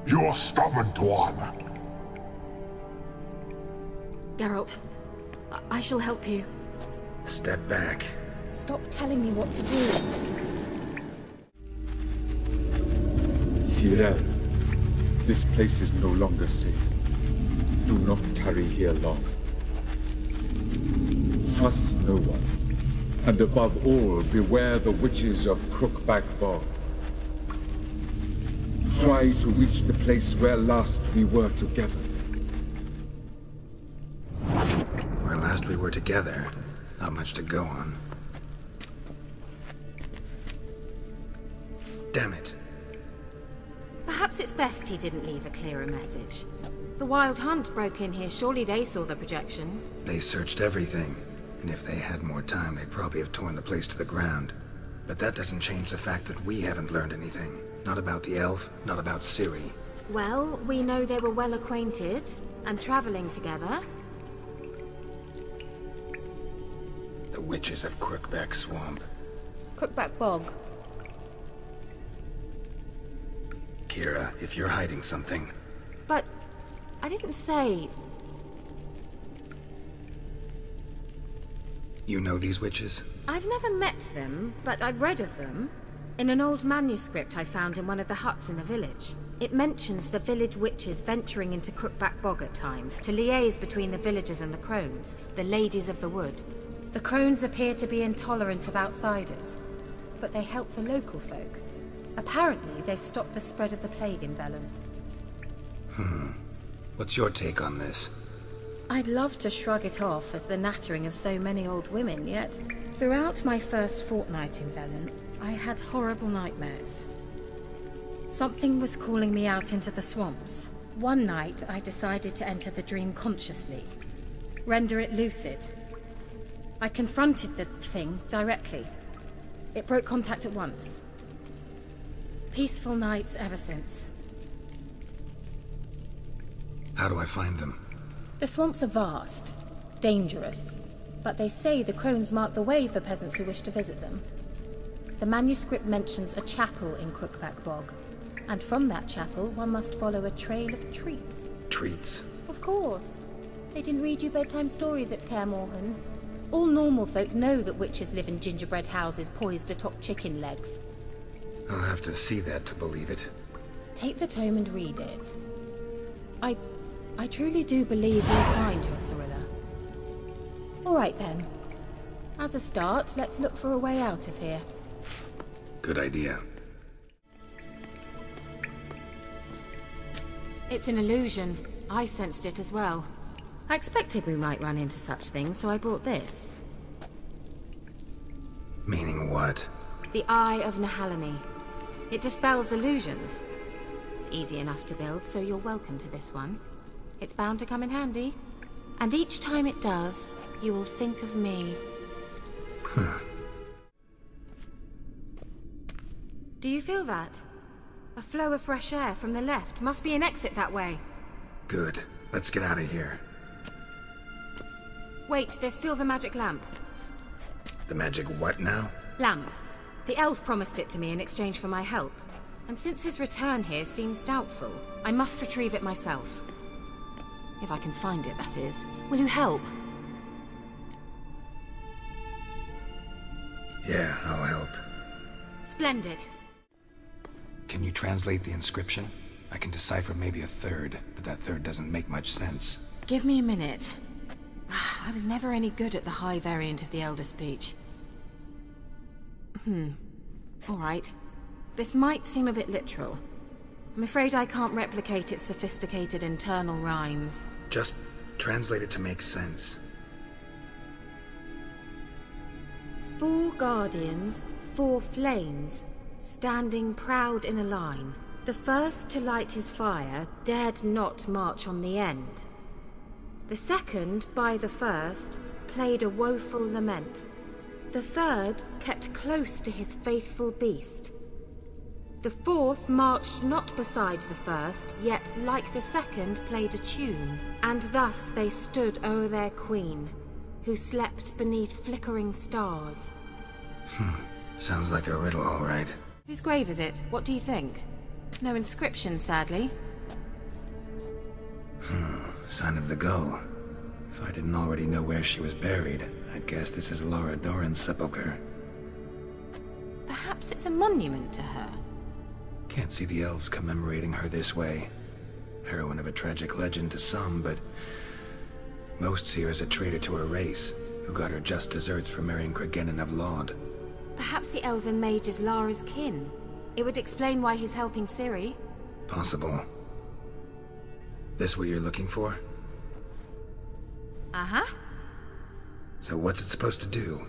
You're stubborn, Tuan. Geralt, I shall help you. Step back. Stop telling me what to do. Tyrell, this place is no longer safe. Do not tarry here long. Trust no one. And above all, beware the witches of Crookback Bog. Try to reach the place where last we were together. Where last we were together, not much to go on. Damn it. Perhaps it's best he didn't leave a clearer message. The Wild Hunt broke in here. Surely they saw the projection. They searched everything. And if they had more time, they'd probably have torn the place to the ground. But that doesn't change the fact that we haven't learned anything. Not about the elf, not about Ciri. Well, we know they were well acquainted and traveling together. The witches of Crookback Swamp. Crookback Bog. Kira, if you're hiding something... But I didn't say... You know these witches? I've never met them, but I've read of them. In an old manuscript I found in one of the huts in the village. It mentions the village witches venturing into Crookback Bog at times to liaise between the villagers and the crones, the ladies of the wood. The crones appear to be intolerant of outsiders, but they help the local folk. Apparently, they stopped the spread of the plague in Velen. What's your take on this? I'd love to shrug it off as the nattering of so many old women, yet throughout my first fortnight in Velen, I had horrible nightmares. Something was calling me out into the swamps. One night, I decided to enter the dream consciously, render it lucid. I confronted the thing directly. It broke contact at once. Peaceful nights ever since. How do I find them? The swamps are vast, dangerous, but they say the crones mark the way for peasants who wish to visit them. The manuscript mentions a chapel in Crookback Bog, and from that chapel one must follow a trail of treats. Treats? Of course. They didn't read you bedtime stories at Kaer Morhen. All normal folk know that witches live in gingerbread houses poised atop chicken legs. I'll have to see that to believe it. Take the tome and read it. I truly do believe you'll find your Cirilla. All right then. As a start, let's look for a way out of here. Good idea. It's an illusion. I sensed it as well. I expected we might run into such things, so I brought this. Meaning what? The Eye of Nehaleni. It dispels illusions. It's easy enough to build, so you're welcome to this one. It's bound to come in handy. And each time it does, you will think of me. Do you feel that? A flow of fresh air from the left. Must be an exit that way. Good. Let's get out of here. Wait, there's still the magic lamp. The magic what now? Lamp. The elf promised it to me in exchange for my help. And since his return here seems doubtful, I must retrieve it myself. If I can find it, that is. Will you help? Yeah, I'll help. Splendid. Can you translate the inscription? I can decipher maybe a third, but that third doesn't make much sense. Give me a minute. I was never any good at the high variant of the Elder Speech. Alright. This might seem a bit literal. I'm afraid I can't replicate its sophisticated internal rhymes. Just translate it to make sense. 4 guardians, 4 flames, standing proud in a line. The first to light his fire dared not march on the end. The second, by the first, played a woeful lament. The third kept close to his faithful beast. The fourth marched not beside the first, yet like the second played a tune. And thus they stood o'er their queen, who slept beneath flickering stars. Sounds like a riddle, all right. Whose grave is it? What do you think? No inscription, sadly. Sign of the Gull. If I didn't already know where she was buried, I'd guess this is Laura Doran's sepulchre. Perhaps it's a monument to her. Can't see the elves commemorating her this way. Heroine of a tragic legend to some, but most see her as a traitor to her race, who got her just deserts for marrying Cregennan of Laud. Perhaps the elven mage is Lara's kin. It would explain why he's helping Ciri. Possible. This what you're looking for? Uh-huh. So what's it supposed to do?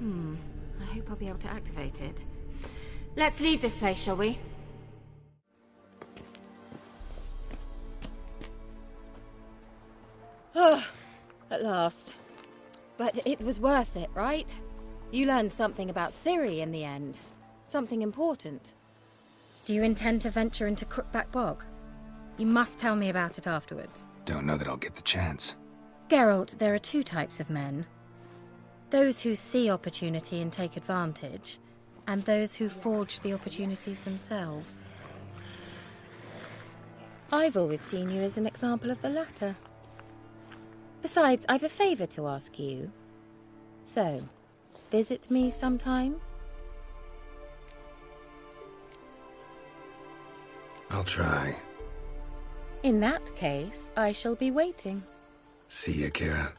I hope I'll be able to activate it. Let's leave this place, shall we? At last. But it was worth it, right? You learned something about Ciri in the end. Something important. Do you intend to venture into Crookback Bog? You must tell me about it afterwards. Don't know that I'll get the chance. Geralt, there are 2 types of men. Those who see opportunity and take advantage, and those who forge the opportunities themselves. I've always seen you as an example of the latter. Besides, I've a favor to ask you. So, visit me sometime? I'll try. In that case, I shall be waiting. See ya, Kira.